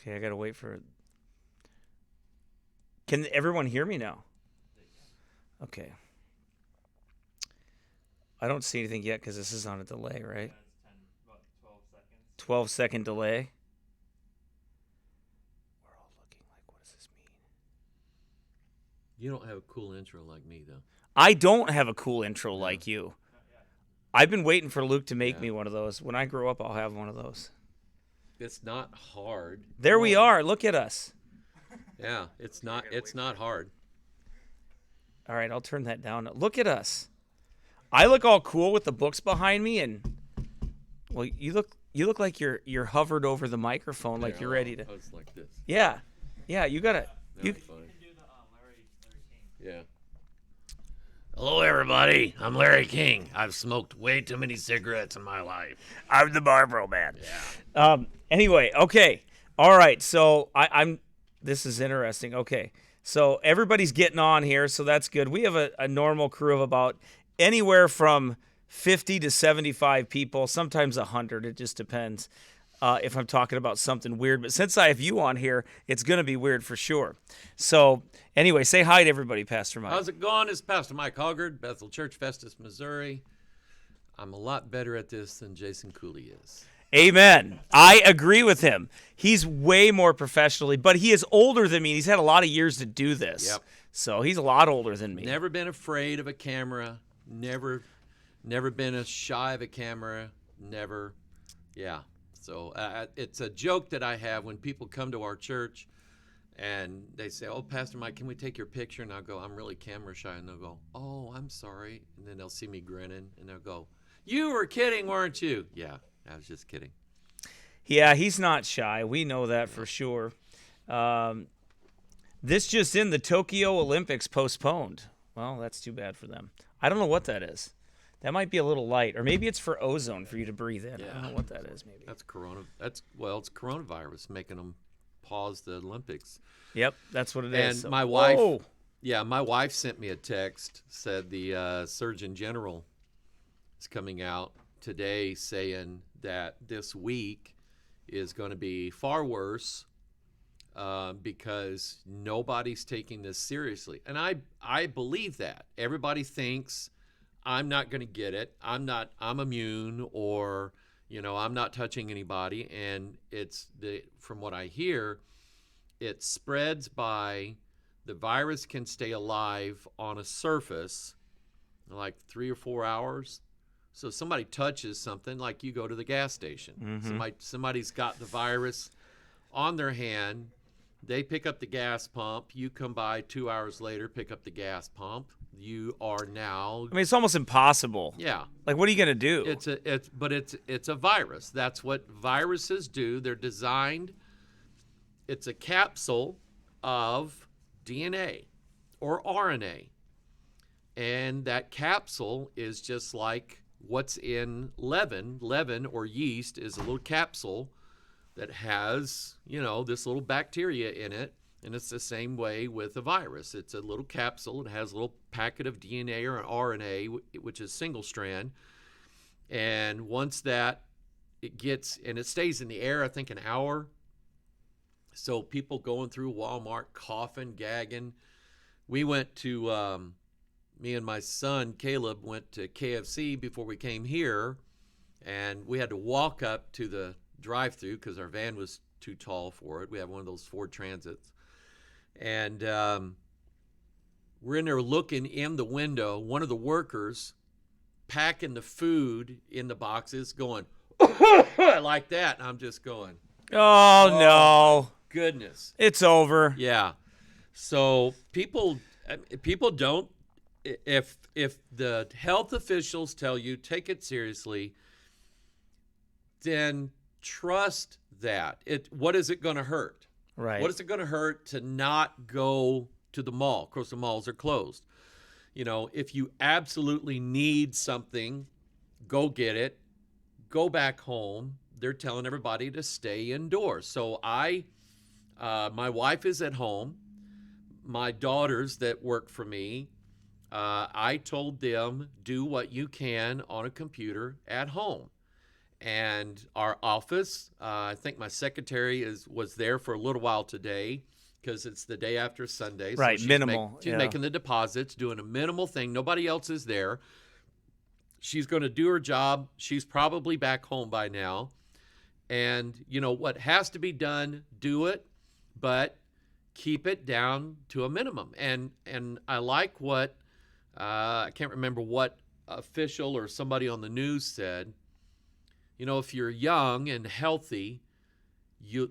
Okay, I gotta wait for. Can everyone hear me now? Okay. I don't see anything yet because this is on a delay, right? 12-second delay. We're all looking like, what does this mean? You don't have a cool intro like me, though. I don't have a cool intro like you. I've been waiting for Luke to make me one of those. When I grow up, I'll have one of those. It's not hard. There we are. Look at us. Yeah, it's not hard. All right, I'll turn that down. Look at us. I look all cool with the books behind me, and well, you look like you're hovered over the microphone, like you're ready to. I was like this. Yeah, you gotta. You. Yeah. Hello, everybody. I'm Larry King. I've smoked way too many cigarettes in my life. I'm the Marlboro Man. Yeah. Anyway, okay, all right. So I'm. This is interesting. Okay, so everybody's getting on here, so that's good. We have a normal crew of about anywhere from 50 to 75 people, sometimes 100. It just depends if I'm talking about something weird. But since I have you on here, it's going to be weird for sure. So anyway, say hi to everybody, Pastor Mike. How's it going? It's Pastor Mike Hoggard, Bethel Church, Festus, Missouri. I'm a lot better at this than Jason Cooley is. Amen. I agree with him. He's way more professionally, but he is older than me. He's had a lot of years to do this. Yep. So he's a lot older than me. Never been afraid of a camera. Never been shy of a camera. Never. Yeah. So it's a joke that I have when people come to our church and they say, "Oh, Pastor Mike, can we take your picture?" And I'll go, "I'm really camera shy." And they'll go, "Oh, I'm sorry." And then they'll see me grinning and they'll go, "You were kidding, weren't you?" Yeah, I was just kidding. Yeah, he's not shy. We know that for sure. This just in, the Tokyo Olympics postponed. Well, that's too bad for them. I don't know what that is. That might be a little light, or maybe it's for ozone for you to breathe in. Yeah. I don't know what that is. Maybe That's it's coronavirus making them pause the Olympics. Yep, that's what it is. And my wife, Whoa. my wife sent me a text, said the Surgeon General is coming out today saying that this week is going to be far worse because nobody's taking this seriously. And I believe that. Everybody thinks I'm not going to get it. I'm immune, or, I'm not touching anybody. And from what I hear, it spreads by the virus can stay alive on a surface like 3 or 4 hours. So if somebody touches something, like you go to the gas station, somebody's got the virus on their hand, they pick up the gas pump, you come by 2 hours later, pick up the gas pump, you are now. I mean, it's almost impossible. Yeah. Like, what are you gonna do? It's a virus. That's what viruses do. They're designed. It's a capsule of DNA or RNA, and that capsule is just like what's in leaven. Leaven or yeast is a little capsule that has, this little bacteria in it, and it's the same way with a virus. It's a little capsule. It has a little packet of DNA or RNA, which is single strand, and once that it stays in the air, I think, an hour. So people going through Walmart, coughing, gagging. We went to, me and my son, Caleb, went to KFC before we came here, and we had to walk up to the drive-thru because our van was too tall for it. We have one of those Ford Transits. And we're in there looking in the window. One of the workers packing the food in the boxes going, like that. And I'm just going, oh, no. Goodness. It's over. Yeah. So people don't, if the health officials tell you take it seriously, then trust that. What is it going to hurt? Right. What is it going to hurt to not go to the mall? Of course, the malls are closed. If you absolutely need something, go get it. Go back home. They're telling everybody to stay indoors. So my wife is at home. My daughters that work for me, I told them, do what you can on a computer at home. And our office, I think my secretary was there for a little while today because it's the day after Sunday. Right, so minimal. She's making the deposits, doing a minimal thing. Nobody else is there. She's going to do her job. She's probably back home by now. And, what has to be done, do it, but keep it down to a minimum. And I like what, I can't remember what official or somebody on the news said. If you're young and healthy,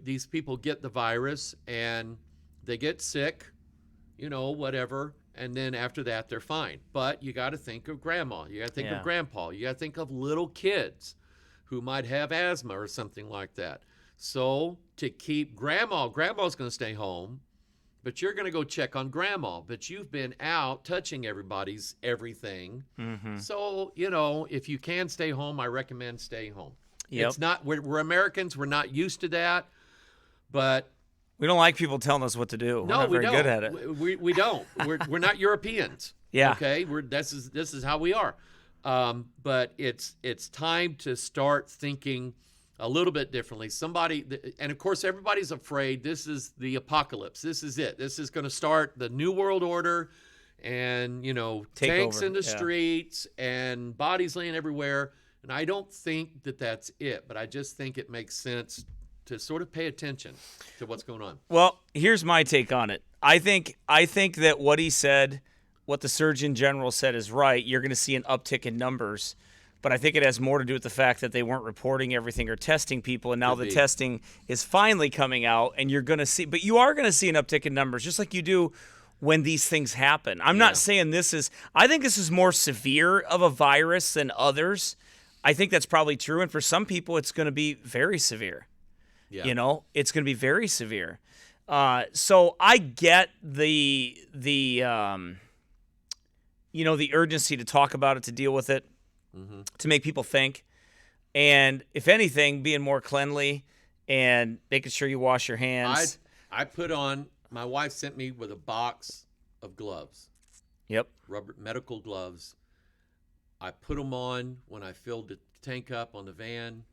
these people get the virus and they get sick, whatever, and then after that they're fine. But you got to think of grandma, you got to think of grandpa, you got to think of little kids who might have asthma or something like that. So to keep grandma's going to stay home, but you're going to go check on grandma, but you've been out touching everybody's everything. Mm-hmm. So, if you can stay home, I recommend staying home. Yep. It's not, we're Americans, we're not used to that, but we don't like people telling us what to do. No, we're not very good at it. We don't. We're not Europeans. Yeah. Okay. This is how we are. But it's time to start thinking a little bit differently. And of course, everybody's afraid. This is the apocalypse. This is it. This is going to start the New World Order, and tanks over. in the streets and bodies laying everywhere. And I don't think that that's it, but I just think it makes sense to sort of pay attention to what's going on. Well, here's my take on it. I think that what he said, what the Surgeon General said is right. You're going to see an uptick in numbers, but I think it has more to do with the fact that they weren't reporting everything or testing people, and now the testing is finally coming out, and you are going to see an uptick in numbers, just like you do when these things happen. I'm not saying I think this is more severe of a virus than others. I think that's probably true, and for some people, it's going to be very severe. Yeah. It's going to be very severe. So I get the urgency to talk about it, to deal with it, to make people think, and if anything, being more cleanly and making sure you wash your hands. I put on. My wife sent me with a box of gloves. Yep. Rubber medical gloves. I put them on when I filled the tank up on the van.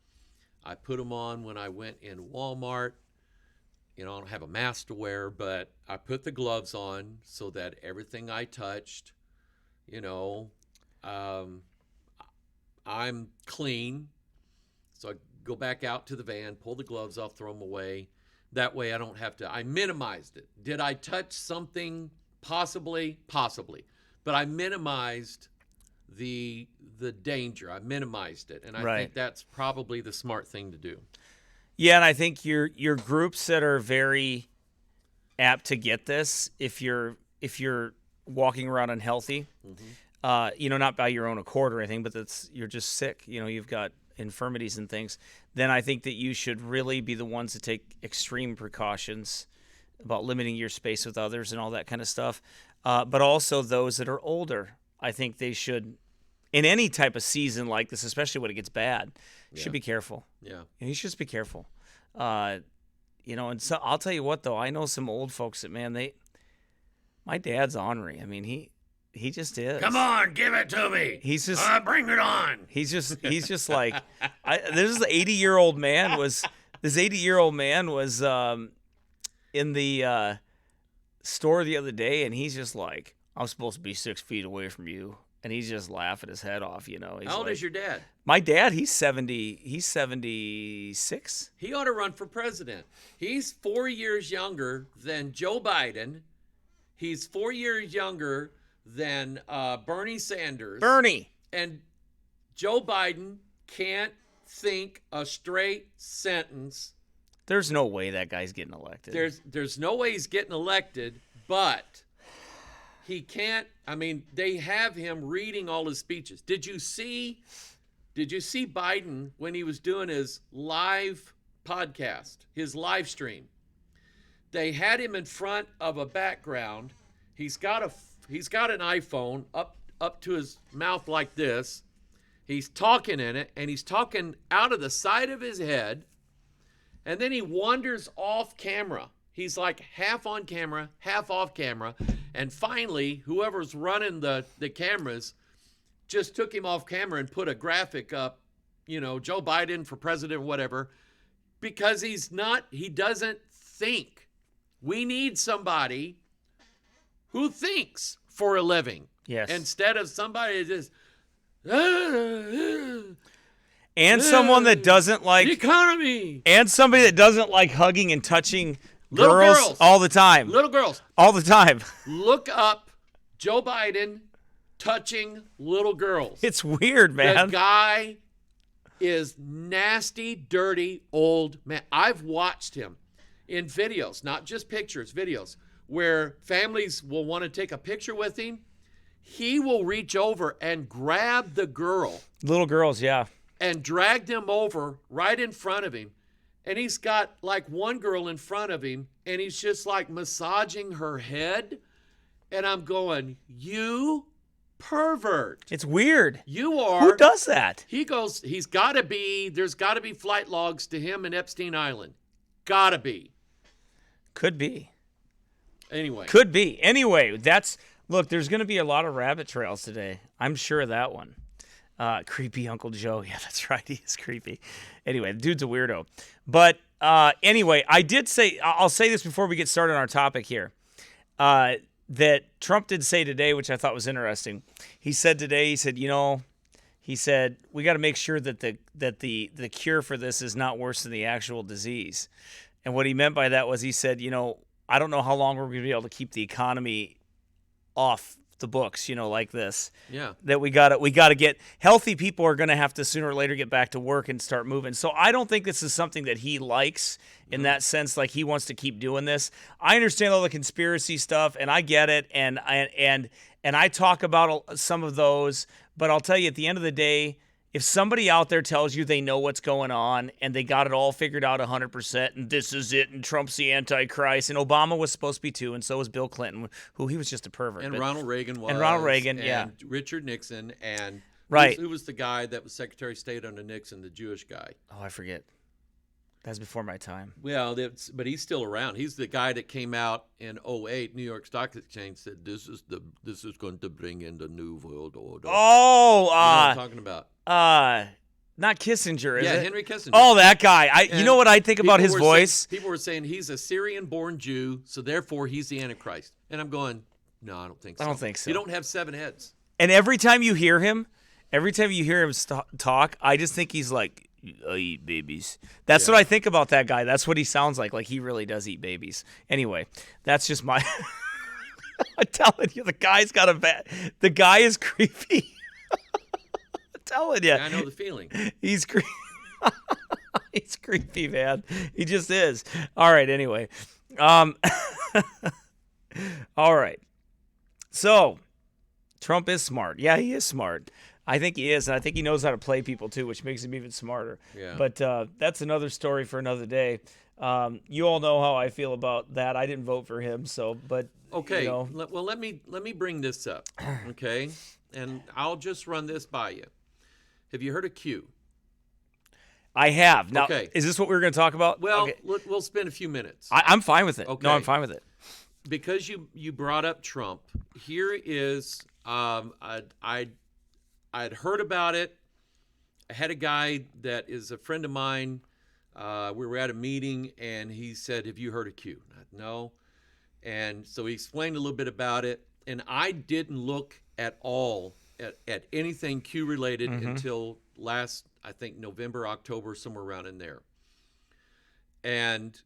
I put them on when I went in Walmart. I don't have a mask to wear, but I put the gloves on so that everything I touched, I'm clean. So I go back out to the van, pull the gloves off, throw them away. That way I don't have to. I minimized it. Did I touch something? Possibly. But I minimized the danger. I minimized it, and I think that's probably the smart thing to do. Yeah, and I think your groups that are very apt to get this, if you're walking around unhealthy, not by your own accord or anything, but you're just sick. You've got infirmities and things. Then I think that you should really be the ones to take extreme precautions about limiting your space with others and all that kind of stuff. But also those that are older, I think they should, in any type of season like this, especially when it gets bad, should be careful. Yeah. You should just be careful. And so I'll tell you what, though, I know some old folks that, man, my dad's ornery. I mean, he just is. Come on, give it to me. He's just bring it on. He's just like, this 80-year-old man was in the store the other day, and he's just like, I'm supposed to be 6 feet away from you. And he's just laughing his head off, He's How old is your dad? My dad, he's 70. He's 76. He ought to run for president. He's 4 years younger than Joe Biden. He's 4 years younger than Bernie Sanders. Bernie. And Joe Biden can't think a straight sentence. There's no way that guy's getting elected. There's no way he's getting elected, but he can't. I mean, they have him reading all his speeches. Did you see Biden when he was doing his live podcast, his live stream? They had him in front of a background. He's got an iPhone up to his mouth like this. He's talking in it, and he's talking out of the side of his head, and then he wanders off camera. He's like half on camera, half off camera. And finally, whoever's running the cameras just took him off camera and put a graphic up Joe Biden for president or whatever, because he doesn't think. We need somebody who thinks for a living. Yes. Instead of somebody that just and someone that doesn't like the economy. And somebody that doesn't like hugging and touching Little girls all the time. Little girls. All the time. Look up Joe Biden touching little girls. It's weird, man. The guy is nasty, dirty, old man. I've watched him in videos, not just pictures, videos, where families will want to take a picture with him. He will reach over and grab the girl. Little girls, yeah. And drag them over right in front of him. And he's got like one girl in front of him, and he's just like massaging her head. And I'm going, you pervert. It's weird. You are. Who does that? He goes, there's got to be flight logs to him in Epstein Island. Gotta be. Could be. Anyway. Could be. Anyway, look, there's going to be a lot of rabbit trails today. I'm sure of that one. Creepy Uncle Joe. Yeah, that's right. He is creepy. Anyway, the dude's a weirdo. But anyway, I'll say this before we get started on our topic here. That Trump did say today, which I thought was interesting. He said today, he said, we got to make sure that the cure for this is not worse than the actual disease. And what he meant by that was he said, I don't know how long we're going to be able to keep the economy off the books, like this. Yeah. That we got to get healthy people are going to have to sooner or later get back to work and start moving. So I don't think this is something that he likes in that sense, like he wants to keep doing this. I understand all the conspiracy stuff and I get it. And I talk about some of those, but I'll tell you at the end of the day, if somebody out there tells you they know what's going on and they got it all figured out 100% and this is it and Trump's the Antichrist and Obama was supposed to be too and so was Bill Clinton, who he was just a pervert. And Ronald Reagan was. And Ronald Reagan, and yeah. Richard Nixon and right. Who was the guy that was Secretary of State under Nixon, the Jewish guy? Oh, I forget. That's before my time. Well, but he's still around. He's the guy that came out in 2008, New York Stock Exchange said this is going to bring in the new world order. Oh, you know what I'm talking about. Not Kissinger, is it? Yeah, Henry Kissinger. Oh, that guy. You know what I think about his voice? People were saying he's a Syrian-born Jew, so therefore he's the Antichrist. And I'm going, no, I don't think so. I don't think so. You don't have 7 heads. And every time you hear him talk, I just think he's like, I eat babies. That's what I think about that guy. That's what he sounds like. Like he really does eat babies. Anyway, that's just my. I'm telling you, the guy is creepy. I'm telling you. Yeah, I know the feeling. He's creepy. He's creepy, man. He just is. All right. Anyway, all right. So, Trump is smart. Yeah, he is smart. I think he is, and I think he knows how to play people too, which makes him even smarter. Yeah. But that's another story for another day. You all know how I feel about that. I didn't vote for him, so but okay. Well, let me bring this up, okay? And I'll just run this by you. Have you heard of Q? I have. Now, okay. Is this what we were going to talk about? Well, okay. we'll spend a few minutes. I'm fine with it. Okay. No, I'm fine with it. Because you brought up Trump, here is I'd heard about it. I had a guy that is a friend of mine. We were at a meeting, and he said, have you heard of Q? I said, no. And so he explained a little bit about it, and I didn't look at all at anything Q-related until last, I think, November, October, somewhere around in there. And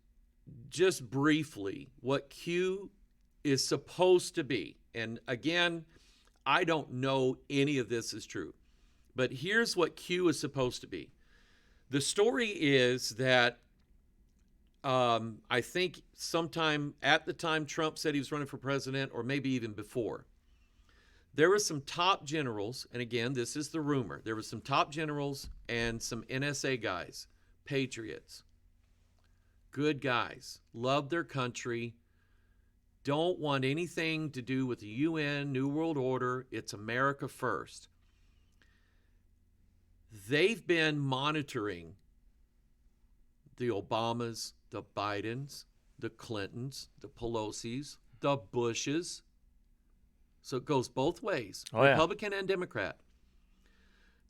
just briefly, what Q is supposed to be, and again, I don't know any of this is true, but here's what Q is supposed to be. The story is that I think sometime at the time Trump said he was running for president, or maybe even before, there were some top generals, and again, this is the rumor, there were some top generals and some NSA guys, patriots, good guys, love their country, don't want anything to do with the UN, New World Order. It's America first. They've been monitoring the Obamas, the Bidens, the Clintons, the Pelosi's, the Bushes. So it goes both ways, Republican and Democrat.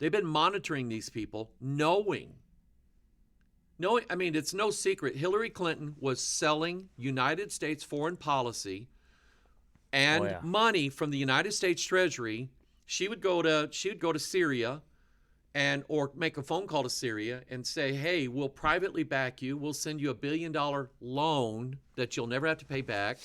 They've been monitoring these people, knowing, I mean, it's no secret. Hillary Clinton was selling United States foreign policy and money from the United States Treasury. She would go to Syria or make a phone call to Syria and say, hey, we'll privately back you. We'll send you $1 billion loan that you'll never have to pay back.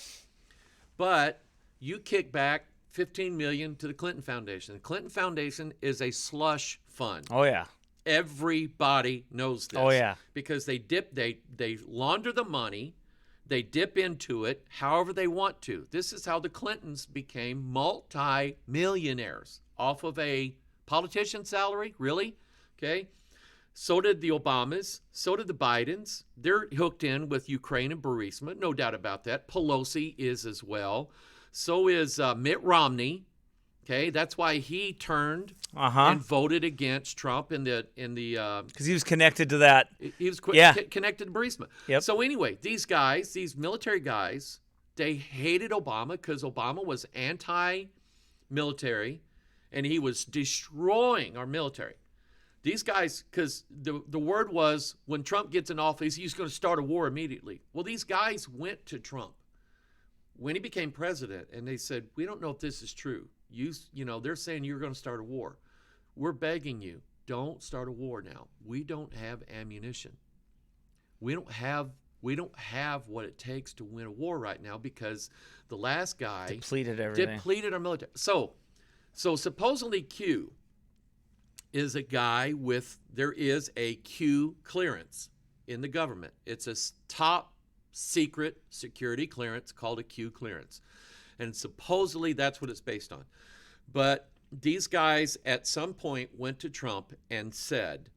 But you kick back $15 million to the Clinton Foundation. The Clinton Foundation is a slush fund. Oh, yeah. Everybody knows this. Oh, yeah. Because they launder the money, they dip into it however they want to. This is how the Clintons became multi-millionaires off of a politician's salary, really? Okay. So did the Obamas, so did the Bidens. They're hooked in with Ukraine and Burisma, no doubt about that. Pelosi is as well. So is Mitt Romney. Okay, that's why he turned and voted against Trump in the because he was connected to that. He was connected to Burisma. Yep. So anyway, these guys, these military guys, they hated Obama because Obama was anti-military, and he was destroying our military. These guys, because the word was when Trump gets in office, he's going to start a war immediately. Well, these guys went to Trump when he became president, and they said, we don't know if this is true. You know, they're saying you're going to start a war. We're begging you, don't start a war now. We don't have ammunition. We don't have what it takes to win a war right now because the last guy depleted everything. Depleted our military. So supposedly Q is a guy there is a Q clearance in the government. It's a top secret security clearance called a Q clearance. And supposedly that's what it's based on. But these guys at some point went to Trump and said,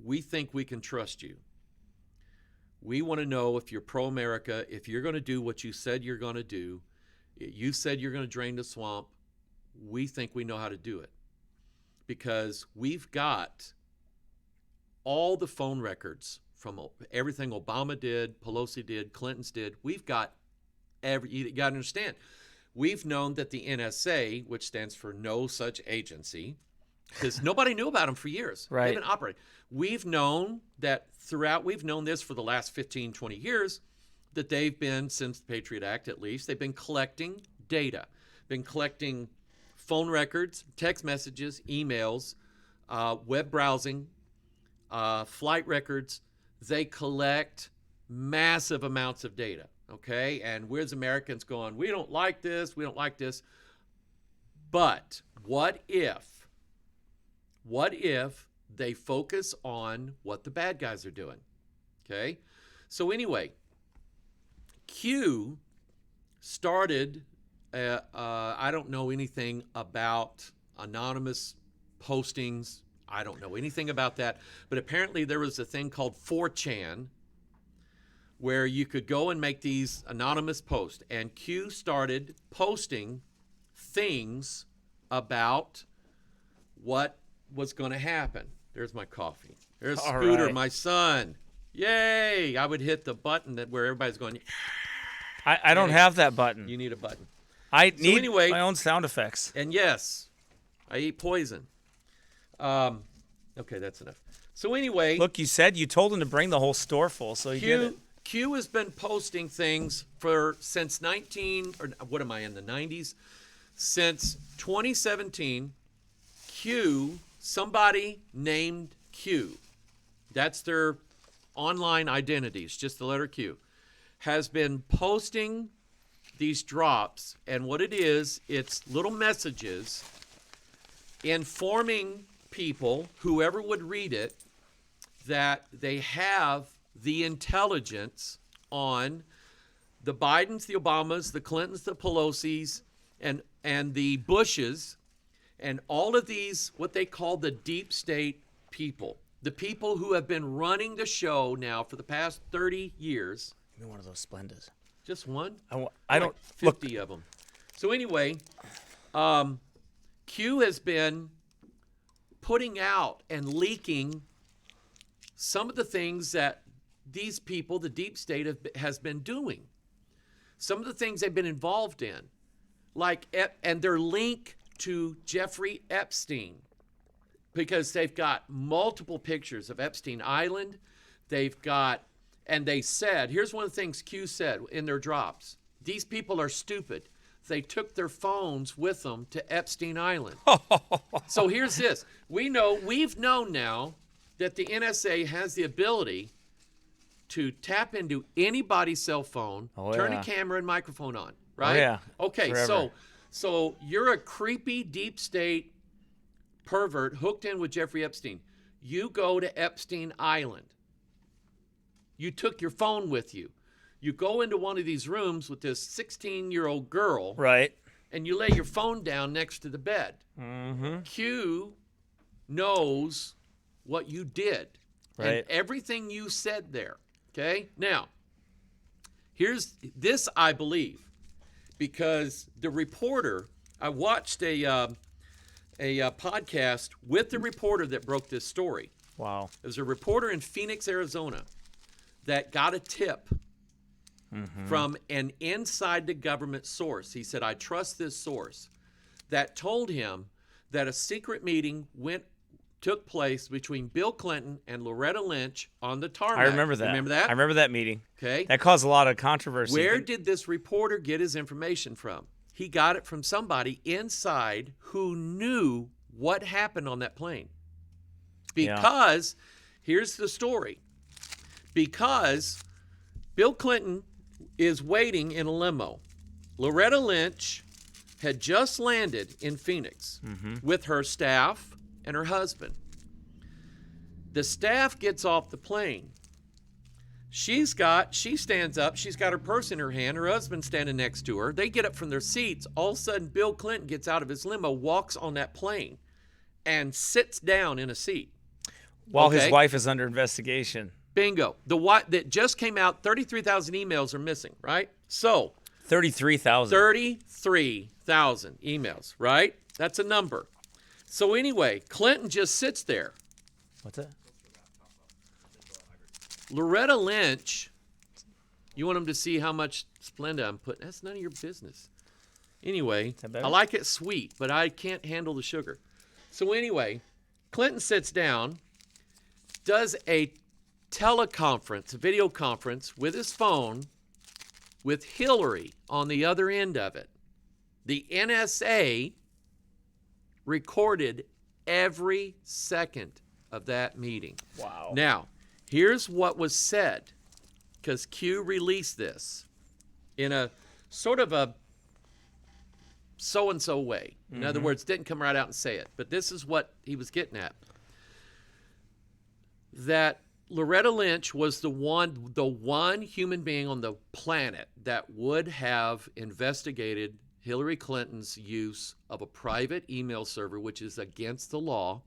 we think we can trust you. We want to know if you're pro-America, if you're going to do what you said you're going to do. You said you're going to drain the swamp. We think we know how to do it. Because we've got all the phone records from everything Obama did, Pelosi did, Clinton's did. We've got you got to understand, we've known that the NSA, which stands for No Such Agency, because nobody knew about them for years. Right. They've been operating. We've known that we've known this for the last 15, 20 years, that they've been, since the Patriot Act at least, they've been collecting data, been collecting phone records, text messages, emails, web browsing, flight records. They collect massive amounts of data. Okay, and we're as Americans going, we don't like this, But what if they focus on what the bad guys are doing? Okay, so anyway, Q started, I don't know anything about anonymous postings. I don't know anything about that, but apparently there was a thing called 4chan, where you could go and make these anonymous posts. And Q started posting things about what was going to happen. There's my coffee. There's Scooter, my son. Yay! I would hit the button where everybody's going. I don't have that button. You need a button. I need my own sound effects. And yes, I eat poison. Okay, that's enough. So anyway. Look, you told him to bring the whole store full, so he did it. Q has been posting things since the 90s? Since 2017, somebody named Q, that's their online identities, just the letter Q, has been posting these drops. And what it is, it's little messages informing people, whoever would read it, that they have the intelligence on the Bidens, the Obamas, the Clintons, the Pelosi's, and the Bushes, and all of these, what they call the deep state people, the people who have been running the show now for the past 30 years. Give me one of those Splendas. Just one? I don't. 50 of them. So anyway, Q has been putting out and leaking some of the things that these people, the deep state, has been doing. Some of the things they've been involved in. And they're link to Jeffrey Epstein because they've got multiple pictures of Epstein Island. They've got, and they said, here's one of the things Q said in their drops. These people are stupid. They took their phones with them to Epstein Island. So here's this. We've known now that the NSA has the ability to tap into anybody's cell phone, turn a camera and microphone on, right? Oh, yeah. Okay, Forever. so you're a creepy deep state pervert hooked in with Jeffrey Epstein. You go to Epstein Island. You took your phone with you. You go into one of these rooms with this 16-year-old girl. Right. And you lay your phone down next to the bed. Mm-hmm. Q knows what you did. Right. And everything you said there. Okay? Now, here's this, I believe, because the reporter, I watched a podcast with the reporter that broke this story. Wow. There's a reporter in Phoenix, Arizona that got a tip from an inside the government source. He said, I trust this source, that told him that a secret meeting took place between Bill Clinton and Loretta Lynch on the tarmac. I remember that. Remember that? I remember that meeting. Okay. That caused a lot of controversy. Where did this reporter get his information from? He got it from somebody inside who knew what happened on that plane. Because, here's the story. Because Bill Clinton is waiting in a limo. Loretta Lynch had just landed in Phoenix with her staff and her husband. The staff gets off the plane. She stands up, she's got her purse in her hand, her husband's standing next to her. They get up from their seats. All of a sudden, Bill Clinton gets out of his limo, walks on that plane, and sits down in a seat. While his wife is under investigation. Bingo. That just came out, 33,000 emails are missing, right? So 33,000. 33,000 emails, right? That's a number. So anyway, Clinton just sits there. What's that? Loretta Lynch, you want them to see how much Splenda I'm putting. That's none of your business. Anyway, I like it sweet, but I can't handle the sugar. So anyway, Clinton sits down, does a teleconference, a video conference with his phone with Hillary on the other end of it. The NSA recorded every second of that meeting. Wow. Now, here's what was said, because Q released this in a sort of a so-and-so way. In other words, didn't come right out and say it, but this is what he was getting at. That Loretta Lynch was the one human being on the planet that would have investigated Hillary Clinton's use of a private email server, which is against the law,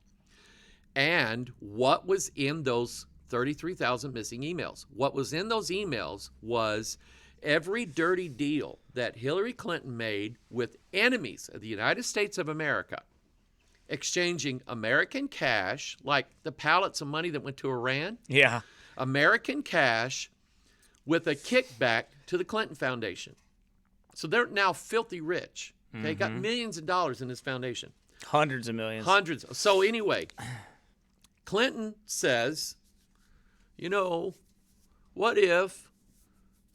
and what was in those 33,000 missing emails. What was in those emails was every dirty deal that Hillary Clinton made with enemies of the United States of America, exchanging American cash, like the pallets of money that went to Iran. Yeah. American cash with a kickback to the Clinton Foundation. So they're now filthy rich. They got millions of dollars in this foundation. Hundreds of millions. Hundreds. So anyway, Clinton says, you know, what if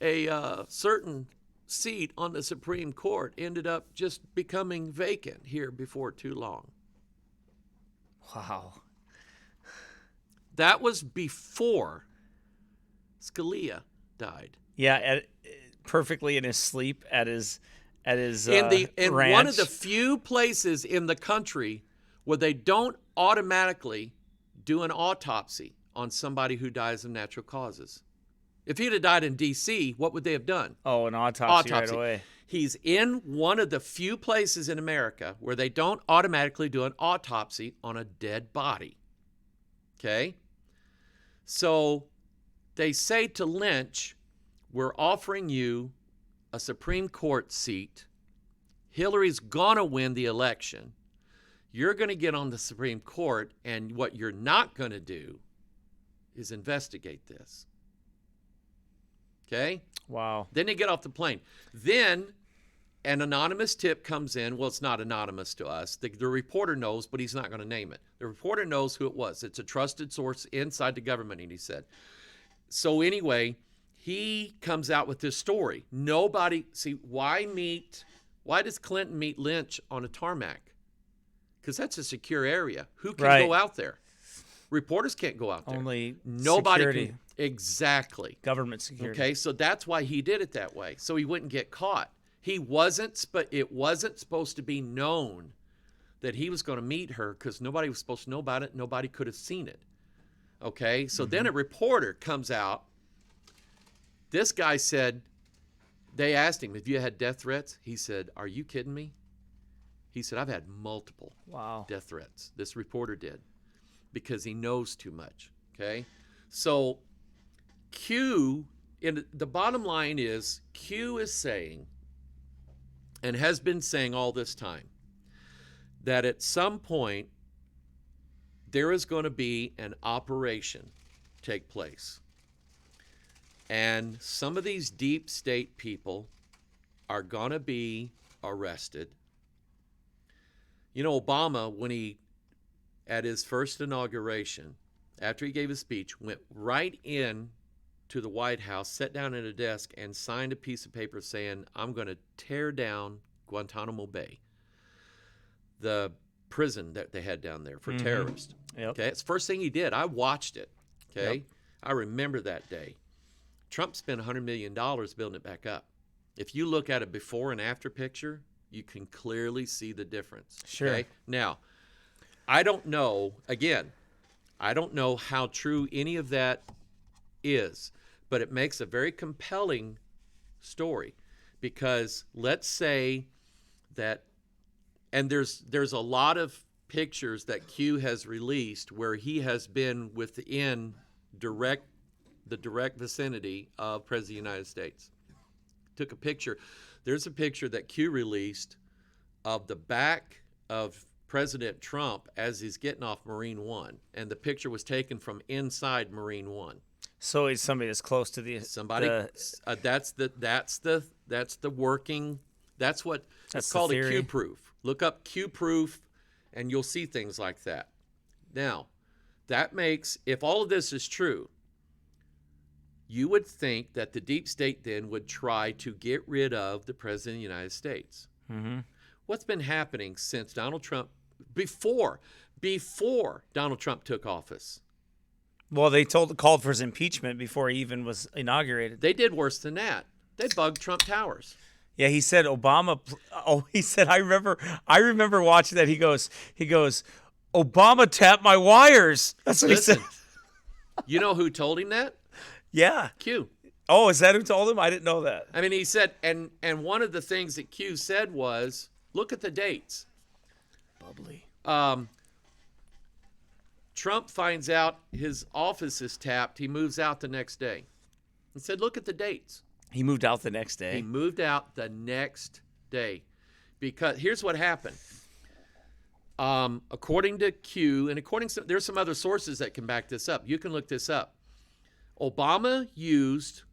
a certain seat on the Supreme Court ended up just becoming vacant here before too long? Wow. That was before Scalia died. Yeah, perfectly in his sleep at his in ranch. One of the few places in the country where they don't automatically do an autopsy on somebody who dies of natural causes. If he'd have died in D.C., what would they have done? Oh, an autopsy right away. He's in one of the few places in America where they don't automatically do an autopsy on a dead body. Okay? So they say to Lynch, we're offering you a Supreme Court seat. Hillary's going to win the election. You're going to get on the Supreme Court, and what you're not going to do is investigate this. Okay? Wow. Then they get off the plane. Then, an anonymous tip comes in. Well, it's not anonymous to us. The reporter knows, but he's not going to name it. The reporter knows who it was. It's a trusted source inside the government, and he said. So anyway, he comes out with this story. Nobody, see, why does Clinton meet Lynch on a tarmac? Because that's a secure area. Who can go out there? Reporters can't go out there. Only nobody security. can. Exactly. Government security. Okay, so that's why he did it that way, so he wouldn't get caught. It wasn't supposed to be known that he was going to meet her because nobody was supposed to know about it. Nobody could have seen it. Okay, so then a reporter comes out. This guy said, they asked him, have you had death threats? He said, are you kidding me? He said, I've had multiple death threats. This reporter did, because he knows too much. Okay, so the bottom line is, Q is saying, and has been saying all this time, that at some point there is going to be an operation take place. And some of these deep state people are going to be arrested. You know, Obama, at his first inauguration, after he gave his speech, went right in to the White House, sat down at a desk, and signed a piece of paper saying, I'm going to tear down Guantanamo Bay, the prison that they had down there for terrorists. Yep. Okay, it's the first thing he did. I watched it. Okay, Yep. I remember that day. Trump spent $100 million building it back up. If you look at a before and after picture, you can clearly see the difference. Sure. Okay? Now, I don't know how true any of that is, but it makes a very compelling story, because let's say that, and there's a lot of pictures that Q has released where he has been within the direct vicinity of President of the United States. Took a picture. There's a picture that Q released of the back of President Trump as he's getting off Marine One, and the picture was taken from inside Marine One. So he's somebody that's close to the that's the working. That's what it's called, a Q proof. Look up Q proof, and you'll see things like that. Now, that makes, if all of this is true, you would think that the deep state then would try to get rid of the President of the United States. Mm-hmm. What's been happening since Donald Trump, before Donald Trump took office? Well, they called for his impeachment before he even was inaugurated. They did worse than that. They bugged Trump Towers. Yeah, he said Obama. Oh, he said, I remember watching that. He goes, Obama tapped my wires. That's what he said. You know who told him that? Yeah. Q. Oh, is that who told him? I didn't know that. I mean, he said, and one of the things that Q said was, look at the dates. Bubbly. Trump finds out his office is tapped. He moves out the next day. He said, look at the dates. He moved out the next day. He moved out the next day. Because here's what happened. According to Q, and there's some other sources that can back this up. You can look this up. Obama used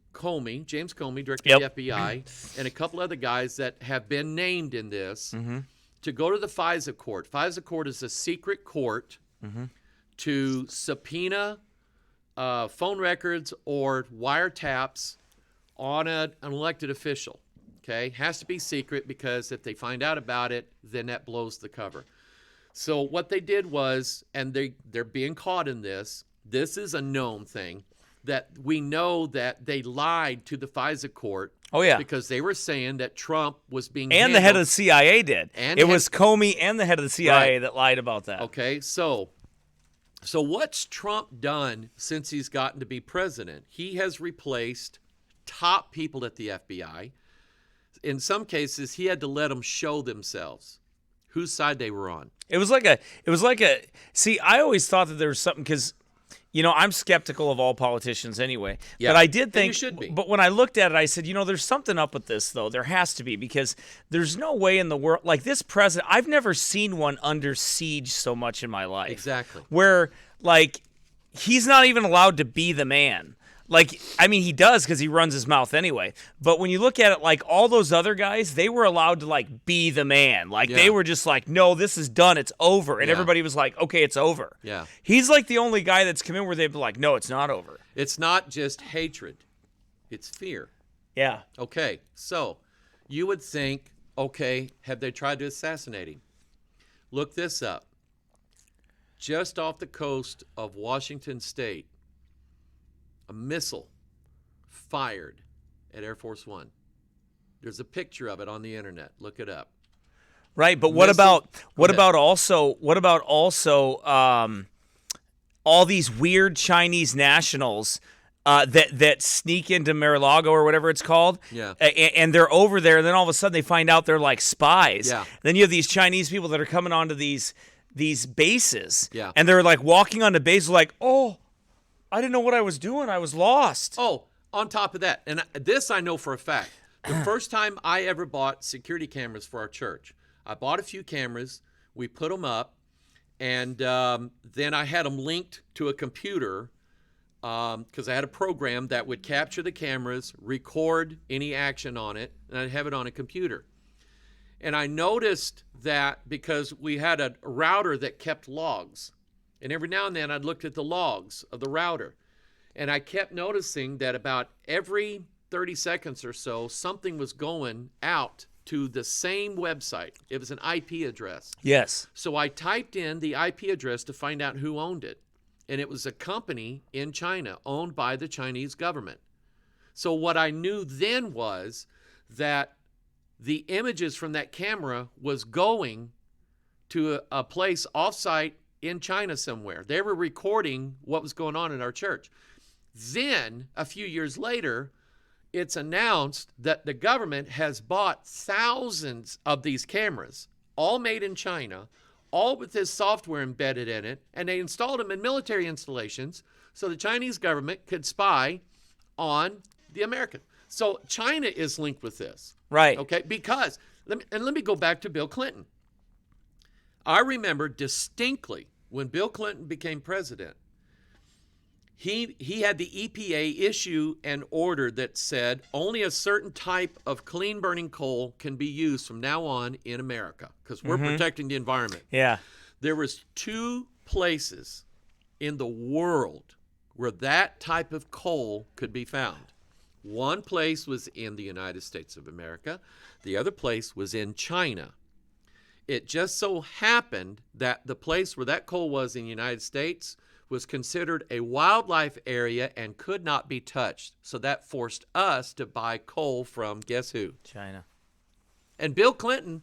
James Comey, director of the FBI, and a couple other guys that have been named in this to go to the FISA court. FISA court is a secret court to subpoena phone records or wiretaps on an elected official. Okay, has to be secret, because if they find out about it, then that blows the cover. So what they did was, and they're being caught in this. This is a known thing, that we know that they lied to the FISA court. Oh, yeah. Because they were saying that Trump was being And the head of the CIA did. And it was Comey and the head of the CIA that lied about that. Okay, so what's Trump done since he's gotten to be president? He has replaced top people at the FBI. In some cases, he had to let them show themselves whose side they were on. It was like a. See, I always thought that there was something, because, I'm skeptical of all politicians anyway. Yeah. But I did think, you should be. But when I looked at it, I said, there's something up with this, though. There has to be, because there's no way in the world, like this president, I've never seen one under siege so much in my life. Exactly. Where, like, he's not even allowed to be the man. Like, I mean, he does because he runs his mouth anyway. But when you look at it, like all those other guys, they were allowed to like be the man. Like they were just like, no, this is done. It's over. And everybody was like, okay, it's over. Yeah. He's like the only guy that's come in where they'd be like, no, it's not over. It's not just hatred. It's fear. Yeah. Okay. So you would think, okay, have they tried to assassinate him? Look this up. Just off the coast of Washington State, a missile fired at Air Force One. There's a picture of it on the internet. Look it up. Right, but what about also all these weird Chinese nationals that sneak into Mar-a-Lago or whatever it's called? Yeah. And they're over there, and then all of a sudden they find out they're like spies. Yeah. Then you have these Chinese people that are coming onto these bases. Yeah. And they're like walking onto bases like, oh, I didn't know what I was doing. I was lost. Oh, on top of that, and this I know for a fact. The first time I ever bought security cameras for our church, I bought a few cameras, we put them up, and then I had them linked to a computer because I had a program that would capture the cameras, record any action on it, and I'd have it on a computer. And I noticed that because we had a router that kept logs, and every now and then I'd look at the logs of the router, and I kept noticing that about every 30 seconds or so, something was going out to the same website. It was an IP address. Yes. So I typed in the IP address to find out who owned it. And it was a company in China owned by the Chinese government. So what I knew then was that the images from that camera was going to a place offsite in China somewhere. They were recording what was going on in our church. Then, a few years later, it's announced that the government has bought thousands of these cameras, all made in China, all with this software embedded in it, and they installed them in military installations so the Chinese government could spy on the American. So China is linked with this. Right. Okay, because, let me go back to Bill Clinton. I remember distinctly when Bill Clinton became president, he had the EPA issue an order that said only a certain type of clean burning coal can be used from now on in America because we're protecting the environment. Yeah. There was 2 places in the world where that type of coal could be found. One place was in the United States of America. The other place was in China. It just so happened that the place where that coal was in the United States was considered a wildlife area and could not be touched. So that forced us to buy coal from, guess who? China. And Bill Clinton,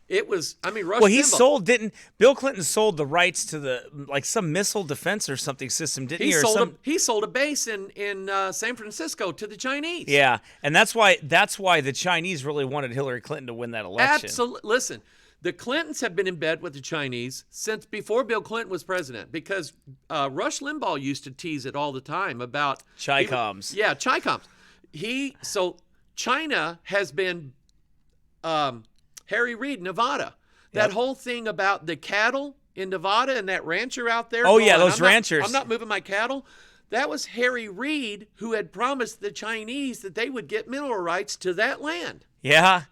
Rush Well, Limbaugh. Bill Clinton sold the rights to the, like some missile defense or something system, didn't he? He sold a base in San Francisco to the Chinese. Yeah, and that's why the Chinese really wanted Hillary Clinton to win that election. Absolutely. Listen, the Clintons have been in bed with the Chinese since before Bill Clinton was president because Rush Limbaugh used to tease it all the time about Chi-coms. Yeah, Chi-coms. So China has been Harry Reid, Nevada. That whole thing about the cattle in Nevada and that rancher out there. Oh, yeah, those ranchers. I'm not moving my cattle. That was Harry Reid who had promised the Chinese that they would get mineral rights to that land. Yeah.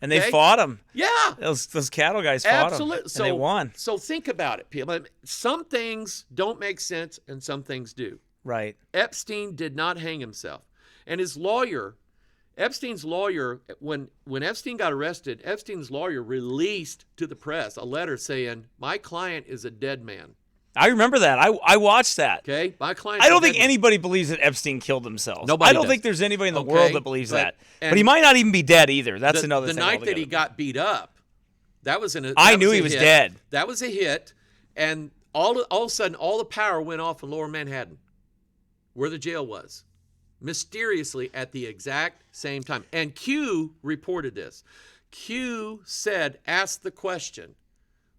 And they fought him. Yeah. Those cattle guys fought him. Absolutely. And they won. So think about it, people. Some things don't make sense and some things do. Right. Epstein did not hang himself. And his lawyer, Epstein's lawyer, when Epstein got arrested, Epstein's lawyer released to the press a letter saying, my client is a dead man. I remember that. I watched that. Okay? My client. I don't think anybody believes that Epstein killed himself. Nobody I don't does. think there's anybody in the world that believes that. And But he might not even be dead either. That's another thing. The night that he got beat up, that was I knew he was dead. That was a hit, and all of a sudden, all the power went off in Lower Manhattan, where the jail was, mysteriously at the exact same time. And Q reported this. Q said, asked the question,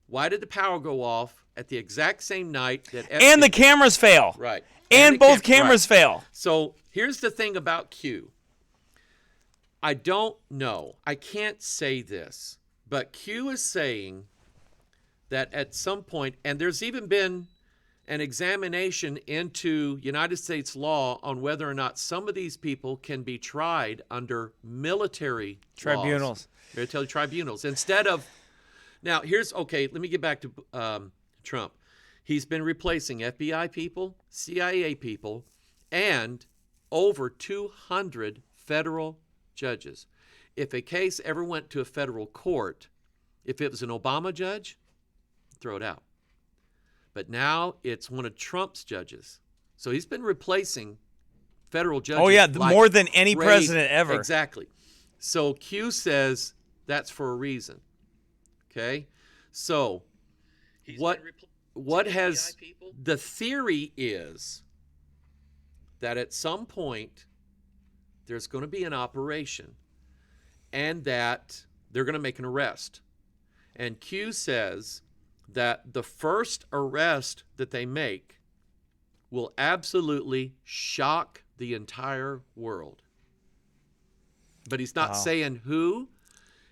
why did the power go off at the exact same night that Epstein... And the cameras fail. Right. And both cameras fail. So here's the thing about Q. I don't know. I can't say this. But Q is saying that at some point, and there's even been an examination into United States law on whether or not some of these people can be tried under military Tribunals. Military tribunals. Instead of, now here's, okay, let me get back to Trump. He's been replacing FBI people, CIA people, and over 200 federal judges. If a case ever went to a federal court, if it was an Obama judge, throw it out. But now it's one of Trump's judges. So he's been replacing federal judges. Oh, yeah, like more than any crazy. president ever. Exactly. So Q says that's for a reason. Okay? So what has the theory is that at some point there's going to be an operation and that they're going to make an arrest. And Q says that the first arrest that they make will absolutely shock the entire world. But he's not saying who,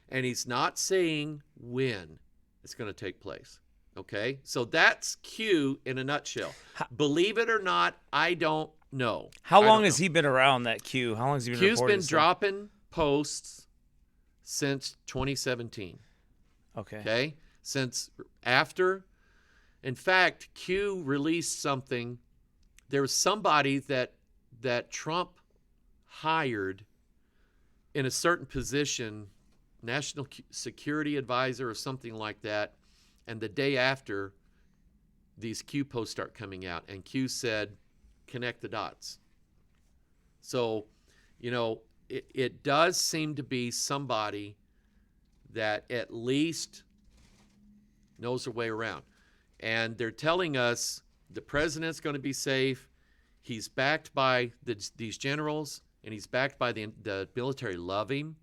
and he's not saying when it's going to take place. Okay? So that's Q in a nutshell. Believe it or not, I don't know. How long has he been around, that Q? How long has he been Q's reporting been dropping posts since 2017. Okay? Since after, in fact, Q released something. There was somebody that Trump hired in a certain position, national security advisor or something like that, and the day after, these Q posts start coming out, and Q said, connect the dots. So, it does seem to be somebody that at least knows their way around. And they're telling us the president's going to be safe. He's backed by these generals, and he's backed by the military. Love him.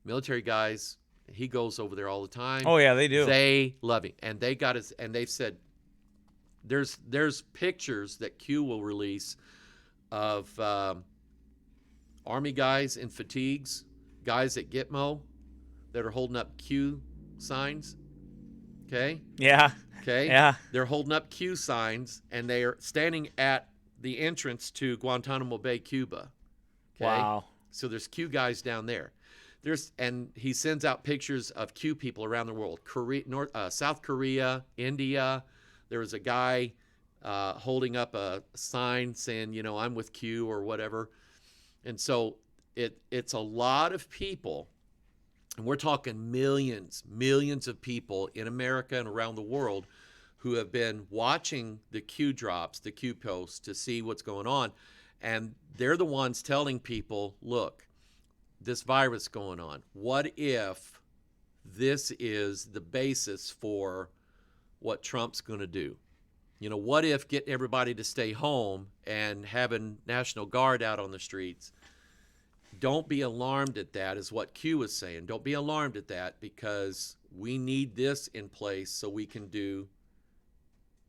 Military guys, he goes over there all the time. Oh, yeah, they do. They love him. And they got his, and they've said there's pictures that Q will release of Army guys in fatigues, guys at Gitmo that are holding up Q signs. Okay? Yeah. Okay? Yeah. They're holding up Q signs, and they are standing at the entrance to Guantanamo Bay, Cuba. Okay? Wow. So there's Q guys down there. And he sends out pictures of Q people around the world. South Korea, India. There was a guy holding up a sign saying, I'm with Q or whatever. And so it's a lot of people. And we're talking millions of people in America and around the world who have been watching the Q drops, the Q posts to see what's going on. And they're the ones telling people, look, this virus going on. What if this is the basis for what Trump's going to do? What if getting everybody to stay home and having National Guard out on the streets? Don't be alarmed at that, is what Q is saying. Don't be alarmed at that, because we need this in place so we can do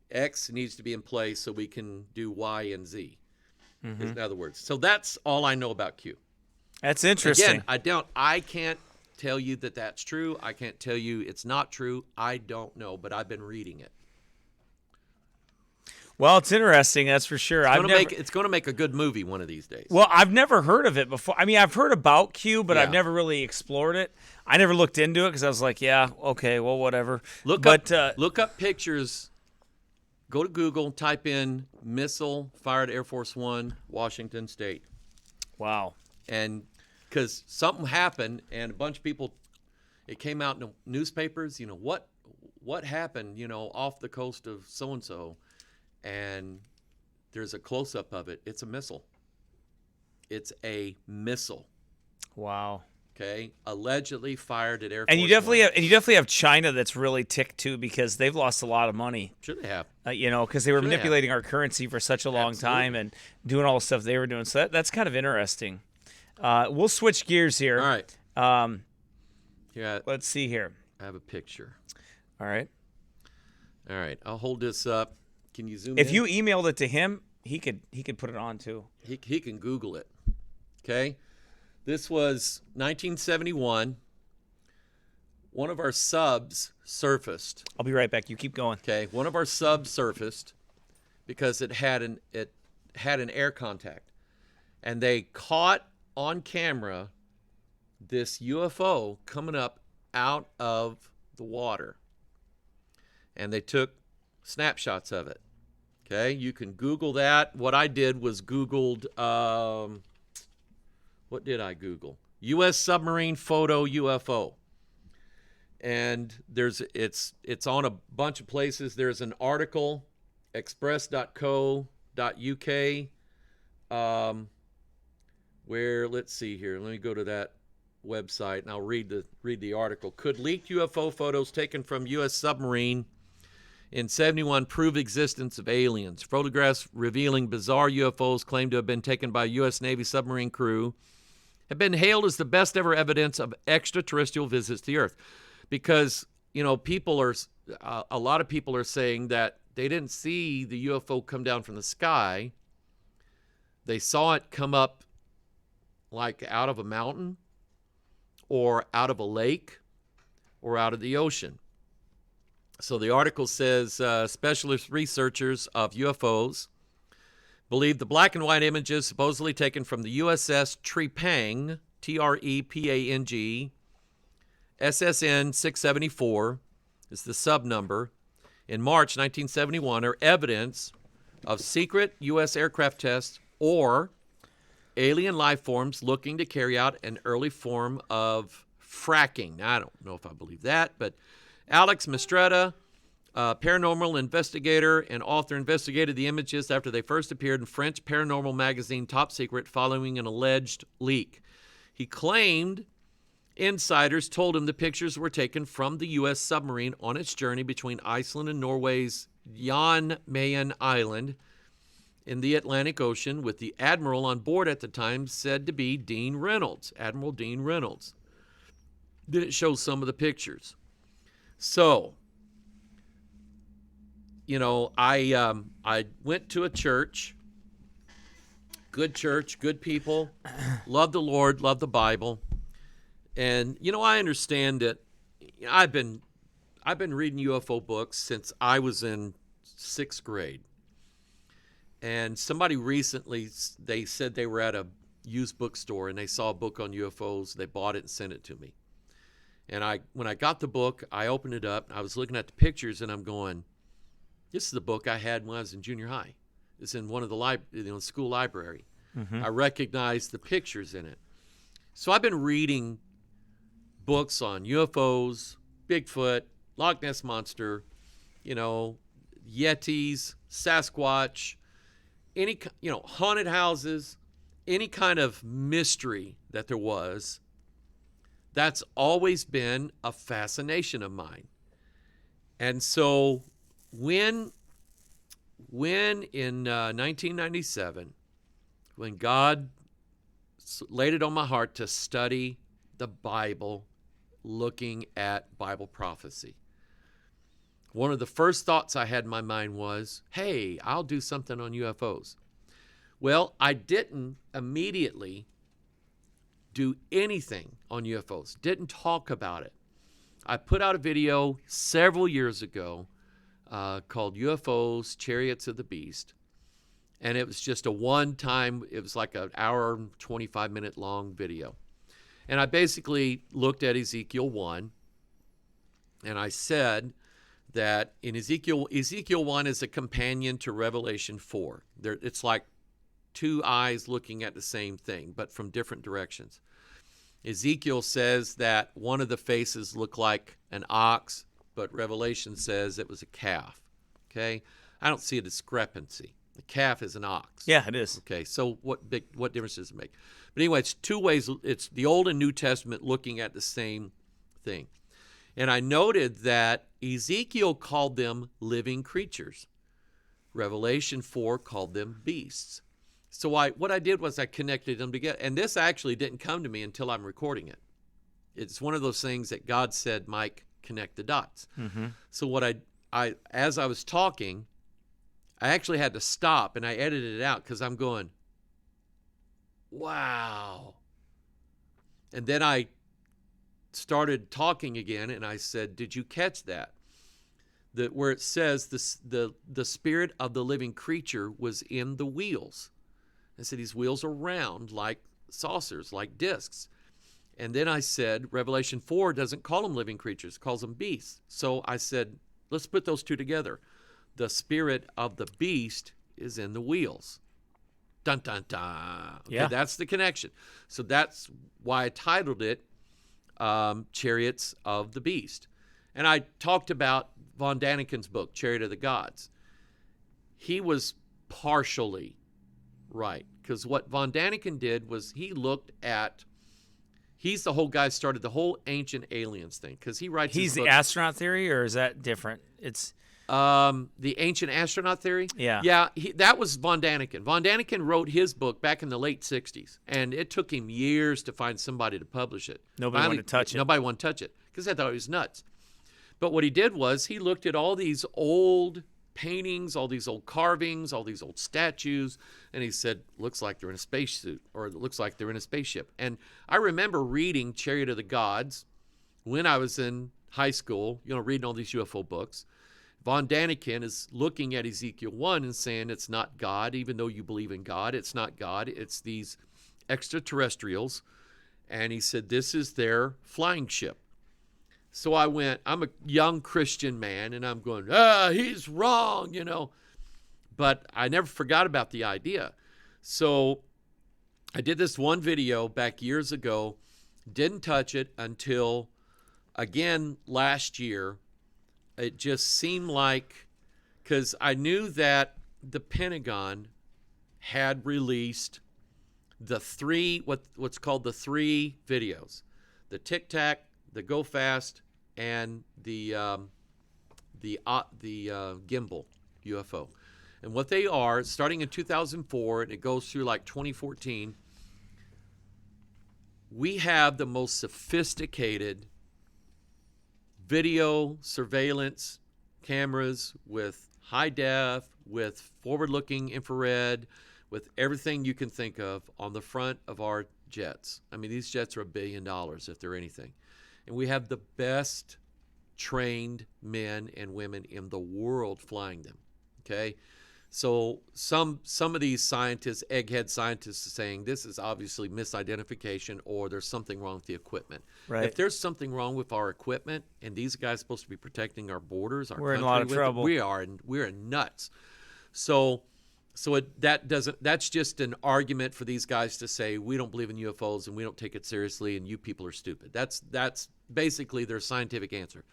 X needs to be in place so we can do Y and Z. Mm-hmm. In other words. So that's all I know about Q. That's interesting. Again, I can't tell you that that's true. I can't tell you it's not true. I don't know, but I've been reading it. Well, it's interesting, that's for sure. It's going to make a good movie one of these days. Well, I've never heard of it before. I mean, I've heard about Q, but I've never really explored it. I never looked into it because I was like, yeah, okay, well, whatever. Look up pictures. Go to Google, type in missile fired Air Force One, Washington State. Wow. And because something happened and a bunch of people, it came out in the newspapers, what happened, off the coast of so-and-so. And there's a close-up of it. It's a missile. It's a missile. Wow. Okay, allegedly fired at Air Force And you definitely have China that's really ticked too, because they've lost a lot of money. Sure they have. Because they were manipulating our currency for such a long time and doing all the stuff they were doing. So that's kind of interesting. We'll switch gears here. All right. Let's see here. I have a picture. All right. I'll hold this up. Can you zoom in? If you emailed it to him, he could put it on too. He can Google it. Okay. This was 1971. One of our subs surfaced. I'll be right back. You keep going. Okay. One of our subs surfaced, because it had an air contact, and they caught on camera this UFO coming up out of the water, and they took snapshots of it. Okay, you can Google that. What I did was Googled, what did I Google? U.S. submarine photo UFO. And it's on a bunch of places. There's an article, express.co.uk, where, let's see here. Let me go to that website and I'll read the article. Could leaked UFO photos taken from U.S. submarine in 71 prove existence of aliens? Photographs revealing bizarre UFOs claimed to have been taken by U.S. Navy submarine crew have been hailed as the best ever evidence of extraterrestrial visits to the Earth. Because, you know, a lot of people are saying that they didn't see the UFO come down from the sky. They saw it come up like out of a mountain or out of a lake or out of the ocean. So the article says specialist researchers of UFOs believe the black and white images supposedly taken from the USS Trepang, Trepang, SSN 674 is the sub number, in March 1971 are evidence of secret U.S. aircraft tests or alien life forms looking to carry out an early form of fracking. Now, I don't know if I believe that, but Alex Mistretta, paranormal investigator and author, investigated the images after they first appeared in French paranormal magazine Top Secret following an alleged leak. He claimed insiders told him the pictures were taken from the U.S. submarine on its journey between Iceland and Norway's Jan Mayen Island in the Atlantic Ocean, with the admiral on board at the time said to be Dean Reynolds, Admiral Dean Reynolds. Then it shows some of the pictures. So, you know, I went to a church, good people, love the Lord, love the Bible. And, you know, I understand that I've been reading UFO books since I was in 6th grade. And somebody recently, they said they were at a used bookstore and they saw a book on UFOs. They bought it and sent it to me. And when I got the book, I opened it up. I was looking at the pictures and I'm going, this is the book I had when I was in junior high. It's in one of the school library. Mm-hmm. I recognized the pictures in it. So I've been reading books on UFOs, Bigfoot, Loch Ness Monster, you know, Yetis, Sasquatch, haunted houses, any kind of mystery that there was. That's always been a fascination of mine. And so when in 1997, when God laid it on my heart to study the Bible, looking at Bible prophecy, one of the first thoughts I had in my mind was, hey, I'll do something on UFOs. Well, I didn't immediately do anything on UFOs, didn't talk about it. I put out a video several years ago called UFOs, Chariots of the Beast. And it was just a one-time, it was like an hour and 25-minute long video. And I basically looked at Ezekiel 1, and I said that in Ezekiel 1 is a companion to Revelation 4. It's like two eyes looking at the same thing, but from different directions. Ezekiel says that one of the faces looked like an ox, but Revelation says it was a calf. Okay? I don't see a discrepancy. The calf is an ox. Yeah, it is. Okay, so what difference does it make? But anyway, it's two ways. It's the Old and New Testament looking at the same thing. And I noted that Ezekiel called them living creatures. Revelation 4 called them beasts. So what I did was I connected them together. And this actually didn't come to me until I'm recording it. It's one of those things that God said, Mike, connect the dots. Mm-hmm. So what I as I was talking, I actually had to stop and I edited it out because I'm going, wow. And then I started talking again and I said, did you catch that? where it says the spirit of the living creature was in the wheels. I said these wheels are round like saucers, like discs. And then I said Revelation 4 doesn't call them living creatures, it calls them beasts. So I said, let's put those two together. The spirit of the beast is in the wheels. Dun, dun, dun. Okay, Yeah. that's the connection. So that's why I titled it Chariots of the Beast. And I talked about von Daniken's book, Chariot of the Gods. He was partially right, because what von Daniken did was he looked at, he's the whole guy started the whole ancient aliens thing, because he writes He's his the book, astronaut theory, or is that different? It's the ancient astronaut theory. Yeah. That was von Daniken. Von Daniken wrote his book back in the late 60s, and it took him years to find somebody to publish it. Nobody wanted to touch it. Nobody wanted to touch it because they thought he was nuts. But what he did was he looked at all these old paintings, all these old carvings, all these old statues, and he said, looks like they're in a spacesuit, or it looks like they're in a spaceship. And I remember reading Chariot of the Gods when I was in high school, reading all these UFO books. Von Daniken is looking at Ezekiel 1 and saying it's not God, even though you believe in God. It's not God. It's these extraterrestrials. And he said, this is their flying ship. So I went, I'm a young Christian man, and I'm going, he's wrong, But I never forgot about the idea. So I did this one video back years ago, didn't touch it until, again, last year. It just seemed like, because I knew that the Pentagon had released the three, what's called the three videos, the Tic Tac, the Go Fast, and the gimbal UFO. And what they are, starting in 2004, and it goes through like 2014, we have the most sophisticated video surveillance cameras with high def, with forward-looking infrared, with everything you can think of on the front of our jets. I mean, these jets are $1 billion if they're anything. And we have the best trained men and women in the world flying them, okay? So some of these scientists, egghead scientists, are saying this is obviously misidentification, or there's something wrong with the equipment. Right. If there's something wrong with our equipment, and these guys are supposed to be protecting our borders, our We're in a country lot of with it, trouble. we're nuts. So that's just an argument for these guys to say we don't believe in UFOs and we don't take it seriously and you people are stupid. That's basically their scientific answer.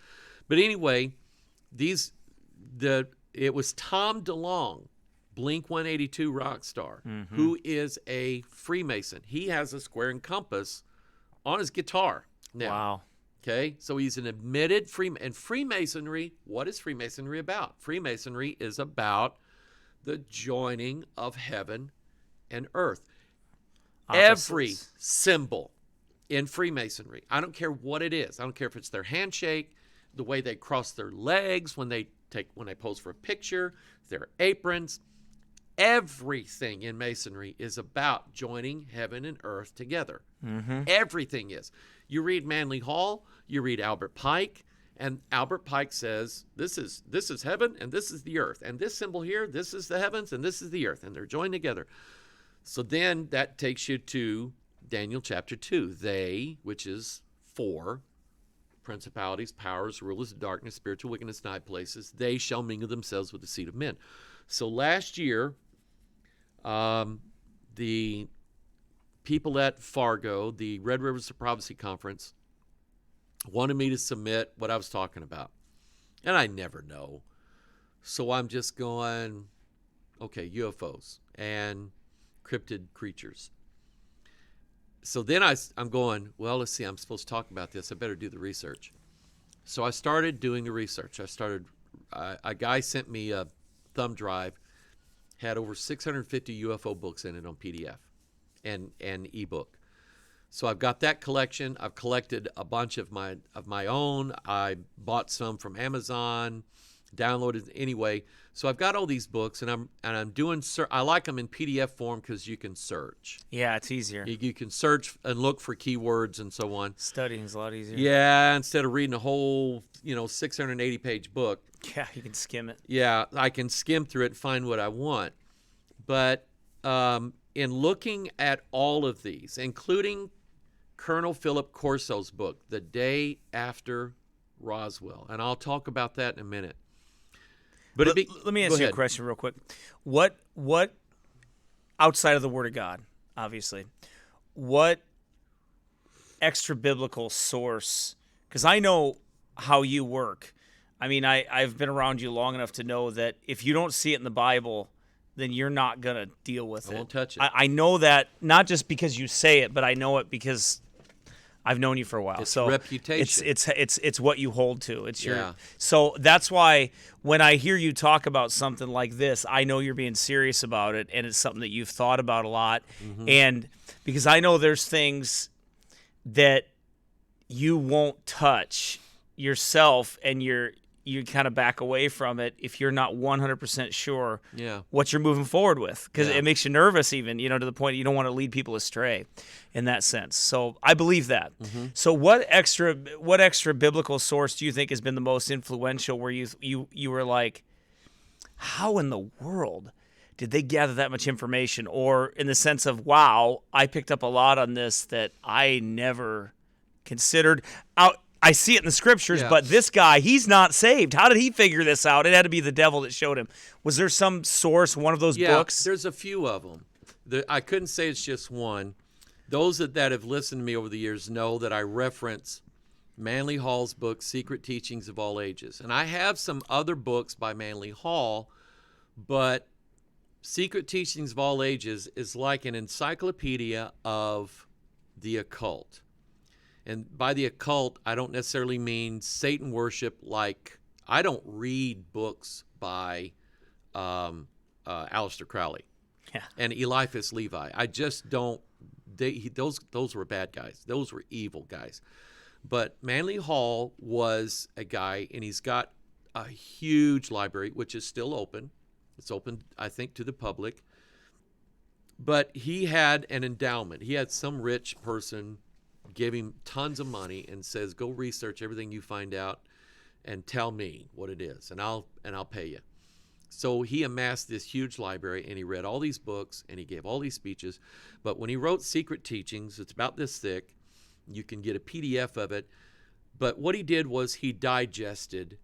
But anyway, it was Tom DeLonge, Blink 182 rock star, who is a Freemason. He has a square and compass on his guitar now. Wow. Okay, so he's an admitted Freemason. And Freemasonry, what is Freemasonry about? Freemasonry is about the joining of heaven and earth. Opposites. Every symbol in Freemasonry, I don't care what it is. I don't care if it's their handshake, the way they cross their legs when they pose for a picture, their aprons. Everything in Masonry is about joining heaven and earth together. Mm-hmm. Everything is. You read Manly Hall, you read Albert Pike, and Albert Pike says, this is heaven and this is the earth. And this symbol here, this is the heavens and this is the earth. And they're joined together. So then that takes you to Daniel chapter 2. They, which is 4, principalities, powers, rulers of darkness, spiritual wickedness in high places, they shall mingle themselves with the seed of men. So last year, the people at Fargo, the Red Rivers of Prophecy Conference, wanted me to submit what I was talking about. And I never know. So I'm just going, okay, UFOs and cryptid creatures. So then I'm going, well, let's see, I'm supposed to talk about this. I better do the research. So I started doing the research. A guy sent me a thumb drive, had over 650 UFO books in it on PDF and ebook. So I've got that collection. I've collected a bunch of my own. I bought some from Amazon. downloaded anyway. So I've got all these books, and I'm doing. I like them in PDF form because you can search. Yeah, it's easier. You can search and look for keywords and so on. Studying's a lot easier. Yeah, instead of reading a whole 680-page book. Yeah, you can skim it. Yeah, I can skim through it and find what I want. But in looking at all of these, including Colonel Philip Corso's book, The Day After Roswell, and I'll talk about that in a minute. But let me ask you a question real quick. What outside of the Word of God, obviously, what extra biblical source? Because I know how you work. I mean, I've been around you long enough to know that if you don't see it in the Bible, then you're not going to deal with it. I won't touch it. I know that not just because you say it, but I know it because I've known you for a while. It's so reputation. It's what you hold to. It's your Yeah. So that's why when I hear you talk about something like this, I know you're being serious about it, and it's something that you've thought about a lot. Mm-hmm. And because I know there's things that you won't touch yourself, and you kind of back away from it if you're not 100% sure what you're moving forward with, because it makes you nervous even, to the point you don't want to lead people astray in that sense. So I believe that. Mm-hmm. So what extra biblical source do you think has been the most influential where you were like, how in the world did they gather that much information? Or in the sense of, wow, I picked up a lot on this that I never considered out. I see it in the scriptures, but this guy, he's not saved. How did he figure this out? It had to be the devil that showed him. Was there some source, one of those books? There's a few of them. I couldn't say it's just one. Those that have listened to me over the years know that I reference Manly Hall's book, Secret Teachings of All Ages. And I have some other books by Manly Hall, but Secret Teachings of All Ages is like an encyclopedia of the occult. And by the occult, I don't necessarily mean Satan worship. Like, I don't read books by Aleister Crowley and Eliphas Levi. I just don't. Those were bad guys. Those were evil guys. But Manly Hall was a guy, and he's got a huge library, which is still open. It's open, I think, to the public. But he had an endowment. He had some rich person give him tons of money and says, go research everything you find out and tell me what it is, and I'll pay you. So he amassed this huge library, and he read all these books, and he gave all these speeches. But when he wrote Secret Teachings, it's about this thick. You can get a PDF of it. But what he did was he digested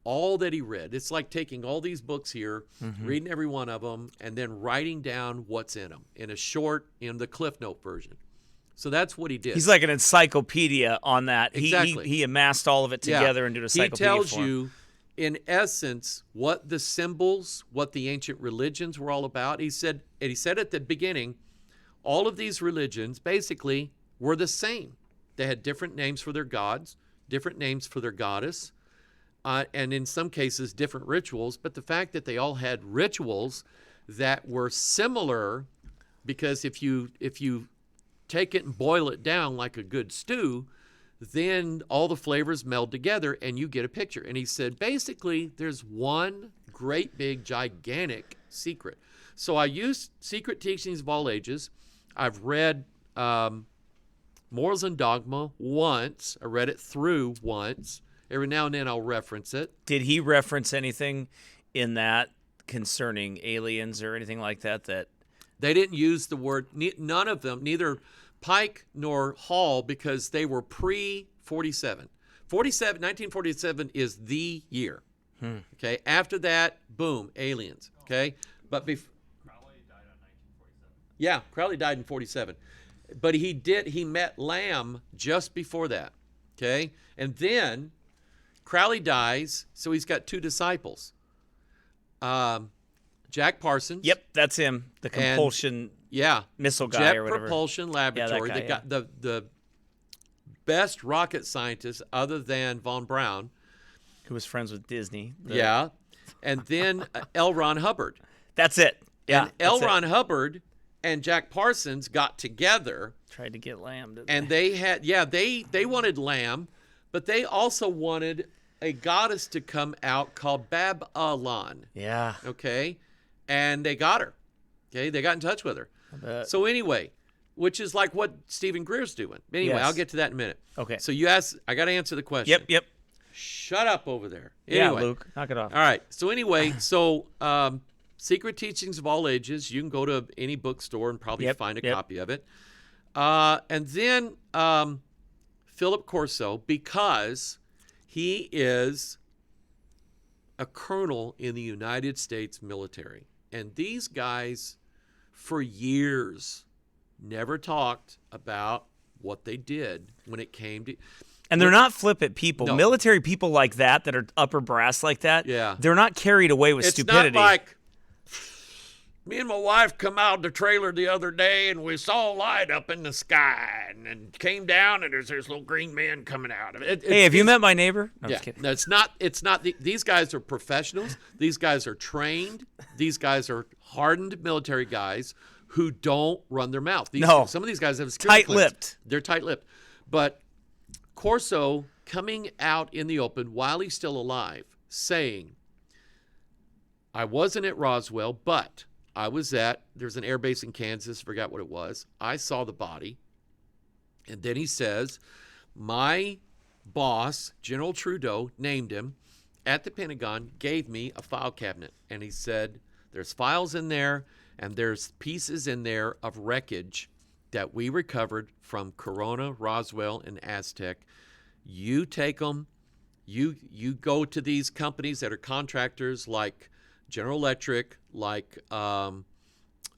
all that he read. It's like taking all these books here, reading every one of them, and then writing down what's in them in the Cliff Note version. So that's what he did. He's like an encyclopedia on that. Exactly. He amassed all of it together into an encyclopedia He tells form. you, in essence, what the symbols, what the ancient religions were all about. He said at the beginning, all of these religions basically were the same. They had different names for their gods, different names for their goddess, and in some cases different rituals. But the fact that they all had rituals that were similar, because if you take it and boil it down like a good stew, then all the flavors meld together and you get a picture. And he said, basically, there's one great big gigantic secret. So I used Secret Teachings of All Ages. I've read Morals and Dogma once. I read it through once. Every now and then I'll reference it. Did he reference anything in that concerning aliens or anything like that? They didn't use the word, none of them, neither Pike nor Hall, because they were pre-47. 1947 is the year. Okay. After that, boom, aliens. Okay. But Crowley died in 1947. Yeah, Crowley died in 47. But he met Lamb just before that. Okay. And then Crowley dies, so he's got two disciples. Jack Parsons. Yep, that's him. The compulsion missile guy Jet or whatever. Propulsion Laboratory. Yeah, that guy, the best rocket scientist other than von Braun. Who was friends with Disney. And then L. Ron Hubbard. That's it. Yeah. And L. Ron Hubbard and Jack Parsons got together. Tried to get Lamb, didn't and they? they had, they wanted Lamb, but they also wanted a goddess to come out called Bab-Alon. Yeah. Okay, and they got her. Okay, they got in touch with her. I bet. So anyway, which is like what Stephen Greer's doing. Anyway, Yes. I'll get to that in a minute. Okay. So you asked, I got to answer the question. Yep. Shut up over there. Yeah, Anyway. Luke, knock it off. All right. So anyway, Secret Teachings of All Ages. You can go to any bookstore and probably find a copy of it. And then Philip Corso, because he is a colonel in the United States military. And these guys, for years, never talked about what they did when it came to... And they're not flippant people. No. Military people like that are upper brass like that, Yeah. they're not carried away with It's stupidity. not like, me and my wife come out the trailer the other day and we saw a light up in the sky and came down and there's this little green man coming out of it. Hey, have you met my neighbor? No, I'm Yeah, just kidding. no, it's not. These guys are professionals. These guys are trained. These guys are hardened military guys who don't run their mouth. No. Some of these guys have security clearance. Tight-lipped. They're tight-lipped. But Corso coming out in the open while he's still alive, saying, I wasn't at Roswell, but I was there's an air base in Kansas, forgot what it was. I saw the body. And then he says, my boss, General Trudeau, named him at the Pentagon, gave me a file cabinet. And he said, there's files in there and there's pieces in there of wreckage that we recovered from Corona, Roswell, and Aztec. You take them, you go to these companies that are contractors like General Electric, like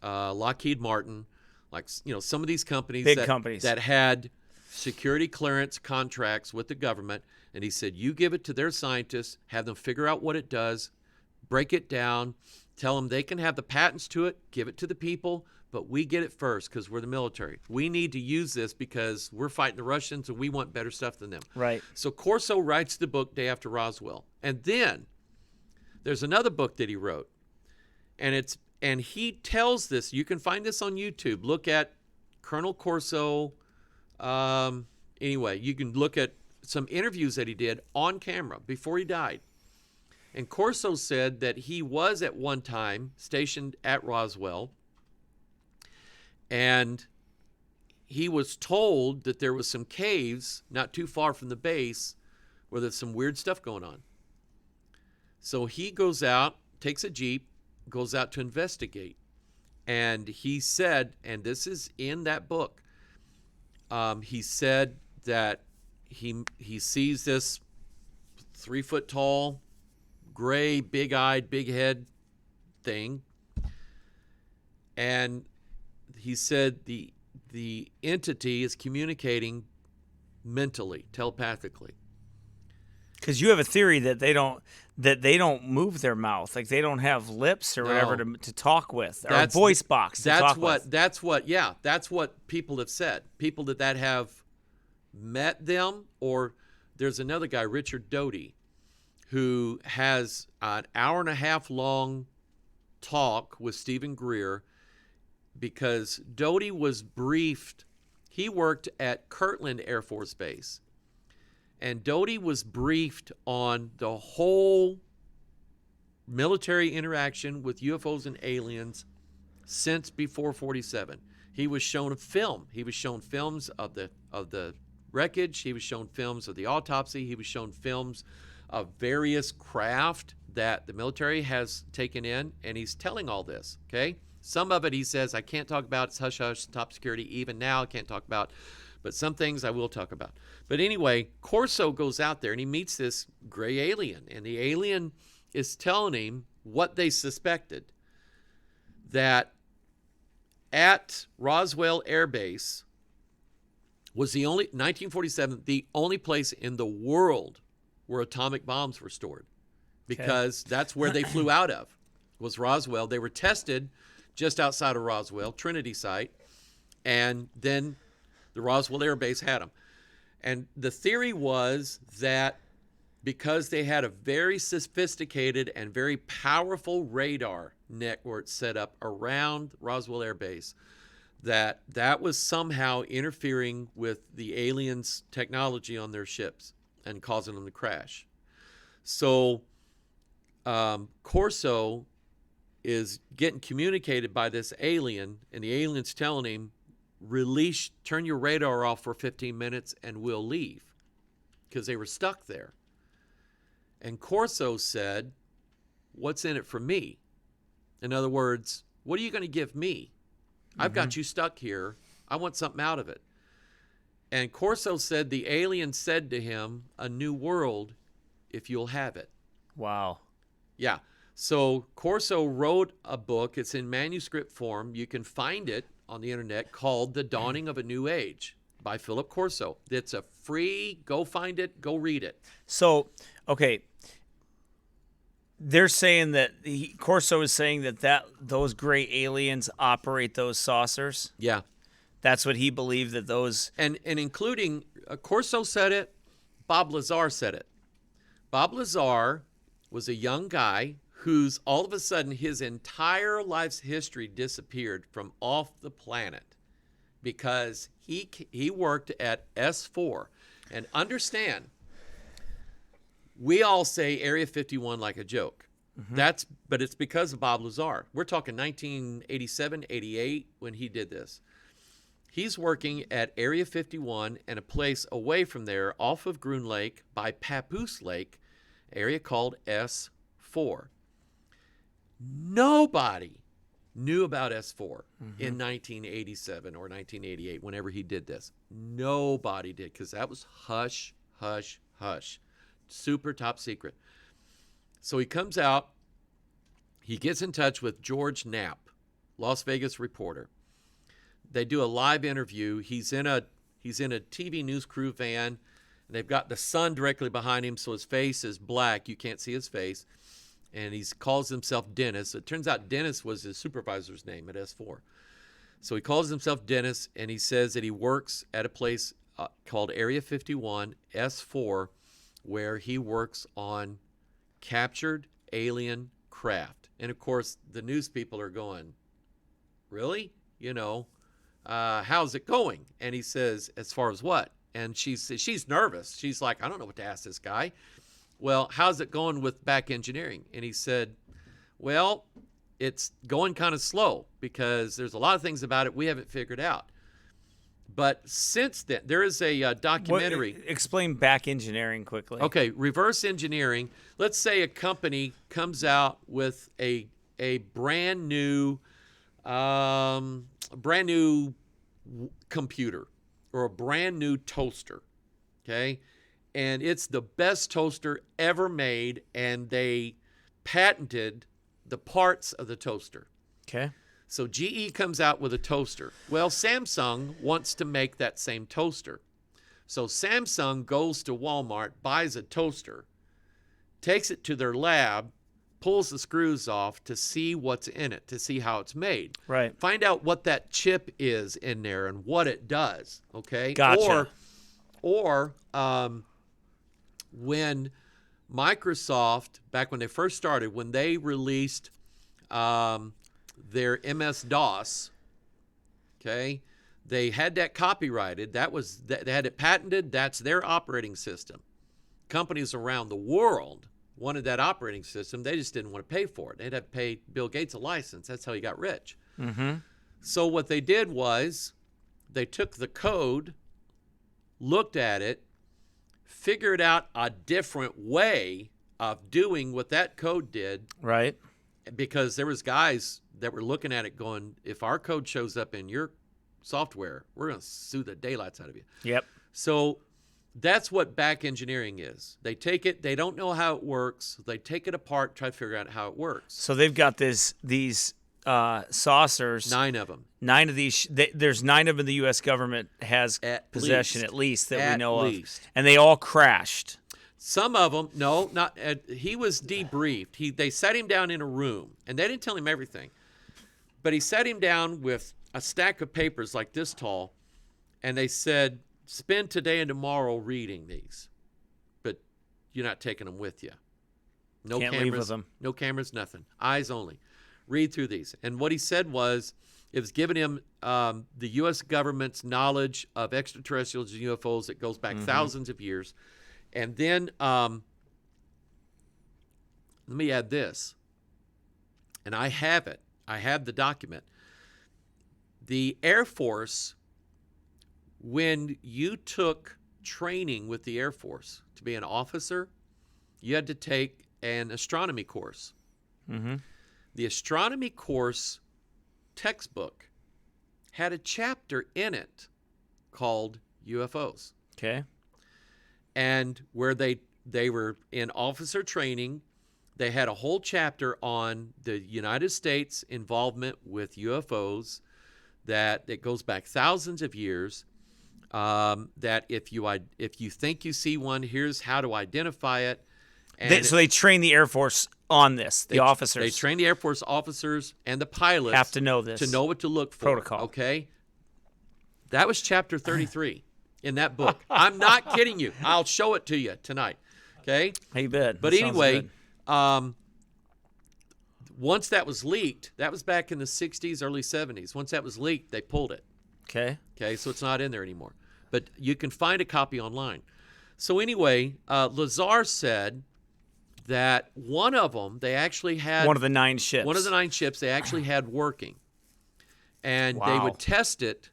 Lockheed Martin, like some of these companies, Big companies that had security clearance contracts with the government. And he said, you give it to their scientists, have them figure out what it does, break it down, tell them they can have the patents to it, give it to the people, but we get it first because we're the military. We need to use this because we're fighting the Russians and we want better stuff than them. Right. So Corso writes the book Day After Roswell. And then there's another book that he wrote. And he tells this, you can find this on YouTube. Look at Colonel Corso. Anyway, you can look at some interviews that he did on camera before he died. And Corso said that he was at one time stationed at Roswell, and he was told that there was some caves not too far from the base where there's some weird stuff going on. So he goes out, takes a Jeep, goes out to investigate. And he said, and this is in that book, he said that he sees this 3-foot tall, gray, big-eyed, big-head thing. And he said the entity is communicating mentally, telepathically. Because you have a theory that they don't move their mouth, like they don't have lips or whatever to talk with, or a voice box to talk with. That's what people have said. People that have met them, or there's another guy, Richard Doty, who has an 1.5 hour long talk with Stephen Greer, because Doty was briefed. He worked at Kirtland Air Force Base. And Doty was briefed on the whole military interaction with UFOs and aliens since before 47. He was shown a film. He was shown films of the wreckage. He was shown films of the autopsy. He was shown films of various craft that the military has taken in, and he's telling all this, okay? Some of it he says, I can't talk about, it's hush-hush, top security, even now I can't talk about, but some things I will talk about. But anyway, Corso goes out there and he meets this gray alien, and the alien is telling him what they suspected, that at Roswell Air Base was 1947, the only place in the world where atomic bombs were stored, because that's where they flew out of, was Roswell. They were tested just outside of Roswell, Trinity site, and then the Roswell Air Base had them. And the theory was that because they had a very sophisticated and very powerful radar network set up around Roswell Air Base, that was somehow interfering with the aliens' technology on their ships and causing them to crash. So Corso is getting communicated by this alien, and the alien's telling him, turn your radar off for 15 minutes and we'll leave, because they were stuck there. And Corso said, what's in it for me? In other words, what are you going to give me? I've got you stuck here. I want something out of it. And Corso said the alien said to him, a new world if you'll have it. Wow. Yeah. So Corso wrote a book. It's in manuscript form. You can find it on the internet, called The Dawning of a New Age by Philip Corso. It's a free, go find it, go read it. So, okay. They're saying that Corso is saying that those gray aliens operate those saucers. Yeah. That's what he believed, that those... And including, Corso said it, Bob Lazar said it. Bob Lazar was a young guy whose, all of a sudden, his entire life's history disappeared from off the planet because he worked at S4. And understand, we all say Area 51 like a joke. But it's because of Bob Lazar. We're talking 1987, 88 when he did this. He's working at Area 51 and a place away from there off of Groom Lake by Papoose Lake, area called S4. Nobody knew about S4 in 1987 or 1988, whenever he did this. Nobody did, because that was hush, hush, hush. Super top secret. So he comes out, he gets in touch with George Knapp, Las Vegas reporter. They do a live interview. He's in a TV news crew van, and they've got the sun directly behind him, so his face is black. You can't see his face. And he calls himself Dennis. It turns out Dennis was his supervisor's name at S4. So he calls himself Dennis, and he says that he works at a place called Area 51, S4, where he works on captured alien craft. And, of course, the news people are going, really? How's it going? And he says, as far as what? And she's nervous. She's like, I don't know what to ask this guy. Well, how's it going with back engineering? And he said, well, it's going kind of slow because there's a lot of things about it we haven't figured out. But since then, there is a documentary. Explain back engineering quickly. Okay, reverse engineering. Let's say a company comes out with a brand new computer or a brand new toaster, okay? And it's the best toaster ever made, and they patented the parts of the toaster. Okay. So GE comes out with a toaster. Well, Samsung wants to make that same toaster. So Samsung goes to Walmart, buys a toaster, takes it to their lab, pulls the screws off to see what's in it, to see how it's made. Right. Find out what that chip is in there and what it does, okay? Gotcha. Or when Microsoft, back when they first started, when they released their MS-DOS, okay, they had that copyrighted. They had it patented. That's their operating system. Companies around the world wanted that operating system. They just didn't want to pay for it. They'd have to pay Bill Gates a license. That's how he got rich. So what they did was they took the code, looked at it, figured out a different way of doing what that code did. Right. Because there was guys that were looking at it going, if our code shows up in your software, we're going to sue the daylights out of you. Yep. So that's what back engineering is. They take it, they don't know how it works. They take it apart, try to figure out how it works. So they've got these saucers. 9 of them. 9 of these. There's 9 of them the U.S. government has possession least. at least that we know least. of. And they all crashed. Some of them, no, not. He was debriefed. They sat him down in a room, and they didn't tell him everything. But he sat him down with a stack of papers like this tall, and they said, spend today and tomorrow reading these. But you're not taking them with you. No Can't cameras, leave with them. No cameras, nothing. Eyes only. Read through these. And what he said was, it was giving him the U.S. government's knowledge of extraterrestrials and UFOs that goes back thousands of years. And then let me add this, and I have it. I have the document. The Air Force, when you took training with the Air Force to be an officer, you had to take an astronomy course. Mm-hmm. The astronomy course textbook had a chapter in it called UFOs. Okay. And where they were in officer training, they had a whole chapter on the United States involvement with UFOs, that it goes back thousands of years. That if you think you see one, here's how to identify it. And So they train the Air Force on this. The officers. They train the Air Force officers and the pilots have to know this. to know what to look for. Protocol. Okay. That was chapter 33 in that book. I'm not kidding you. I'll show it to you tonight. Okay. Hey, bet. But That sounds anyway, good. once that was leaked, that was back in the 60s, early 70s. Once that was leaked, they pulled it. Okay. Okay, so it's not in there anymore. But you can find a copy online. So anyway, Lazar said that one of them, they actually had... One of the 9 ships. One of the 9 ships they actually had working. And they Wow. would test it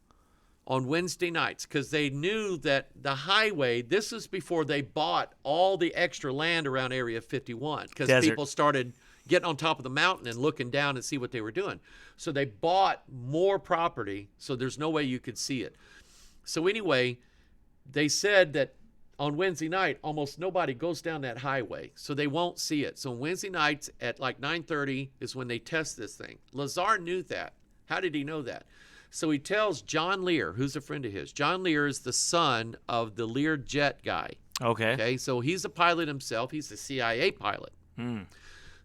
on Wednesday nights because they knew that the highway, this is before they bought all the extra land around Area 51, because Desert. people started getting on top of the mountain and looking down and see what they were doing. So they bought more property, so there's no way you could see it. So anyway, they said that on Wednesday night, almost nobody goes down that highway, so they won't see it. So on Wednesday nights at like 9:30 is when they test this thing. Lazar knew that. How did he know that? So he tells John Lear, who's a friend of his. John Lear is the son of the Lear jet guy. Okay. Okay, so he's a pilot himself. He's a CIA pilot.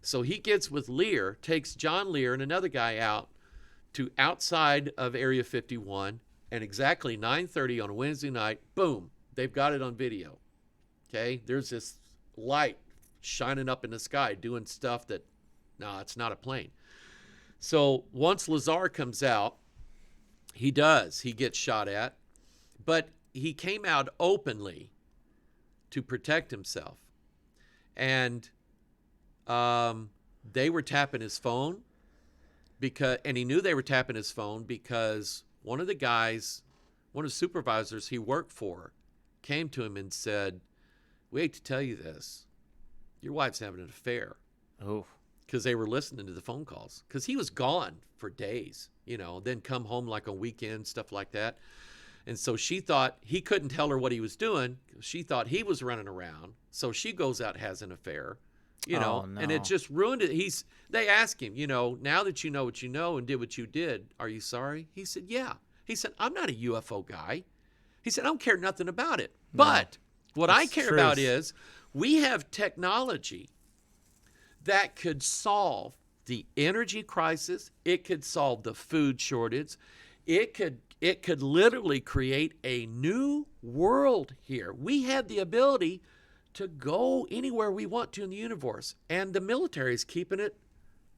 So he gets with Lear, takes John Lear and another guy out to outside of Area 51, and exactly 9:30 on a Wednesday night, boom, they've got it on video. Okay, there's this light shining up in the sky doing stuff that, no, it's not a plane. So once Lazar comes out, he gets shot at, but he came out openly to protect himself. And they were tapping his phone and he knew they were tapping his phone because one of the supervisors he worked for came to him and said, "We hate to tell you this, your wife's having an affair." Oh. Because they were listening to the phone calls. Because he was gone for days, then come home like on weekends, stuff like that. And so she thought he couldn't tell her what he was doing. She thought he was running around. So she goes out, has an affair, Oh, no. and it just ruined it. They asked him, now that you know what you know and did what you did, are you sorry? He said, yeah. He said, I'm not a UFO guy. He said, I don't care nothing about it. No. But what I care truth. about is we have technology that could solve the energy crisis. It could solve the food shortage. It could literally create a new world here. We have the ability to go anywhere we want to in the universe, and the military is keeping it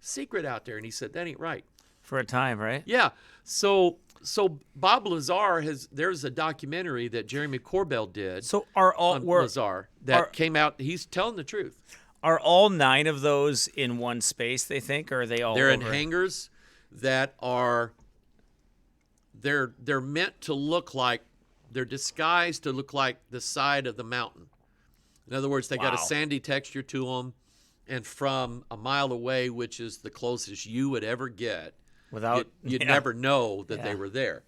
secret out there. And he said, that ain't right. For a time, right? Yeah. So Bob Lazar there's a documentary that Jeremy Corbell did So are all on Lazar that came out. He's telling the truth. Are all 9 of those in one space, they think, or are they all They're in over? hangars that are they're meant to look like, they're disguised to look like the side of the mountain. In other words, they got a Wow. sandy texture to them, and from a mile away, which is the closest you would ever get, Without you'd yeah. never know that Yeah. they were there.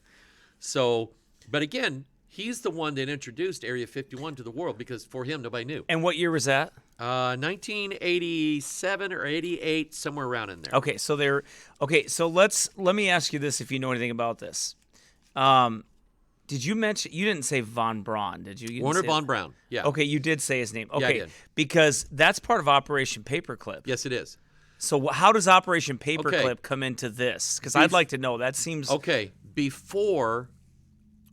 So, but again, he's the one that introduced Area 51 to the world, because for him, nobody knew. And what year was that? 1987 or 88, somewhere around in there. Okay, so let me ask you this, if you know anything about this. Did you mention, you didn't say von Braun, did you? You didn't Warner say- von Braun. Yeah. Okay, you did say his name. I Okay, did. because that's part of Operation Paperclip. Yes, it is. So how does Operation Paperclip Okay. come into this? Because I'd like to know. That seems. Okay. Before,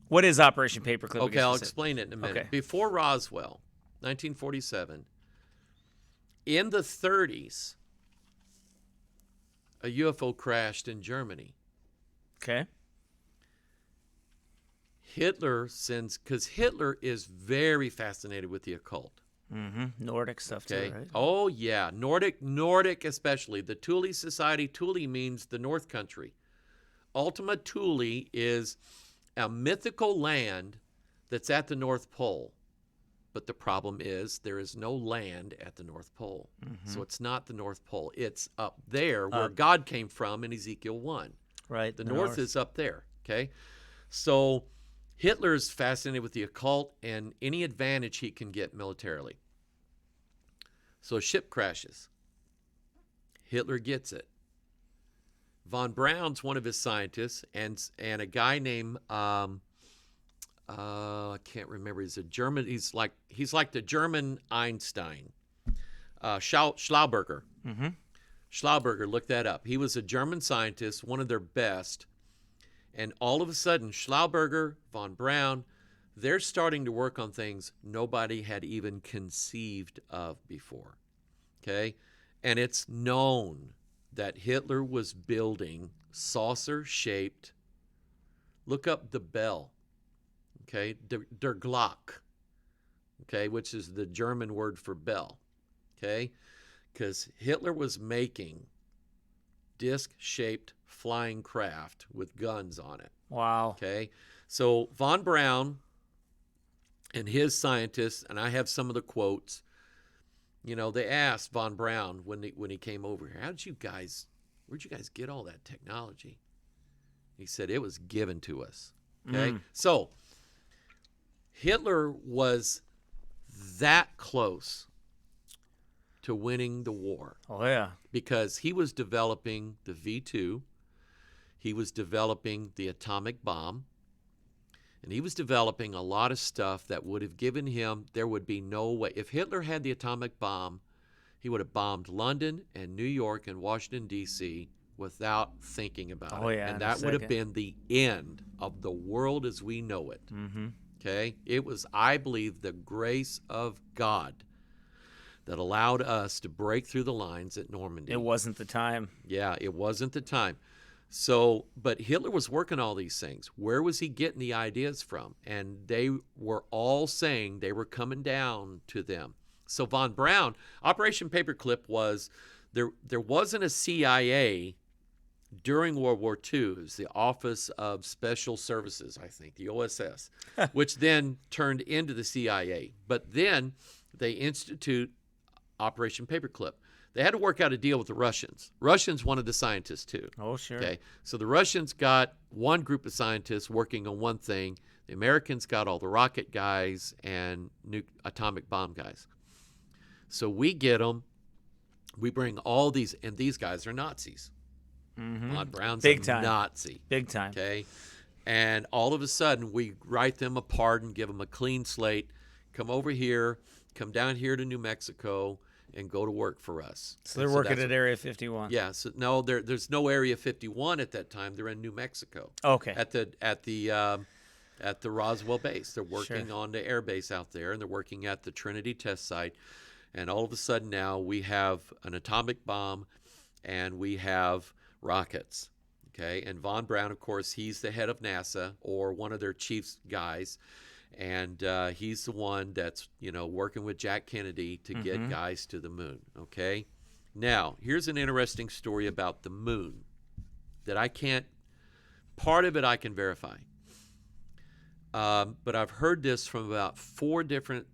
What is Operation Paperclip? okay, I'll against this? explain it in a minute. Okay. Before Roswell, 1947, in the 30s, a UFO crashed in Germany. Okay. Hitler sends, because Hitler is very fascinated with the occult. Nordic stuff Okay. too, right? Oh yeah, Nordic especially. The Thule Society. Thule means the North Country. Ultima Thule is a mythical land that's at the North Pole. But the problem is there is no land at the North Pole. So it's not the North Pole. It's up there where God came from in Ezekiel 1. Right. The north is up there, okay? So Hitler's fascinated with the occult and any advantage he can get militarily. So a ship crashes. Hitler gets it. Von Braun's one of his scientists, and a guy named I can't remember. He's a German. He's like the German Einstein. Schlauberger. Schlauberger, look that up. He was a German scientist, one of their best. And all of a sudden, Schlauberger, von Braun, they're starting to work on things nobody had even conceived of before. Okay? And it's known that Hitler was building saucer-shaped, look up the bell, okay, der Glock, okay, which is the German word for bell, okay? Because Hitler was making disc-shaped flying craft with guns on it. Wow. Okay, so von Braun and his scientists, and I have some of the quotes. You know, they asked von Braun when he came over here, where'd you guys get all that technology? He said it was given to us. Okay, so Hitler was that close to winning the war. Oh yeah. Because he was developing the V2, he was developing the atomic bomb, and he was developing a lot of stuff that would have given him, there would be no way. If Hitler had the atomic bomb, he would have bombed London and New York and Washington, D.C. without thinking about it. Yeah, and that would have been the end of the world as we know it. Okay? It was, I believe, the grace of God that allowed us to break through the lines at Normandy. It wasn't the time. Yeah, it wasn't the time. So, but Hitler was working all these things. Where was he getting the ideas from? And they were all saying they were coming down to them. So von Braun, Operation Paperclip was, there wasn't a CIA during World War II. It was the Office of Special Services, I think, the OSS, which then turned into the CIA. But then they institute Operation Paperclip. They had to work out a deal with the Russians. Russians wanted the scientists too. Oh, sure. Okay, so the Russians got one group of scientists working on one thing. The Americans got all the rocket guys and atomic bomb guys. So we get them. We bring all these, and these guys are Nazis. Von Braun's Big a time. Nazi. Big time. Okay, and all of a sudden we write them a pardon, give them a clean slate, come over here, come down here to New Mexico, and go to work for us. So they're working at Area 51. Yeah. So no, there's no Area 51 at that time. They're in New Mexico. Okay. At the Roswell base. They're working on the air base out there, and they're working at the Trinity test site. And all of a sudden now we have an atomic bomb, and we have rockets. Okay. And von Braun, of course, he's the head of NASA, or one of their chief guys. And he's the one that's, working with Jack Kennedy to get guys to the moon, okay? Now, here's an interesting story about the moon that part of it I can verify. But I've heard this from about 4 different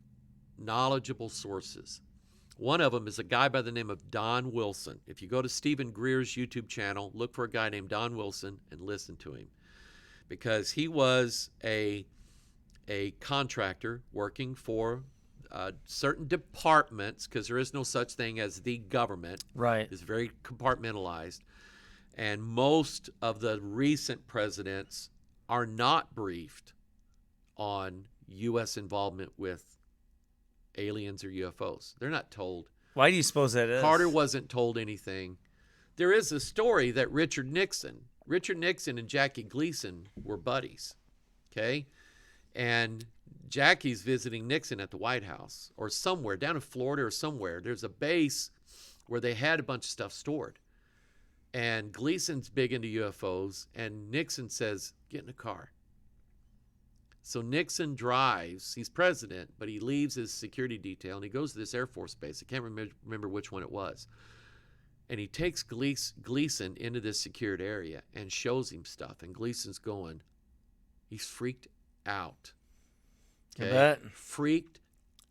knowledgeable sources. One of them is a guy by the name of Don Wilson. If you go to Stephen Greer's YouTube channel, look for a guy named Don Wilson and listen to him. Because he was a contractor working for certain departments, because there is no such thing as the government. Right. It's very compartmentalized. And most of the recent presidents are not briefed on U.S. involvement with aliens or UFOs. They're not told. Why do you suppose that is? Carter wasn't told anything. There is a story that Richard Nixon and Jackie Gleason were buddies. Okay? And Jackie's visiting Nixon at the White House or somewhere down in Florida or somewhere. There's a base where they had a bunch of stuff stored. And Gleason's big into UFOs, and Nixon says, "Get in the car." So Nixon drives, he's president, but he leaves his security detail and he goes to this Air Force base. I can't remember which one it was. And he takes Gleason into this secured area and shows him stuff. And Gleason's going, he's freaked out. I bet. Freaked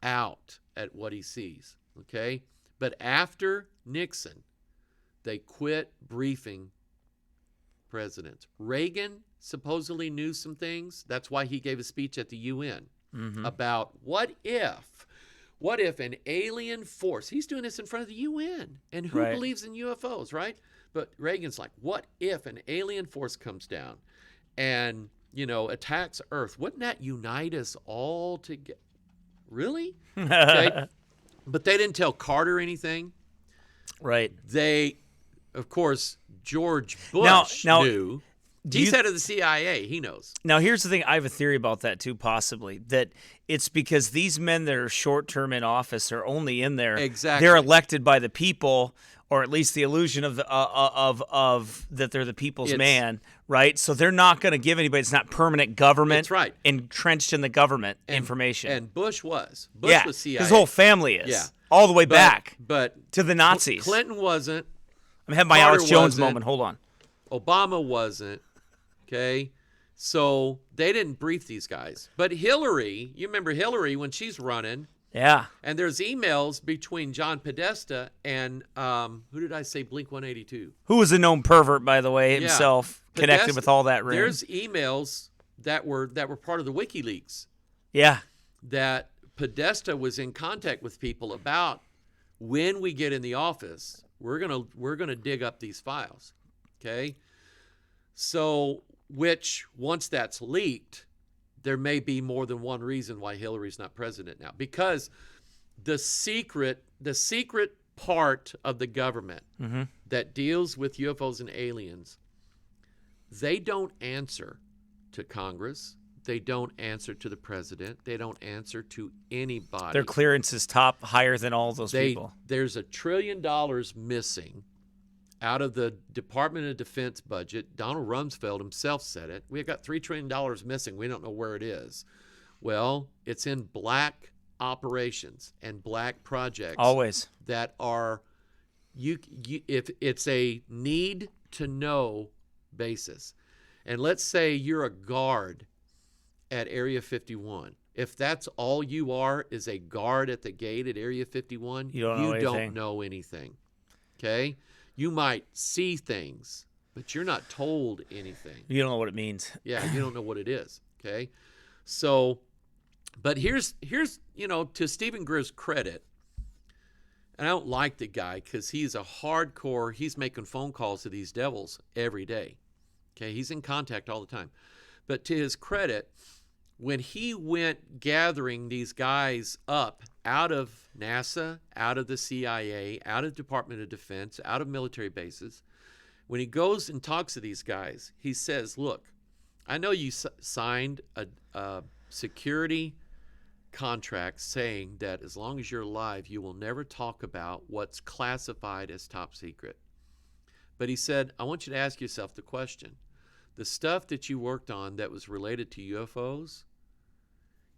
out at what he sees. Okay? But after Nixon, they quit briefing presidents. Reagan supposedly knew some things. That's why he gave a speech at the UN about what if an alien force, he's doing this in front of the UN, and who believes in UFOs, right? But Reagan's like, what if an alien force comes down and, attacks Earth? Wouldn't that unite us all together? Really? Okay. But they didn't tell Carter anything. Right. They, of course, George Bush knew. He's head of the CIA. He knows. Now, here's the thing. I have a theory about that, too, possibly. That it's because these men that are short-term in office are only in there. Exactly. They're elected by the people, or at least the illusion of that they're the people's man, right? So they're not going to give anybody. It's not permanent government. That's right. Entrenched in the government information. And Bush was. Bush was CIA. His whole family is. Yeah. All the way back. But to the Nazis. Clinton wasn't. I'm having my Alex Jones moment. Hold on. Obama wasn't. Okay, so they didn't brief these guys. But Hillary, you remember Hillary when she's running. Yeah. And there's emails between John Podesta and, who did I say, Blink-182? Who was a known pervert, by the way, himself, connected with all that ring. There's emails that were part of the WikiLeaks. Yeah. That Podesta was in contact with people about when we get in the office, we're gonna dig up these files. Okay? So, which, once that's leaked, there may be more than one reason why Hillary's not president now. Because the secret part of the government that deals with UFOs and aliens, they don't answer to Congress. They don't answer to the president. They don't answer to anybody. Their clearance is higher than all those people. There's $1 trillion missing out of the Department of Defense budget. Donald Rumsfeld himself said it. We've got $3 trillion missing. We don't know where it is. Well, it's in black operations and black projects. Always. That are, if it's a need to know basis. And let's say you're a guard at Area 51. If that's all you are is a guard at the gate at Area 51, you don't know anything. Okay? You might see things, but you're not told anything. You don't know what it means. Yeah, you don't know what it is. Okay? So, but here's to Stephen Greer's credit, and I don't like the guy because he's a hardcore, he's making phone calls to these devils every day. Okay? He's in contact all the time. But to his credit, when he went gathering these guys up out of NASA, out of the CIA, out of Department of Defense, out of military bases, when he goes and talks to these guys, he says, look, I know you signed a security contract saying that as long as you're alive, you will never talk about what's classified as top secret. But he said, I want you to ask yourself the question. The stuff that you worked on that was related to UFOs,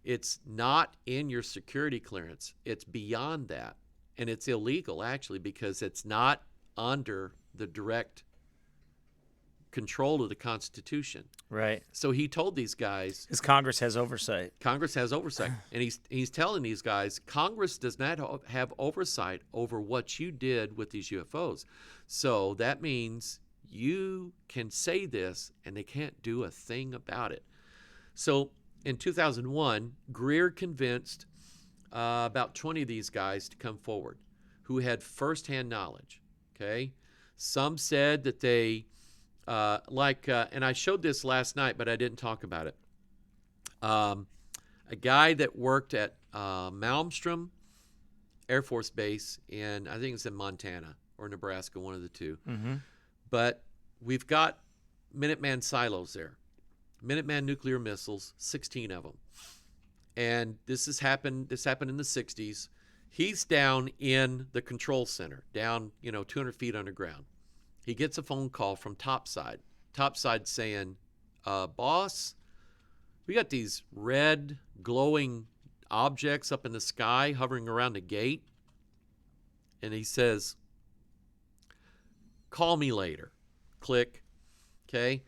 it's not in your security clearance. It's beyond that. And it's illegal, actually, because it's not under the direct control of the Constitution. Right. So he told these guys... Because Congress has oversight. Congress has oversight. And he's telling these guys, Congress does not have oversight over what you did with these UFOs. So that means you can say this, and they can't do a thing about it. So in 2001, Greer convinced about 20 of these guys to come forward who had firsthand knowledge. Okay, some said that they and I showed this last night, but I didn't talk about it. A guy that worked at Malmstrom Air Force Base in, I think it's in Montana or Nebraska, one of the two. Mm-hmm. But we've got Minuteman silos there. Minuteman nuclear missiles, 16 of them. And this happened in the 60s. He's down in the control center, down 200 feet underground. He gets a phone call from Topside. Topside saying, boss, We got these red glowing objects up in the sky hovering around the gate. And he says, call me later. Click. Okay.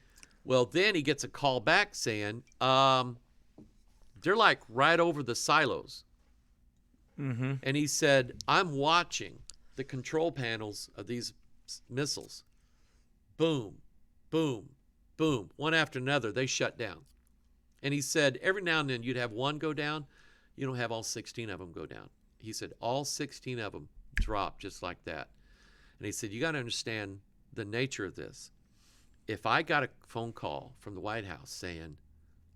Well, then he gets a call back saying, they're like right over the silos. Mm-hmm. And he said, I'm watching the control panels of these missiles. Boom, boom, boom. One after another, they shut down. And he said, every now and then you'd have one go down. You don't have all 16 of them go down. He said, all 16 of them drop just like that. And he said, you got to understand the nature of this. If I got a phone call from the White House saying,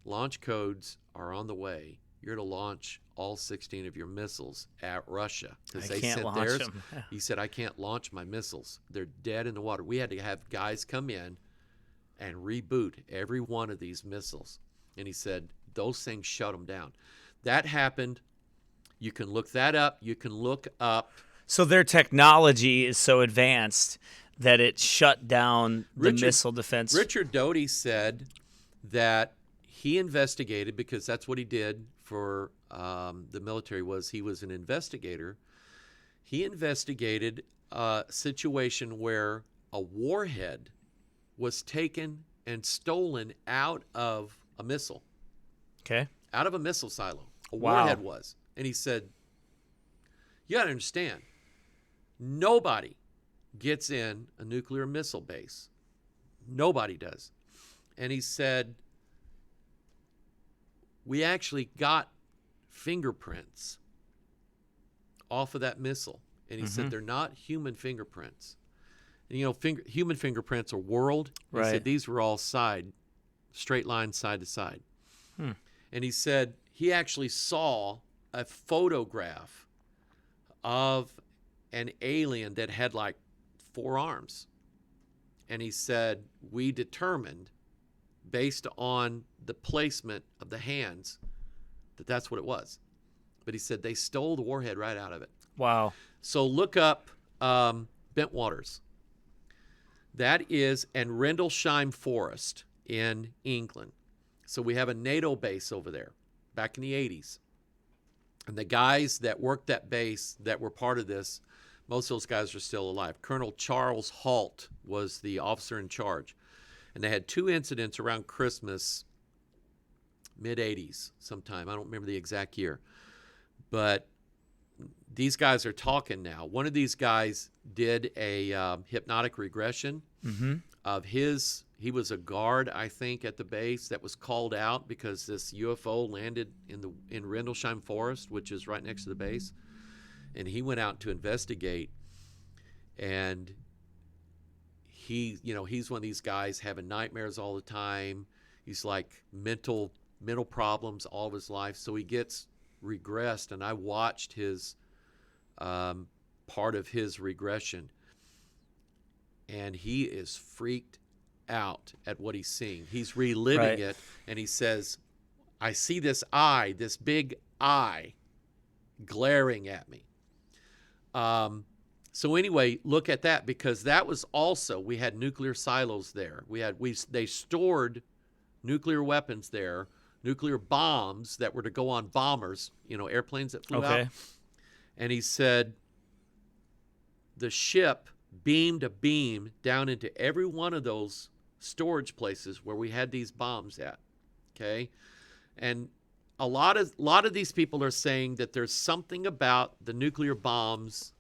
launch codes are on the way, you're to launch all 16 of your missiles at Russia. Because they can't sent launch theirs. them. He said, I can't launch my missiles. They're dead in the water. We had to have guys come in and reboot every one of these missiles. And he said, those things shut them down. That happened. You can look that up. You can look up. So their technology is so advanced that it shut down the missile defense. Richard Doty said that he investigated, because that's what he did for the military, was he was an investigator. He investigated a situation where a warhead was taken and stolen out of a missile. Okay. Out of a missile silo. A Wow. warhead was. And he said, you got to understand, nobody gets in a nuclear missile base. Nobody does. And he said, we actually got fingerprints off of that missile. And he said, they're not human fingerprints. And, you know, human fingerprints are whirled. He Right. said these were all straight lines side to side. And he said he actually saw a photograph of an alien that had like 4 arms. And he said, we determined, based on the placement of the hands, that that's what it was. But he said they stole the warhead right out of it. Wow. So look up Bentwaters. That is, and Rendlesham Forest in England. So we have a NATO base over there back in the 80s. And the guys that worked that base that were part of this, most of those guys are still alive. Colonel Charles Halt was the officer in charge. And they had 2 incidents around Christmas, mid-80s sometime. I don't remember the exact year. But these guys are talking now. One of these guys did a hypnotic regression of his. He was a guard, I think, at the base that was called out because this UFO landed in Rendlesham Forest, which is right next to the base. And he went out to investigate. And he's one of these guys having nightmares all the time. He's like mental problems all of his life. So he gets regressed, and I watched his part of his regression, and he is freaked out at what he's seeing. He's reliving it, and he says, I see this eye, this big eye glaring at me. So anyway, look at that, because that was also, we had nuclear silos there. They stored nuclear weapons there, nuclear bombs that were to go on bombers, airplanes that flew out. And he said the ship beamed a beam down into every one of those storage places where we had these bombs at. Okay? And a lot of these people are saying that there's something about the nuclear bombs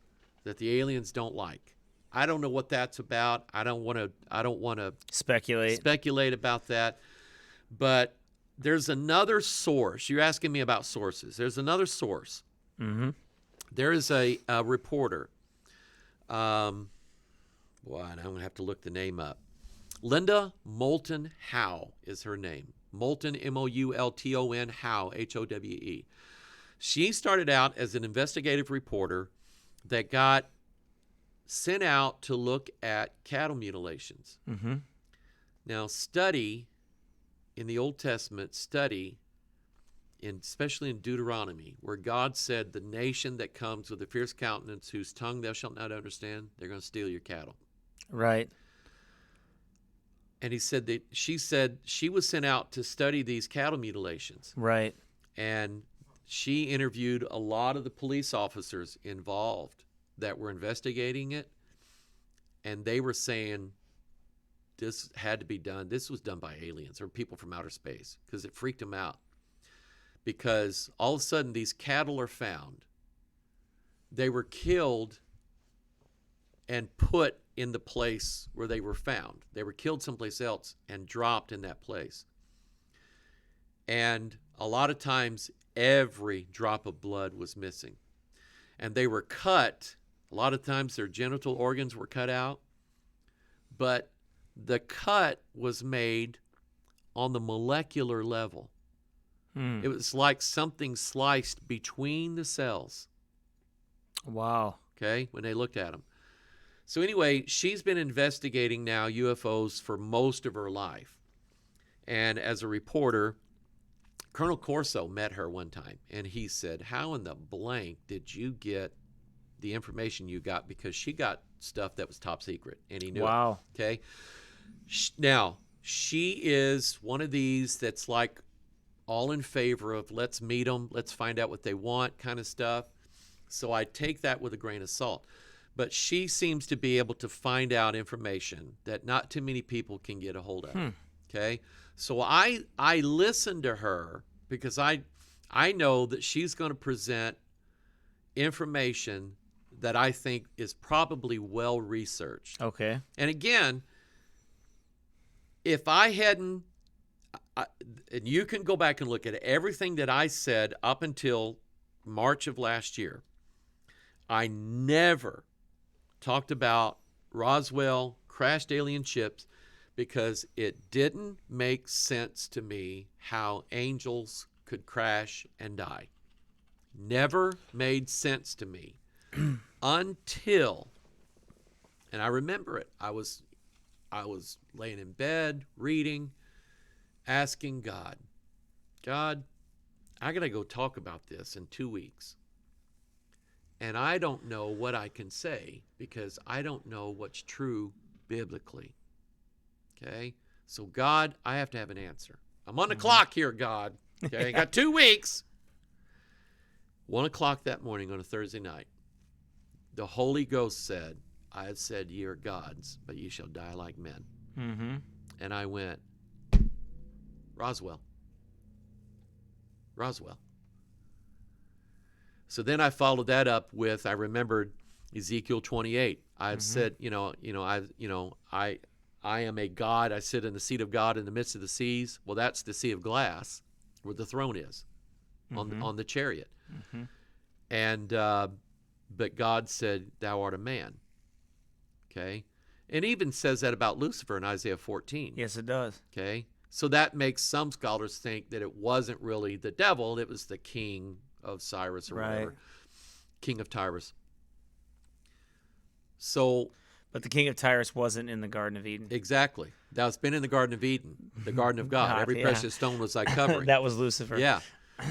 that the aliens don't like. I don't know what that's about. I don't want to speculate about that. But there's another source. You're asking me about sources. There's another source. Mm-hmm. There is a reporter. I'm going to have to look the name up. Linda Moulton Howe is her name. Moulton, Moulton, Howe, Howe. She started out as an investigative reporter that got sent out to look at cattle mutilations. Mm-hmm. Now, study in the Old Testament, especially in Deuteronomy, where God said, the nation that comes with a fierce countenance, whose tongue thou shalt not understand, they're going to steal your cattle. Right. And he said that she said she was sent out to study these cattle mutilations. Right. And she interviewed a lot of the police officers involved that were investigating it. And they were saying this had to be done. This was done by aliens or people from outer space, because it freaked them out. Because all of a sudden these cattle are found. They were killed and put in the place where they were found. They were killed someplace else and dropped in that place. And a lot of times, every drop of blood was missing. And they were cut. A lot of times, their genital organs were cut out. But the cut was made on the molecular level. It was like something sliced between the cells. Wow. Okay, when they looked at them. So anyway, she's been investigating now UFOs for most of her life. And as a reporter, Colonel Corso met her one time, and he said, how in the blank did you get the information you got? Because she got stuff that was top secret, and he knew Wow. it. Okay? Now, she is one of these that's like all in favor of let's meet them, let's find out what they want kind of stuff. So I take that with a grain of salt. But she seems to be able to find out information that not too many people can get a hold of. Okay? So I listen to her because I know that she's going to present information that I think is probably well researched. Okay. And again, if I hadn't, and you can go back and look at everything that I said up until March of last year, I never talked about Roswell, crashed alien ships, because it didn't make sense to me how angels could crash and die. Never made sense to me until, and I remember it, I was laying in bed, reading, asking God, I got to go talk about this in 2 weeks. And I don't know what I can say because I don't know what's true biblically. Okay? So, God, I have to have an answer. I'm on the clock here, God. Okay? I got 2 weeks. 1 o'clock that morning on a Thursday night, the Holy Ghost said, I have said ye are gods, but ye shall die like men. Mm-hmm. And I went, Roswell. So then I followed that up with, I remembered Ezekiel 28. I had said, I am a God. I sit in the seat of God in the midst of the seas. Well, that's the sea of glass where the throne is on the chariot. Mm-hmm. And, but God said, thou art a man. Okay. And even says that about Lucifer in Isaiah 14. Yes, it does. Okay. So that makes some scholars think that it wasn't really the devil. It was the king of Cyrus or whatever. King of Tyrus. So. But the king of Tyrus wasn't in the Garden of Eden. Exactly. That's been in the Garden of Eden, the Garden of God. Every precious stone was thy covering. That was Lucifer. Yeah.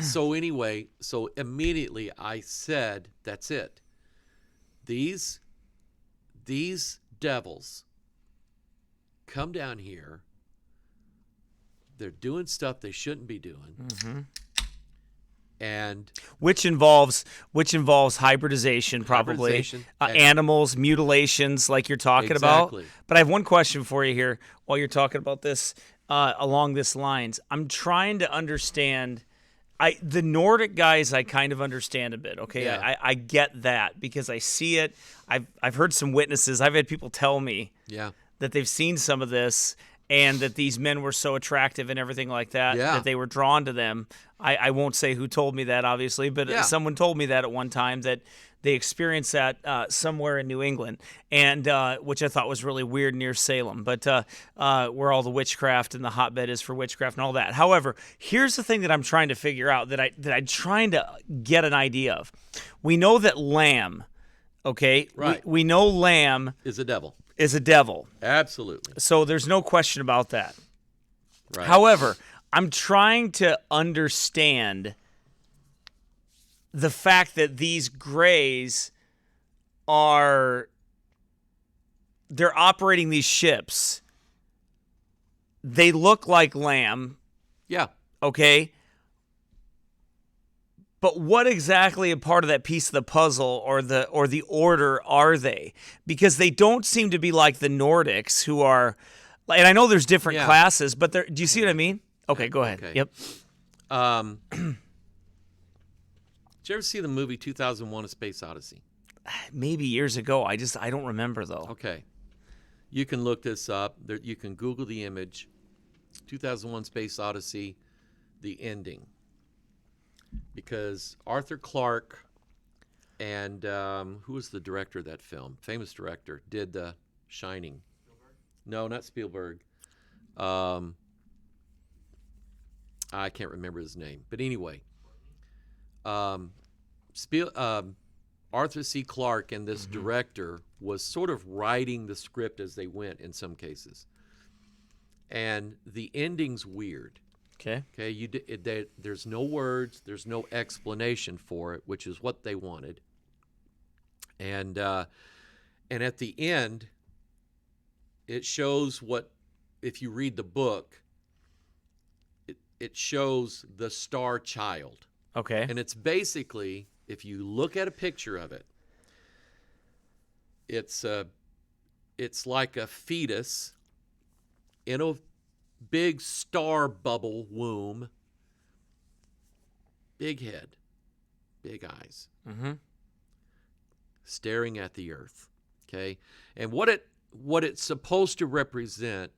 So anyway, so immediately I said, that's it. These devils come down here. They're doing stuff they shouldn't be doing. Mm-hmm. And which involves hybridization, probably animals, mutilations, like you're talking about. But I have one question for you here while you're talking about this along this lines. I'm trying to understand. The Nordic guys I kind of understand a bit. Okay, Yeah. I get that because I see it. I've heard some witnesses. I've had people tell me that they've seen some of this. And that these men were so attractive and everything like that, that they were drawn to them. I won't say who told me that, obviously, but someone told me that at one time that they experienced that somewhere in New England, and which I thought was really weird near Salem, but where all the witchcraft and the hotbed is for witchcraft and all that. However, here's the thing that I'm trying to figure out, that I'm trying to get an idea of. We know that Lamb, okay? Right. We know Lamb is a devil. Absolutely. So there's no question about that. Right. However, I'm trying to understand the fact that these grays they're operating these ships they look like lamb, Yeah. okay? But what exactly a part of that piece of the puzzle or the order are they? Because they don't seem to be like the Nordics who are, and I know there's different Yeah. classes, but do you see what I mean? Okay, go ahead. Okay. Yep. Did you ever see the movie 2001: A Space Odyssey? Maybe years ago. I don't remember though. Okay. You can look this up. You can Google the image. 2001: Space Odyssey, the ending. Because Arthur Clarke and who was the director of that film? Famous director. Did The Shining. Spielberg? No, not Spielberg. I can't remember his name. But anyway, Arthur C. Clarke and this director was sort of writing the script as they went in some cases. And the ending's weird. Okay. Okay, there's no words, there's no explanation for it, which is what they wanted. And at the end, it shows what, if you read the book, it shows the star child. Okay. And it's basically, if you look at a picture of it, it's like a fetus in a big star bubble womb, big head, big eyes, staring at the earth. Okay, and what it's supposed to represent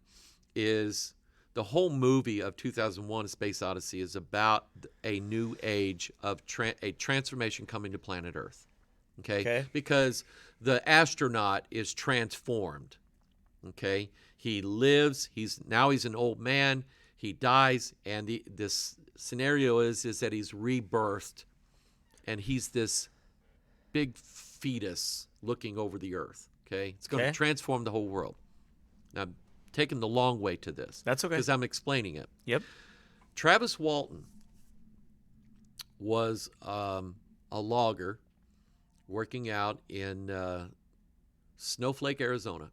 is the whole movie of 2001: A Space Odyssey is about a new age of a transformation coming to planet Earth. Okay, because the astronaut is transformed. Okay, he lives. He's an old man. He dies, and this scenario is that he's rebirthed, and he's this big fetus looking over the earth. Okay, it's going to transform the whole world. Now, I'm taking the long way to this. That's okay. Because I'm explaining it. Yep. Travis Walton was a logger working out in Snowflake, Arizona.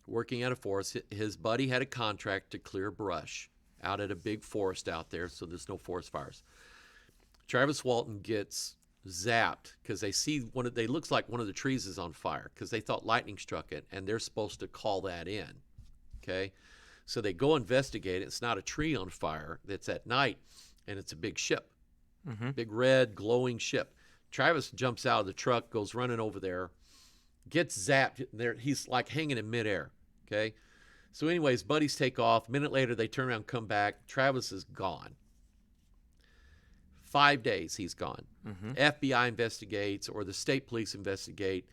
Working at a forest. His buddy had a contract to clear brush out at a big forest out there, so there's no forest fires. Travis Walton gets zapped because they looks like one of the trees is on fire because they thought lightning struck it, and they're supposed to call that in. Okay, so they go investigate it. It's not a tree on fire. It's at night, and it's a big ship, big red glowing ship. Travis jumps out of the truck, goes running over there, gets zapped. There, he's like hanging in midair. Okay, so anyways, buddies take off. A minute later, they turn around, come back. Travis is gone. 5 days he's gone. FBI investigates, or the state police investigate,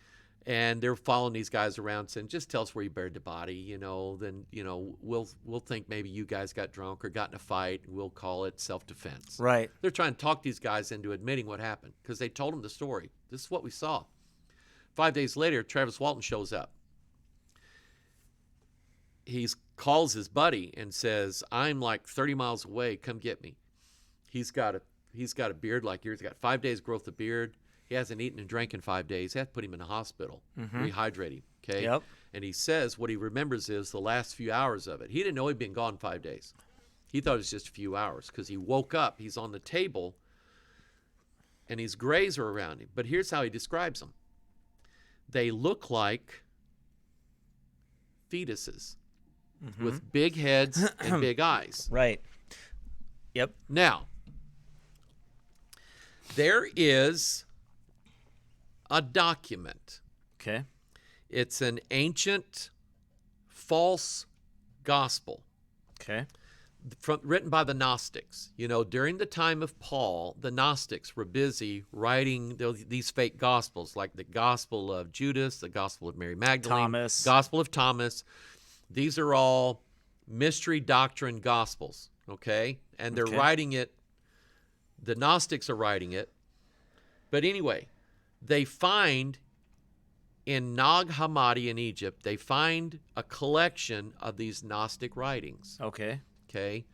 and they're following these guys around, saying, "Just tell us where you buried the body. Then we'll think maybe you guys got drunk or got in a fight, and we'll call it self-defense." Right. They're trying to talk these guys into admitting what happened because they told them the story. This is what we saw. 5 days later, Travis Walton shows up. He calls his buddy and says, "I'm like 30 miles away. Come get me." He's got a beard like yours. He's got 5 days growth of beard. He hasn't eaten and drank in 5 days. They have to put him in the hospital, rehydrate him. Okay. Yep. And he says what he remembers is the last few hours of it. He didn't know he'd been gone 5 days. He thought it was just a few hours because he woke up. He's on the table, and his grays are around him. But here's how he describes them. They look like fetuses with big heads and big eyes. Right. Yep. Now, there is a document. Okay. It's an ancient false gospel. Okay. Written by the Gnostics. During the time of Paul, the Gnostics were busy writing these fake gospels, like the Gospel of Judas, the Gospel of Mary Magdalene, Thomas. Gospel of Thomas. These are all mystery doctrine gospels, okay? And they're writing it, the Gnostics are writing it. But anyway, they find in Nag Hammadi in Egypt, they find a collection of these Gnostic writings. Okay. Okay.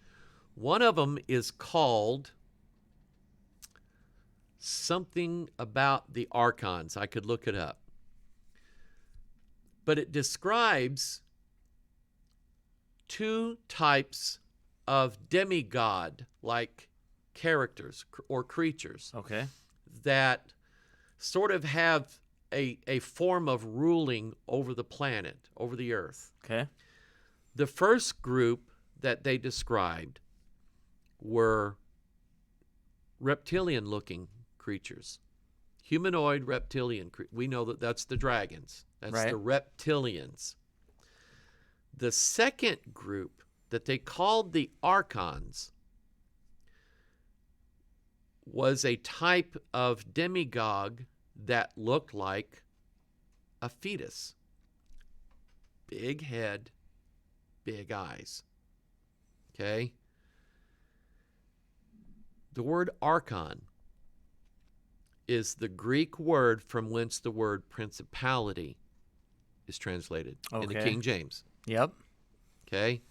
One of them is called something about the archons. I could look it up. But it describes two types of demigod-like characters or creatures Okay. that sort of have a form of ruling over the planet, over the earth. Okay. The first group that they described were reptilian-looking creatures. Humanoid reptilian. We know that that's the dragons. That's Right. the reptilians. The second group that they called the archons was a type of demigod that looked like a fetus. Big head, big eyes. Okay? The word archon is the Greek word from whence the word principality is translated in the Okay. King James. Yep. Okay?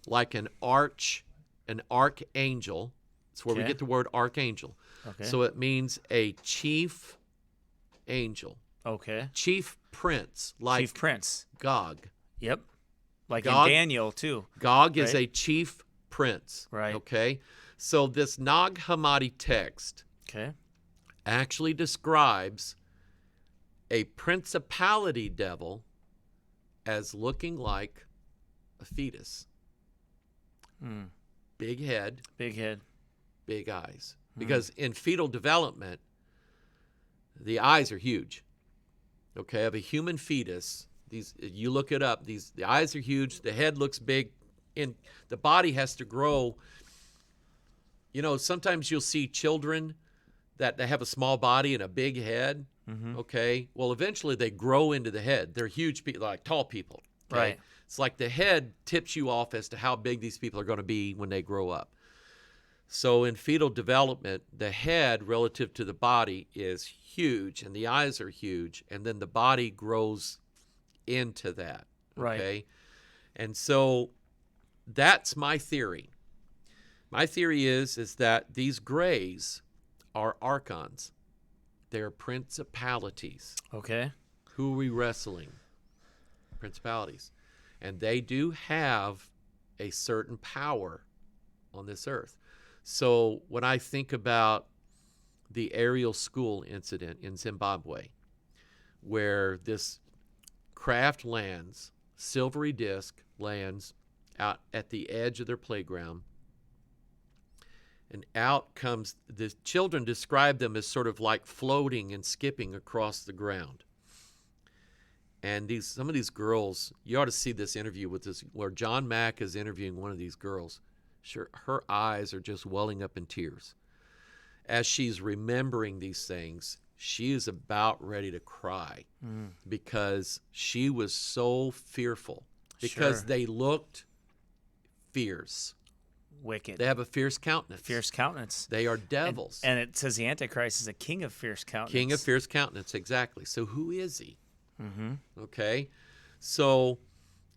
Like an archangel. That's where we Okay. get the word archangel. Okay. So it means a chief angel, Okay. chief prince, like Chief Prince. Gog. Yep. Like Gog- in Daniel too. Gog is Right. a chief prince. Right. Okay? So this Nag Hammadi text Okay. actually describes a principality devil as looking like a fetus. Hmm. Big head, Big head. big eyes. Because in fetal development, the eyes are huge. Okay, of a human fetus, these you look it up, the eyes are huge, the head looks big, and the body has to grow. You know, sometimes you'll see children that they have a small body and a big head. Okay, well, eventually they grow into the head. They're huge people, like tall people. Okay? Right. It's like the head tips you off as to how big these people are going to be when they grow up. So in fetal development, the head relative to the body is huge, and the eyes are huge, and then the body grows into that. Right. Okay, and so that's my theory. My theory is that these grays are archons. They're principalities. Okay. Who are we wrestling? Principalities. And they do have a certain power on this earth. So when I think about the Ariel School incident in Zimbabwe, where this craft lands, silvery disc lands out at the edge of their playground, and out comes, the children describe them as sort of like floating and skipping across the ground. And some of these girls, you ought to see this interview with this, where John Mack is interviewing one of these girls. Sure, her eyes are just welling up in tears. As she's remembering these things, she is about ready to cry because she was so fearful, because Sure. they looked fierce. Wicked. They have a fierce countenance. Fierce countenance. They are devils. And it says the Antichrist is a king of fierce countenance. King of fierce countenance, exactly. So who is he? Okay, so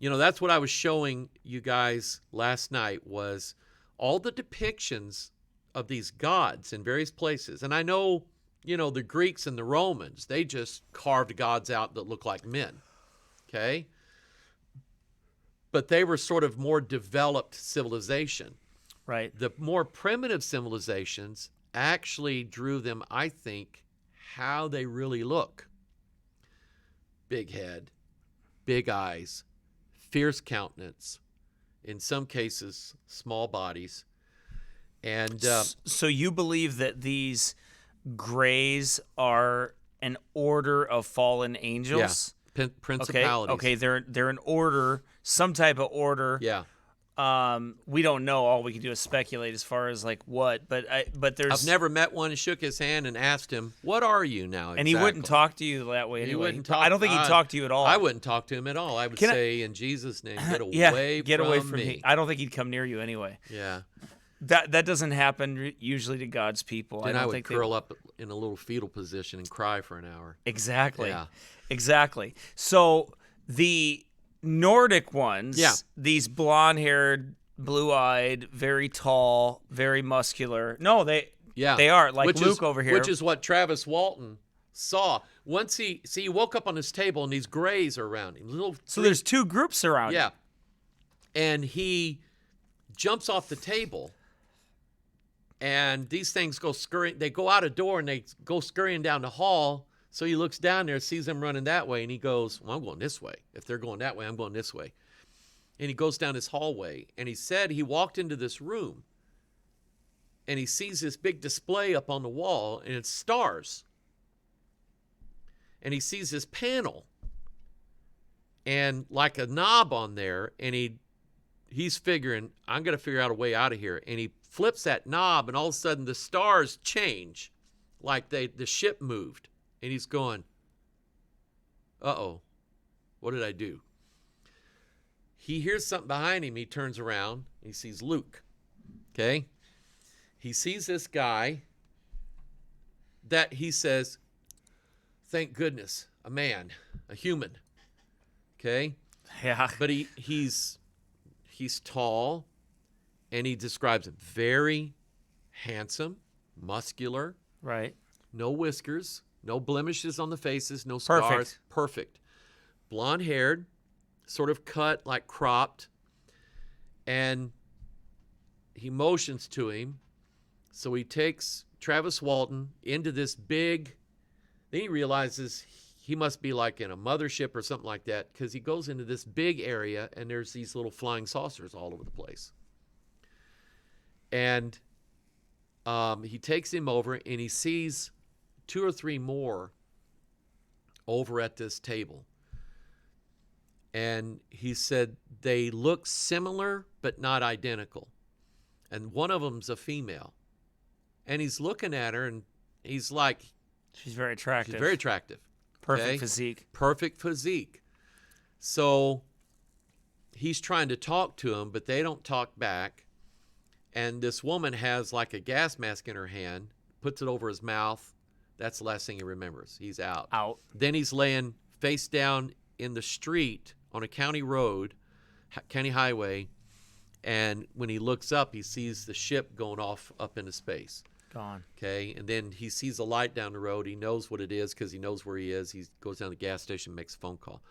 that's what I was showing you guys last night, was all the depictions of these gods in various places. And I know, the Greeks and the Romans, they just carved gods out that look like men. Okay, but they were sort of more developed civilization. Right. The more primitive civilizations actually drew them, I think, how they really look. Big head, big eyes, fierce countenance, in some cases, small bodies. And So you believe that these grays are an order of fallen angels? principalities. Okay, they're an order, some type of order. Yeah. We don't know. All we can do is speculate as far as like what, but there's. I've never met one and shook his hand and asked him, "What are you now?" And he wouldn't exactly?" talk to you that way He anyway. wouldn't talk. I don't think he'd talk to you at all. I wouldn't talk to him at all. I would Can I- say, in Jesus' name, get Yeah, away get from away from me. me. I don't think he'd come near you anyway. Yeah. That doesn't happen usually to God's people. Then I I don't would think they- curl up in a little fetal position and cry for an hour. Exactly. Yeah. Exactly. So the Nordic ones, Yeah. these blonde-haired, blue-eyed, very tall, very muscular. No, they are like Which Luke is, over here. Which is what Travis Walton saw. Once he woke up on his table and these grays are around him. So there's two groups around. Yeah. And he jumps off the table, and these things go scurrying. They go out a door, and they go scurrying down the hall. So he looks down there, sees them running that way, and he goes, well, I'm going this way. If they're going that way, I'm going this way. And he goes down this hallway, and he said he walked into this room, and he sees this big display up on the wall, and it's stars. And he sees this panel and like a knob on there, and he's figuring, I'm going to figure out a way out of here. And he flips that knob, and all of a sudden the stars change, like the ship moved. And he's going, uh-oh, what did I do? He hears something behind him. He turns around. He sees Luke, okay? He sees this guy that he says, thank goodness, a man, a human, okay? Yeah. But he's tall, and he describes him very handsome, muscular, Right. no whiskers, no blemishes on the faces, no scars. Perfect. Blonde-haired, sort of cut, like cropped, and he motions to him. So he takes Travis Walton into this big, then he realizes he must be like in a mothership or something like that, because he goes into this big area, and there's these little flying saucers all over the place. And he takes him over, and he sees 2 or 3 more over at this table. And he said they look similar but not identical. And one of them's a female. And he's looking at her, and he's like, She's very attractive. she's very attractive. Perfect okay? physique. Perfect physique. So he's trying to talk to him, but they don't talk back. And this woman has like a gas mask in her hand, puts it over his mouth. That's the last thing he remembers. He's out. Then he's laying face down in the street on a county road, county highway. And when he looks up, he sees the ship going off up into space. Gone. Okay. And then he sees a light down the road. He knows what it is because he knows where he is. He goes down to the gas station, makes a phone call.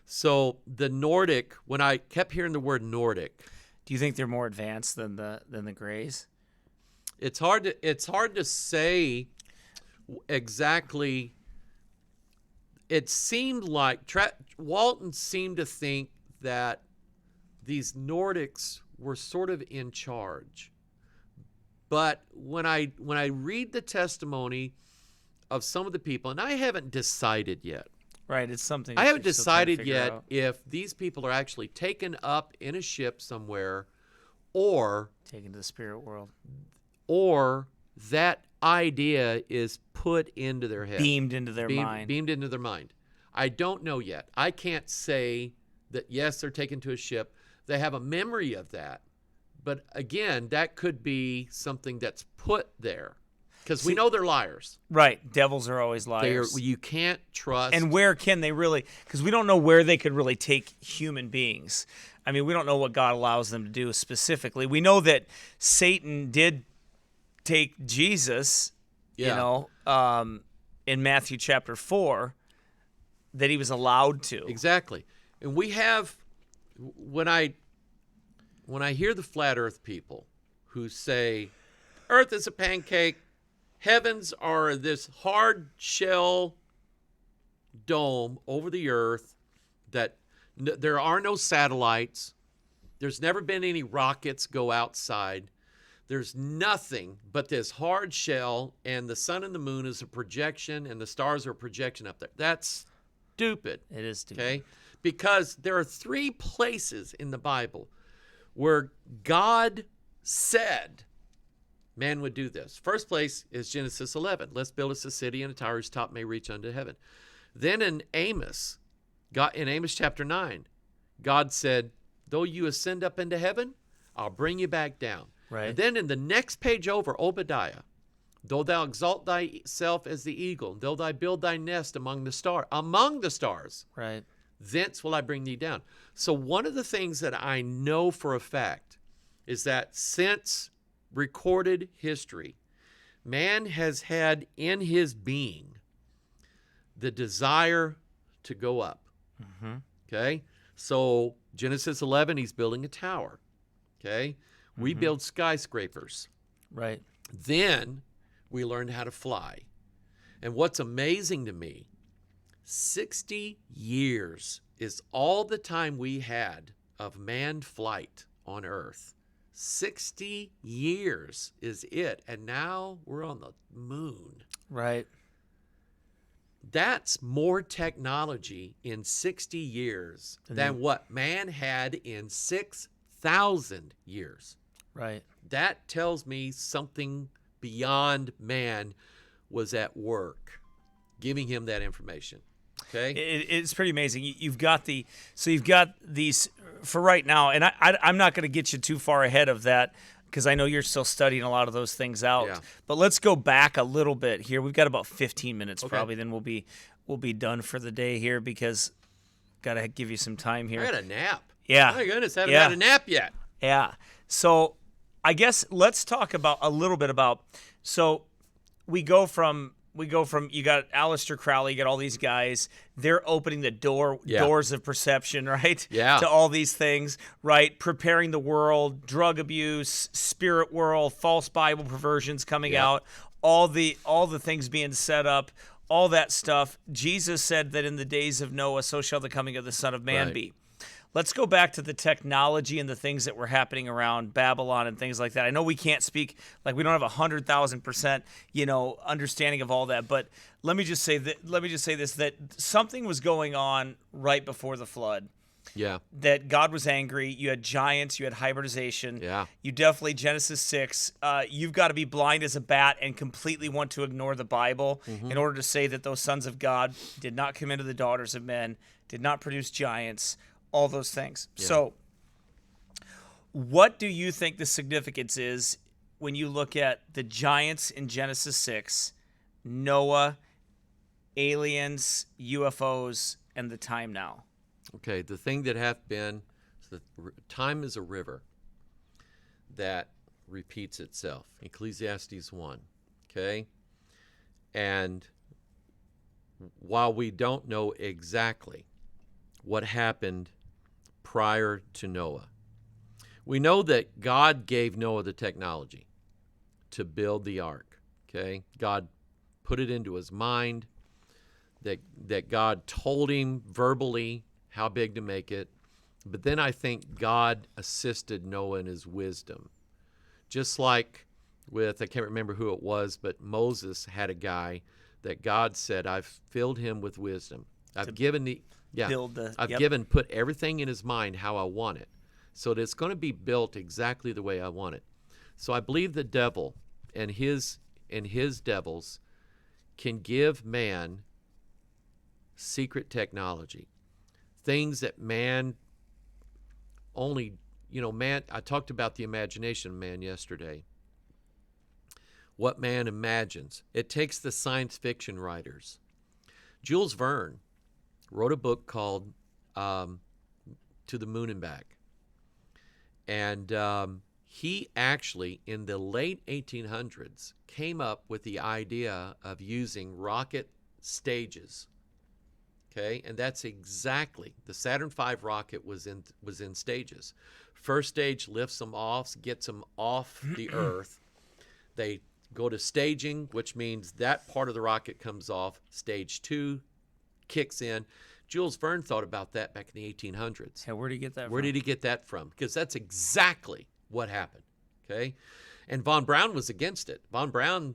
So the Nordic, when I kept hearing the word Nordic, Do you think they're more advanced than the Greys? it's hard to say exactly. It seemed like Walton seemed to think that these Nordics were sort of in charge. But when I read the testimony of some of the people, and I haven't decided yet. Right, it's something. I that haven't you're still trying to decided figure yet out. if these people are actually taken up in a ship somewhere, or Taken to the spirit world, that idea is put into their head. beamed into their mind. Beamed into their mind. I don't know yet. I can't say that, yes, they're taken to a ship. They have a memory of that. But again, that could be something that's put there. Because we know they're liars. Right, devils are always liars. You can't trust. And where can they really? Because we don't know where they could really take human beings. I mean, we don't know what God allows them to do specifically. We know that Satan did take Jesus, Yeah. In Matthew chapter 4, that he was allowed to. Exactly. And we have, when I hear the flat earth people who say, Earth is a pancake, heavens are this hard shell dome over the earth, that there are no satellites, there's never been any rockets go outside, there's nothing but this hard shell, and the sun and the moon is a projection, and the stars are a projection up there. That's stupid. It is stupid. Okay? Because there are 3 places in the Bible where God said man would do this. First place is Genesis 11. Let's build us a city and a tower whose top may reach unto heaven. Then in Amos chapter 9, God said, though you ascend up into heaven, I'll bring you back down. Right. And then in the next page over, Obadiah, though thou exalt thyself as the eagle, though thou build thy nest among the stars, Right. thence will I bring thee down. So one of the things that I know for a fact is that since recorded history, man has had in his being the desire to go up. Mm-hmm. Okay? So Genesis 11, he's building a tower. Okay? We build skyscrapers. Right. Then we learn how to fly. And what's amazing to me, 60 years is all the time we had of manned flight on Earth. 60 years is it. And now we're on the moon. Right. That's more technology in 60 years than what man had in 6,000 years. Right. That tells me something beyond man was at work, giving him that information. Okay? It's pretty amazing. You've got these for right now, and I'm not going to get you too far ahead of that because I know you're still studying a lot of those things out. Yeah. But let's go back a little bit here. We've got about 15 minutes Okay. probably. Then we'll be done for the day here because got to give you some time here. I got a nap. Yeah. My goodness, I haven't had a nap yet. Yeah. So I guess let's talk about a little bit about. So we go from you got Aleister Crowley, you got all these guys. They're opening the doors of perception, right? Yeah. To all these things, right? Preparing the world, drug abuse, spirit world, false Bible perversions coming out, all the things being set up, all that stuff. Jesus said that in the days of Noah, so shall the coming of the Son of Man be. Let's go back to the technology and the things that were happening around Babylon and things like that. I know we can't speak, like we don't have 100,000%, understanding of all that. But let me just say this, that something was going on right before the flood. Yeah. That God was angry. You had giants. You had hybridization. Yeah. You definitely, Genesis 6, you've got to be blind as a bat and completely want to ignore the Bible in order to say that those sons of God did not come into the daughters of men, did not produce giants, all those things. Yeah. So what do you think the significance is when you look at the giants in Genesis 6, Noah, aliens, UFOs, and the time now? Okay, the thing that hath been, time is a river that repeats itself. Ecclesiastes 1, okay? And while we don't know exactly what happened prior to Noah, we know that God gave Noah the technology to build the ark, okay? God put it into his mind, that God told him verbally how big to make it. But then I think God assisted Noah in his wisdom. Just like with, I can't remember who it was, but Moses had a guy that God said, I've filled him with wisdom. I've put everything in his mind how I want it. So that it's going to be built exactly the way I want it. So I believe the devil and his devils can give man secret technology. Things that man only, man, I talked about the imagination of man yesterday. What man imagines. It takes the science fiction writers. Jules Verne wrote a book called To the Moon and Back. And he actually, in the late 1800s, came up with the idea of using rocket stages. Okay, and that's exactly, the Saturn V rocket was in stages. First stage lifts them off, gets them off the Earth. They go to staging, which means that part of the rocket comes off. Stage 2 kicks in. Jules Verne thought about that back in the 1800s. Yeah, where did he get that from? Where did he get that from? Because that's exactly what happened, okay? And von Braun was against it. Von Braun,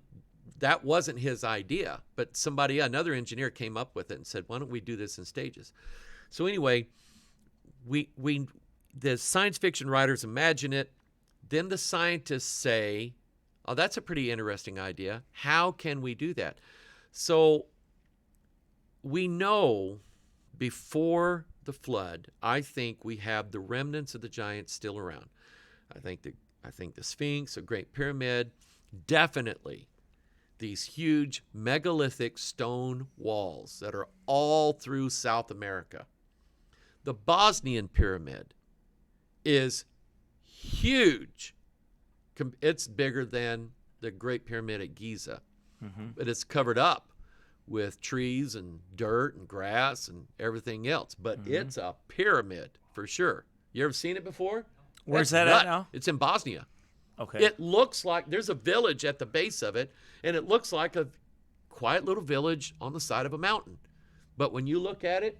that wasn't his idea, but another engineer came up with it and said, why don't we do this in stages? So anyway, the science fiction writers imagine it. Then the scientists say, oh, that's a pretty interesting idea. How can we do that? So we know before the flood, I think we have the remnants of the giants still around. I think the Sphinx, a Great Pyramid, definitely these huge megalithic stone walls that are all through South America. The Bosnian Pyramid is huge. It's bigger than the Great Pyramid at Giza, but it's covered up with trees and dirt and grass and everything else. But it's a pyramid for sure. You ever seen it before? Where's That's that at nuts. now? It's in Bosnia. Okay. It looks like there's a village at the base of it, and it looks like a quiet little village on the side of a mountain. But when you look at it,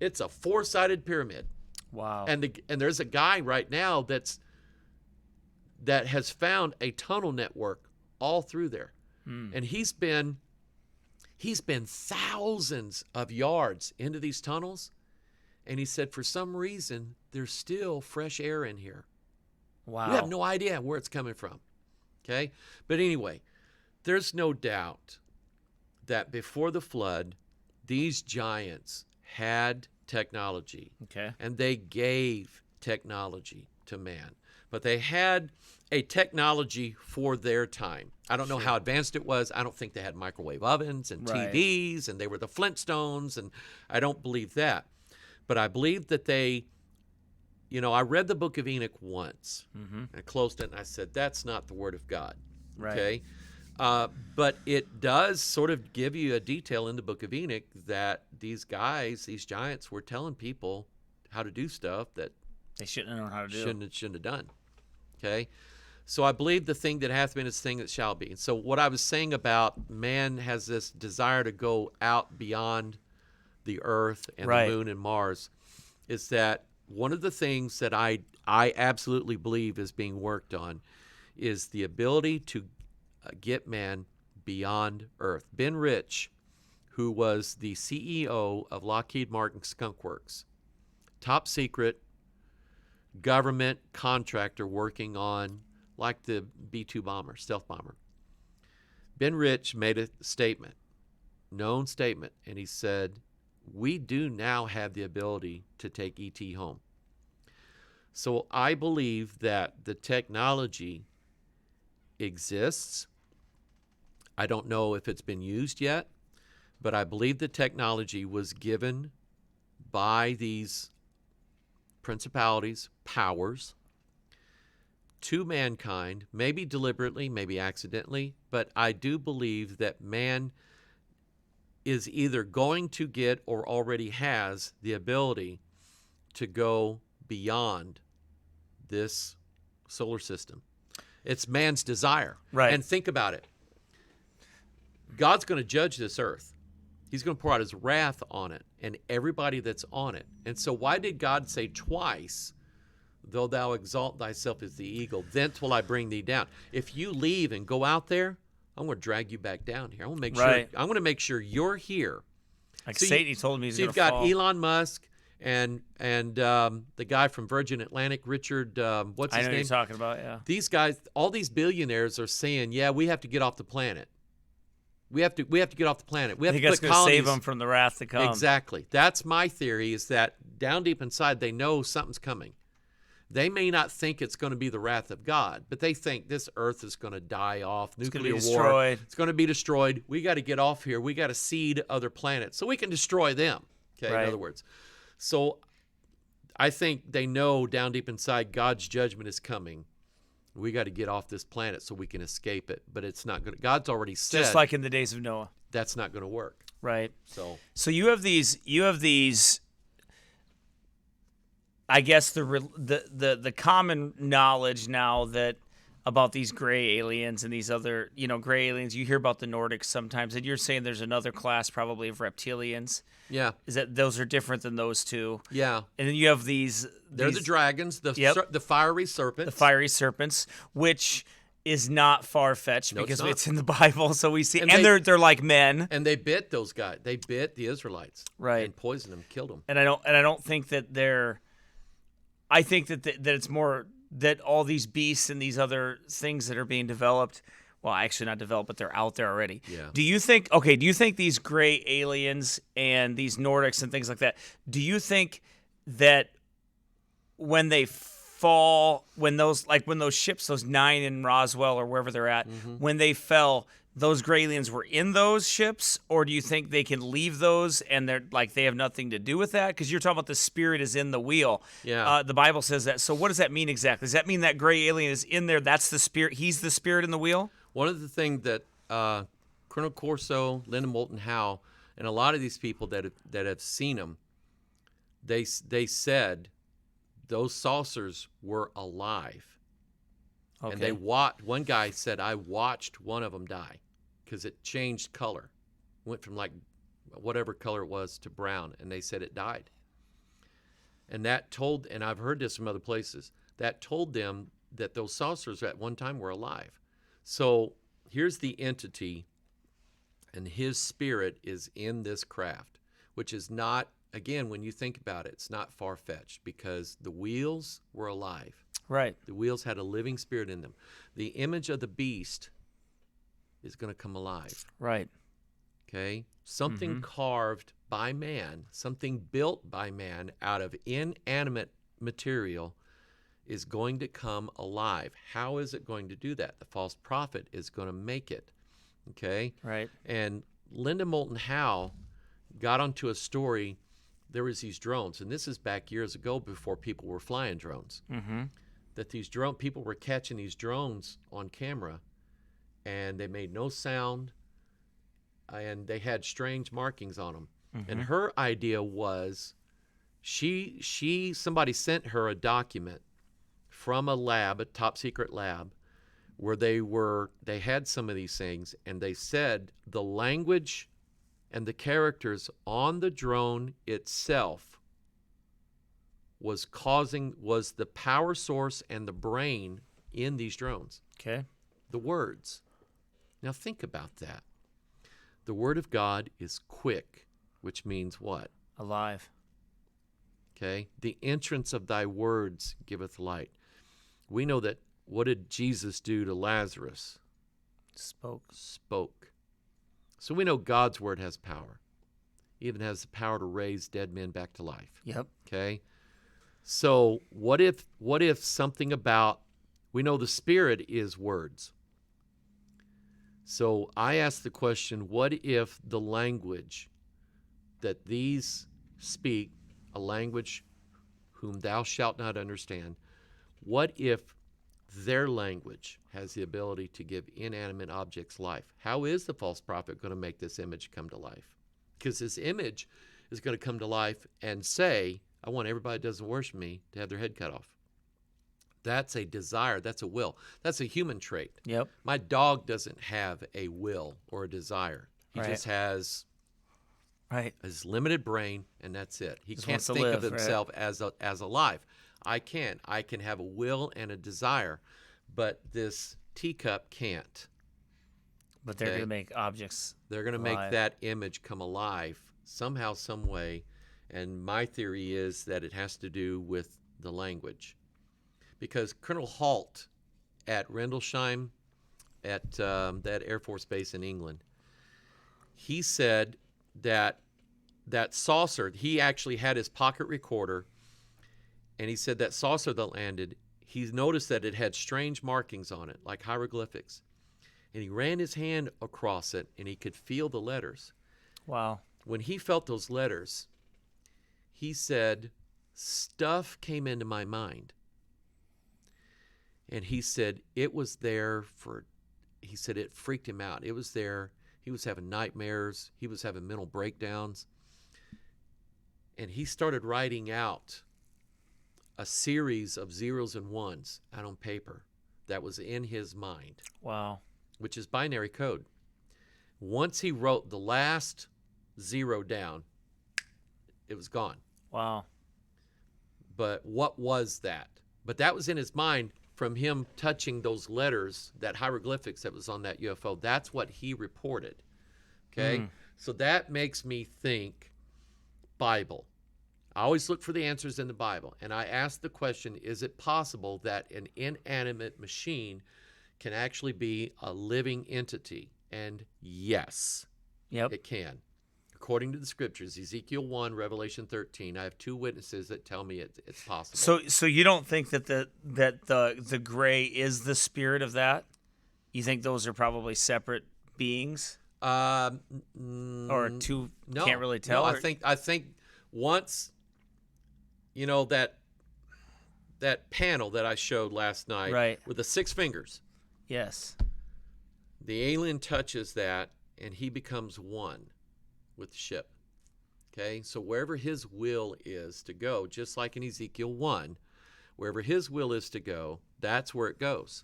it's a four-sided pyramid. Wow. And there's a guy right now that has found a tunnel network all through there. And he's been thousands of yards into these tunnels, and he said for some reason there's still fresh air in here. Wow. You have no idea where it's coming from. Okay? But anyway, there's no doubt that before the flood, these giants had technology. Okay. And they gave technology to man. But they had a technology for their time. I don't know how advanced it was. I don't think they had microwave ovens and Right. TVs, and they were the Flintstones, and I don't believe that. But I believe that they, I read the book of Enoch once. I closed it and I said, that's not the word of God. Right. Okay? But it does sort of give you a detail in the book of Enoch that these guys, these giants, were telling people how to do stuff that They shouldn't have known how to do. shouldn't have done. Okay? So I believe the thing that hath been is the thing that shall be. And so what I was saying about man has this desire to go out beyond the earth and Right. the moon and Mars is that one of the things that I absolutely believe is being worked on is the ability to get man beyond earth. Ben Rich, who was the CEO of Lockheed Martin Skunk Works, top secret government contractor working on like the B-2 bomber, stealth bomber. Ben Rich made a statement, known statement, and he said, we do now have the ability to take ET home. So I believe that the technology exists. I don't know if it's been used yet, but I believe the technology was given by these principalities, powers, to mankind, maybe deliberately, maybe accidentally, but I do believe that man is either going to get or already has the ability to go beyond this solar system. It's man's desire. Right. And think about it. God's going to judge this earth. He's going to pour out his wrath on it and everybody that's on it. And so why did God say twice, though thou exalt thyself as the eagle, thence will I bring thee down? If you leave and go out there, I'm going to drag you back down here. I'm going to make sure you're here. Like So Satan, he told me he's So going you've to got fall. Elon Musk and the guy from Virgin Atlantic, Richard, what's I his know name? you're talking about, yeah. These guys, all these billionaires are saying, yeah, we have to get off the planet. We have to get off the planet. We I have think to that's put going to colonies. save them from the wrath to come. Exactly. That's my theory, is that down deep inside they know something's coming. They may not think it's going to be the wrath of God, but they think this earth is going to die off, It's going nuclear to be war. destroyed. It's going to be destroyed. We got to get off here. We got to seed other planets so we can destroy them. Okay, Right. in other words. So I think they know down deep inside God's judgment is coming. We got to get off this planet so we can escape it, but it's not going to. God's already said Just like in the days of Noah. that's not going to work. Right. So you have these I guess the common knowledge now that about these gray aliens and these other, gray aliens, you hear about the Nordics sometimes, and you're saying there's another class probably of reptilians. yeah, Is that those are different than those two? yeah. And then you have these They're the dragons, the fiery serpents. the fiery serpents, which is not far-fetched No, it's because not. it's in the Bible, so we see, And and they- they're like men. And they bit those guys. They bit the Israelites. Right. And poisoned them, killed them. And I don't think that they're. I think that it's more that all these beasts and these other things that are being developed. Well, actually not developed, but they're out there already. Yeah. Do you think? Okay. Do you think these gray aliens and these Nordics and things like that? Do you think that when they fall, when those ships, those 9 in Roswell or wherever they're at, when they fell, those gray aliens were in those ships, or do you think they can leave those and they're like they have nothing to do with that? Because you're talking about the spirit is in the wheel. Yeah. The Bible says that. So what does that mean exactly? Does that mean that gray alien is in there? That's the spirit. He's the spirit in the wheel. One of the things that Colonel Corso, Linda Moulton Howe, and a lot of these people that have seen them, they said those saucers were alive. Okay. And they one guy said, I watched one of them die because it changed color. Went from like whatever color it was to brown, and they said it died. And and I've heard this from other places, that told them that those saucers at one time were alive. So here's the entity, and his spirit is in this craft, which is not, again, when you think about it, it's not far-fetched because the wheels were alive. Right. The wheels had a living spirit in them. The image of the beast is going to come alive. Right. Okay? Something carved by man, something built by man out of inanimate material is going to come alive. How is it going to do that? The false prophet is going to make it. Okay? Right. And Linda Moulton Howe got onto a story. There was these drones, and this is back years ago before people were flying drones. That these people were catching these drones on camera, and they made no sound, and they had strange markings on them. And her idea was, somebody sent her a document from a lab, a top secret lab, where they had some of these things, and they said the language and the characters on the drone itself was the power source and the brain in these drones. Okay. The words. Now think about that. The word of God is quick, which means what? Alive. Okay? The entrance of thy words giveth light. We know that, what did Jesus do to Lazarus? Spoke. So we know God's word has power. Even has the power to raise dead men back to life. Yep. Okay? So what if something about, we know the spirit is words. So I ask the question, what if the language that these speak, a language whom thou shalt not understand, what if their language has the ability to give inanimate objects life? How is the false prophet going to make this image come to life? Because this image is going to come to life and say, I want everybody that doesn't worship me to have their head cut off. That's a desire. That's a will. That's a human trait. Yep. My dog doesn't have a will or a desire. He just has his limited brain, and that's it. He Just can't wants to think live, of himself as alive. I can. I can have a will and a desire, but this teacup can't. But they're going to make objects. They're going to make that image come alive somehow, some way. And my theory is that it has to do with the language. Because Colonel Halt at Rendlesham, at that Air Force base in England, he said that saucer, he actually had his pocket recorder, and he said that saucer that landed, he noticed that it had strange markings on it, like hieroglyphics. And he ran his hand across it, and he could feel the letters. Wow. When he felt those letters, he said, stuff came into my mind. And he said, it was there he said it freaked him out. It was there. He was having nightmares. He was having mental breakdowns. And he started writing out a series of zeros and ones out on paper that was in his mind. Wow. Which is binary code. Once he wrote the last zero down, it was gone. Wow. But what was that? But that was in his mind from him touching those letters, that hieroglyphics that was on that UFO. That's what he reported. Okay? So that makes me think Bible. I always look for the answers in the Bible. And I ask the question, is it possible that an inanimate machine can actually be a living entity? And yes, it can. According to the scriptures, Ezekiel 1, Revelation 13, I have two witnesses that tell me it's possible. So you don't think that the gray is the spirit of that? You think those are probably separate beings? Or two? No, can't really tell. No, I think once, you know, that panel that I showed last night, right, with the 6 fingers. Yes. The alien touches that, and he becomes one with the ship. Okay, so wherever his will is to go, just like in Ezekiel 1, wherever his will is to go, that's where it goes.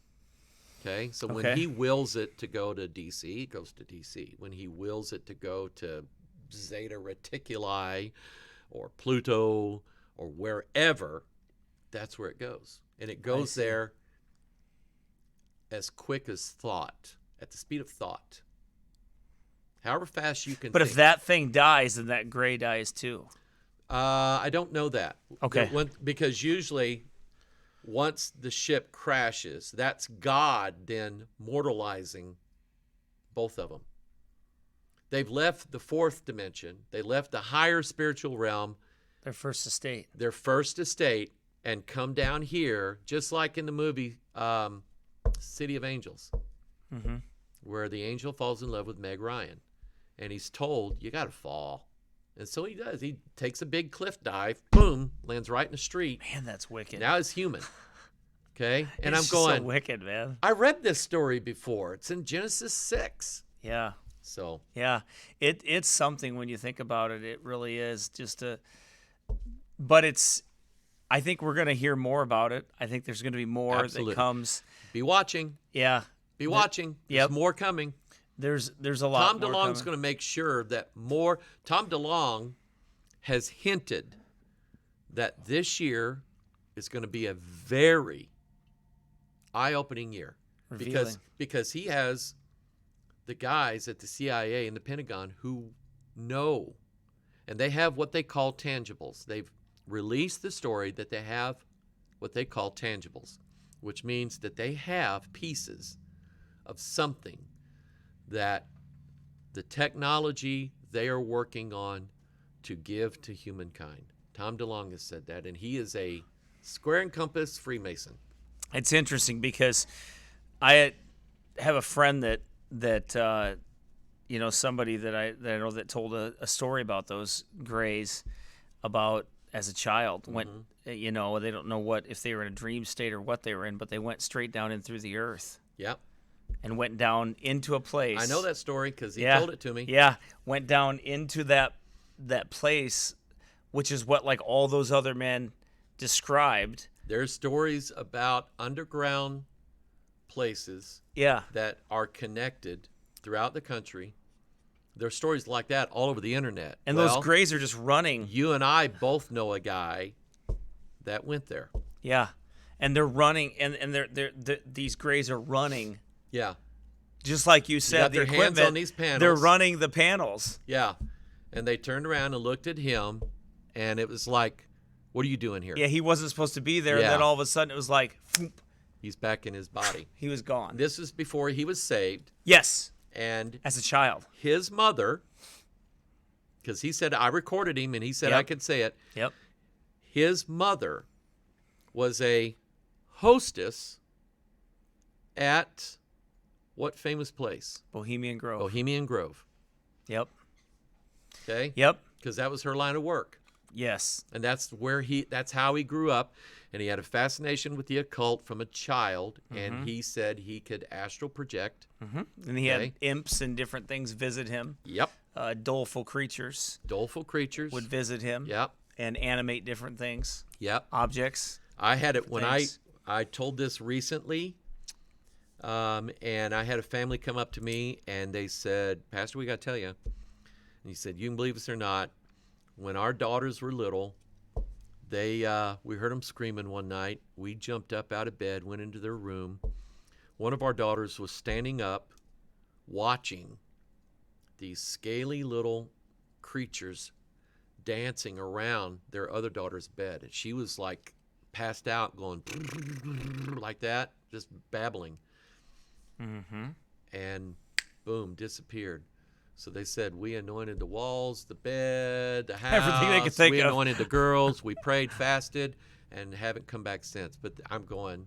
Okay, so when he wills it to go to DC, it goes to DC. When he wills it to go to Zeta Reticuli or Pluto or wherever, that's where it goes. And it goes there as quick as thought, at the speed of thought. However fast you can But think. if that thing dies, then that gray dies too. I don't know that. Okay. Because usually once the ship crashes, that's God then mortalizing both of them. They've left the fourth dimension. They left the higher spiritual realm, Their first estate. their first estate, and come down here, just like in the movie City of Angels, where the angel falls in love with Meg Ryan. And he's told, you got to fall. And so he does. He takes a big cliff dive, boom, lands right in the street. Man, that's wicked. Now he's human. Okay? And It's I'm going, so wicked, man. I read this story before. It's in Genesis 6. Yeah. So, Yeah. It's something when you think about it. It really is but it's, I think we're going to hear more about it. I think there's going to be more Absolutely. that comes. be watching. Yeah. Be watching. There's Yep. more coming. There's a lot Tom more DeLonge's coming. going to make sure that more. Tom DeLonge has hinted that this year is going to be a very eye-opening year Revealing. because he has the guys at the CIA and the Pentagon who know, and they have what they call tangibles. They've released the story that they have what they call tangibles, which means that they have pieces of something that the technology they are working on to give to humankind. Tom DeLonge has said that, and he is a square and compass Freemason. It's interesting because I have a friend that somebody that I know that told a story about those grays about as a child went they don't know if they were in a dream state or what they were in, but they went straight down in through the earth Yep. and went down into a place. I know that story because he Yeah. told it to me. Yeah, went down into that place, which is what like all those other men described. There's stories about underground places Yeah. that are connected throughout the country. There's stories like that all over the internet. And Well, those grays are just running. you and I both know a guy that went there. Yeah. And they're running and they're these grays are running. Yeah. Just like you said, got the their hands equipment, on these panels. They're running the panels. Yeah. And they turned around and looked at him, and it was like, what are you doing here? Yeah, he wasn't supposed to be there. Yeah. And then all of a sudden it was like, phoop, He's back in his body. he was gone. This is before he was saved, Yes, and as a child. his mother, because he said, I recorded him, and he said Yep. I could say it. Yep. His mother was a hostess at what famous place? Bohemian Grove. Bohemian Grove. Yep. Okay? Yep. Because that was her line of work. Yes. And that's how he grew up. And he had a fascination with the occult from a child. And he said he could astral project. And he had Okay. imps and different things visit him. Yep. Doleful creatures Doleful creatures. would visit him. Yep. And animate different things, Yep. objects. I had it when Thanks. I told this recently. And I had a family come up to me and they said, Pastor, we got to tell you. And he said, you can believe this or not. When our daughters were little, we heard them screaming one night. We jumped up out of bed, went into their room. One of our daughters was standing up, watching these scaly little creatures dancing around their other daughter's bed. And she was like passed out, going like that, just babbling. And boom, disappeared. So they said, we anointed the walls, the bed, the house. Everything they could think we of. anointed the girls. We prayed, fasted, and haven't come back since. But I'm going,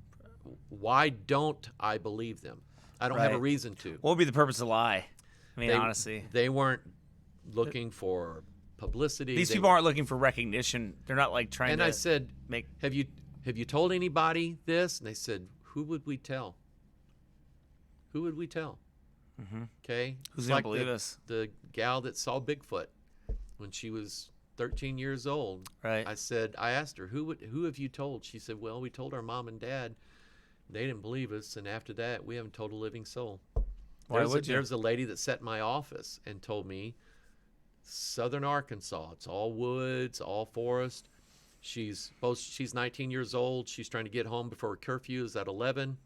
why don't I believe them? I don't have a Right. reason to. What would be the purpose to lie? I mean, They- honestly. They weren't looking for publicity. These They people were- aren't looking for recognition. They're not like trying And to I said, make. have you told anybody this? And they said, who would we tell? Who would we tell? Okay? Who's It's gonna like believe us? The gal that saw Bigfoot when she was 13 years old. Right. I asked her, who have you told? She said, well, we told our mom and dad. They didn't believe us, and after that, we haven't told a living soul. Why would you? There's a lady that sat in my office and told me, Southern Arkansas, it's all woods, all forest. She's 19 years old. She's trying to get home before curfew is at 11.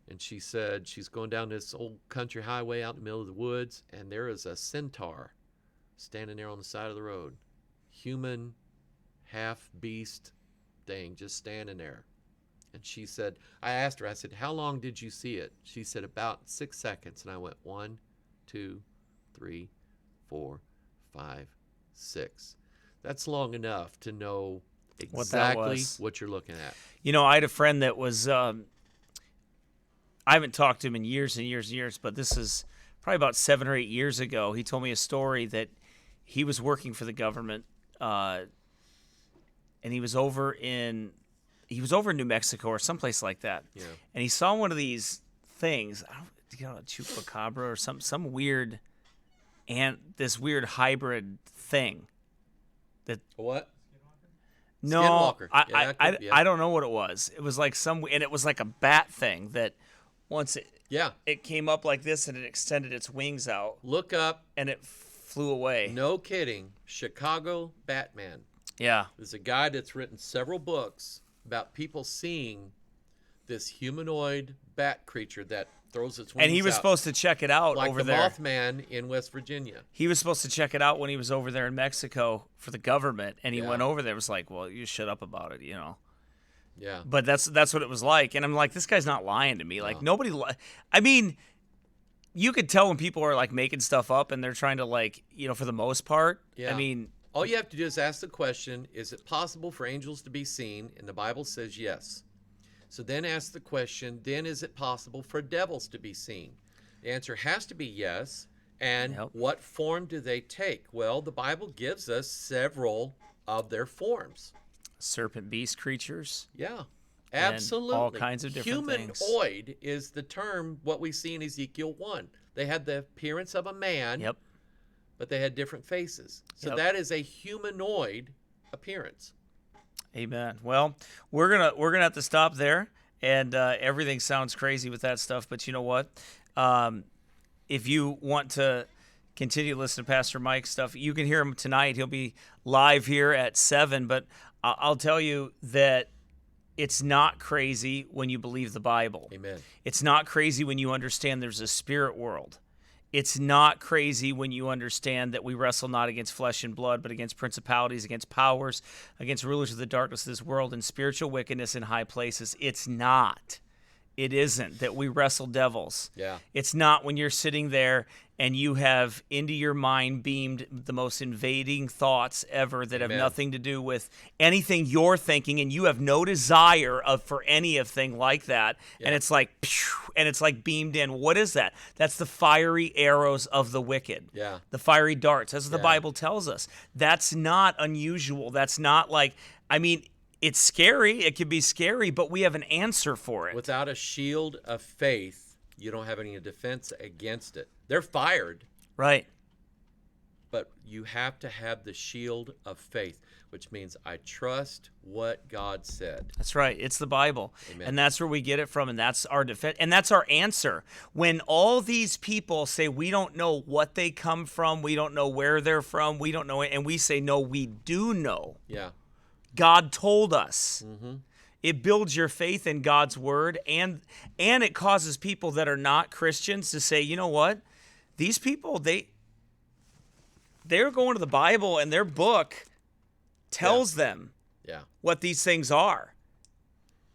And she said she's going down this old country highway out in the middle of the woods, and there is a centaur standing there on the side of the road. Human, half beast thing just standing there. And she said, I asked her, I said, how long did you see it? She said, about 6 seconds. And I went, 1, 2, 3, 4, 5, 6. That's long enough to know exactly what you're looking at. You know, I had a friend that was, I haven't talked to him in years and years and years, but this is probably about 7 or 8 years ago. He told me a story that he was working for the government, and he was over in New Mexico or someplace like that. Yeah. And he saw one of these things, I don't know, a chupacabra or some weird, and this weird hybrid thing. What? No, Skinwalker. I don't know what it was. It was like and it was like a bat thing that once it came up like this and it extended its wings out. Look up. And it flew away. No kidding. Chicago Batman. Yeah. There's a guy that's written several books about people seeing this humanoid bat creature that throws its wings out. And he was supposed to check it out over there. Like the Mothman in West Virginia. He was supposed to check it out when he was over there in Mexico for the government, and he went over there. It was like, well, you shut up about it, you know. Yeah. But that's what it was like, and I'm like, this guy's not lying to me. Like nobody. I mean, you could tell when people are like making stuff up and they're trying to like, you know, for the most part. Yeah. I mean, all you have to do is ask the question: is it possible for angels to be seen? And the Bible says yes. So then ask the question, then is it possible for devils to be seen? The answer has to be yes. And what form do they take? Well, the Bible gives us several of their forms. Serpent beast creatures. Yeah, absolutely. All kinds of different things. Humanoid is the term, what we see in Ezekiel 1. They had the appearance of a man, but they had different faces. So that is a humanoid appearance. Amen. Well, we're gonna have to stop there, and everything sounds crazy with that stuff. But you know what? If you want to continue to listen to Pastor Mike's stuff, you can hear him tonight. He'll be live here at 7. But I'll tell you that it's not crazy when you believe the Bible. Amen. It's not crazy when you understand there's a spirit world. It's not crazy when you understand that we wrestle not against flesh and blood, but against principalities, against powers, against rulers of the darkness of this world, and spiritual wickedness in high places. It's not. It isn't that we wrestle devils. Yeah. It's not when you're sitting there and you have into your mind beamed the most invading thoughts ever that have nothing to do with anything you're thinking, and you have no desire for anything like that. And it's like, and it's like beamed in. What is that? That's the fiery arrows of the wicked. Yeah. The fiery darts. That's what the Bible tells us. That's not unusual. That's not like, I mean, it's scary. It can be scary, but we have an answer for it. Without a shield of faith, you don't have any defense against it. They're fired. Right. But you have to have the shield of faith, which means I trust what God said. That's right. It's the Bible. Amen. And that's where we get it from, and that's our defense, and that's our answer. When all these people say we don't know what they come from, we don't know where they're from, we don't know it, and we say, no, we do know. Yeah. God told us. Mm-hmm. It builds your faith in God's word, and it causes people that are not Christians to say, you know what? These people, they're going to the Bible, and their book tells them what these things are.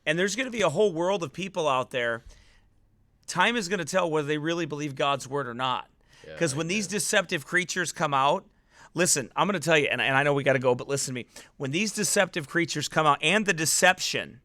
And there's going to be a whole world of people out there. Time is going to tell whether they really believe God's word or not. Because when these deceptive creatures come out, listen, I'm going to tell you, and I know we got to go, but listen to me. When these deceptive creatures come out, and the deception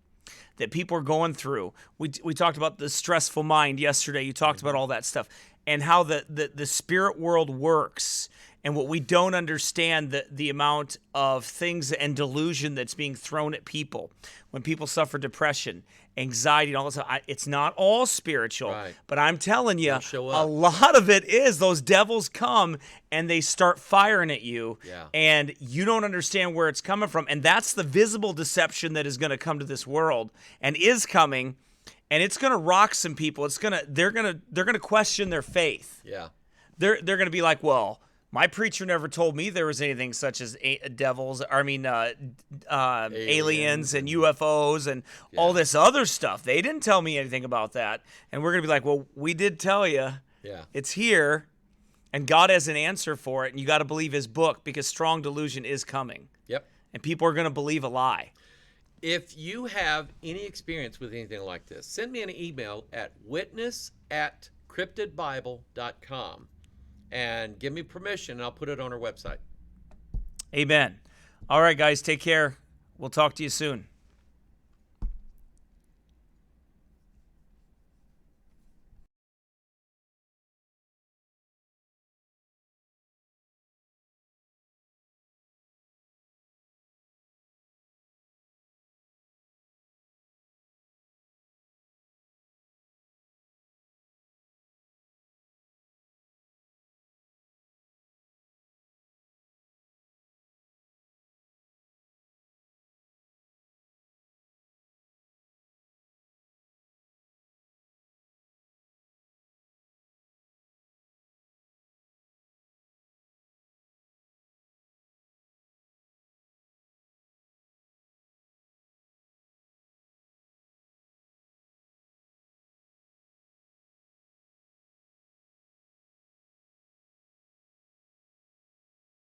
that people are going through, we talked about the stressful mind yesterday. You talked about all that stuff, and how the spirit world works, And what we don't understand, the amount of things and delusion that's being thrown at people when people suffer depression, anxiety, and all this. It's not all spiritual, Right. but I'm telling you, show a up. lot of it is. Those devils come and they start firing at you, Yeah. and you don't understand where it's coming from. And that's the visible deception that is going to come to this world and is coming, and it's going to rock some people. They're going to question their faith. Yeah. They're going to be like, well, my preacher never told me there was anything such as aliens and UFOs and all this other stuff. They didn't tell me anything about that. And we're going to be like, well, we did tell you. Yeah. It's here, and God has an answer for it, and you got to believe his book, because strong delusion is coming. Yep. And people are going to believe a lie. If you have any experience with anything like this, send me an email at witness@cryptidbible.com and give me permission, and I'll put it on our website. Amen. All right, guys, take care. We'll talk to you soon.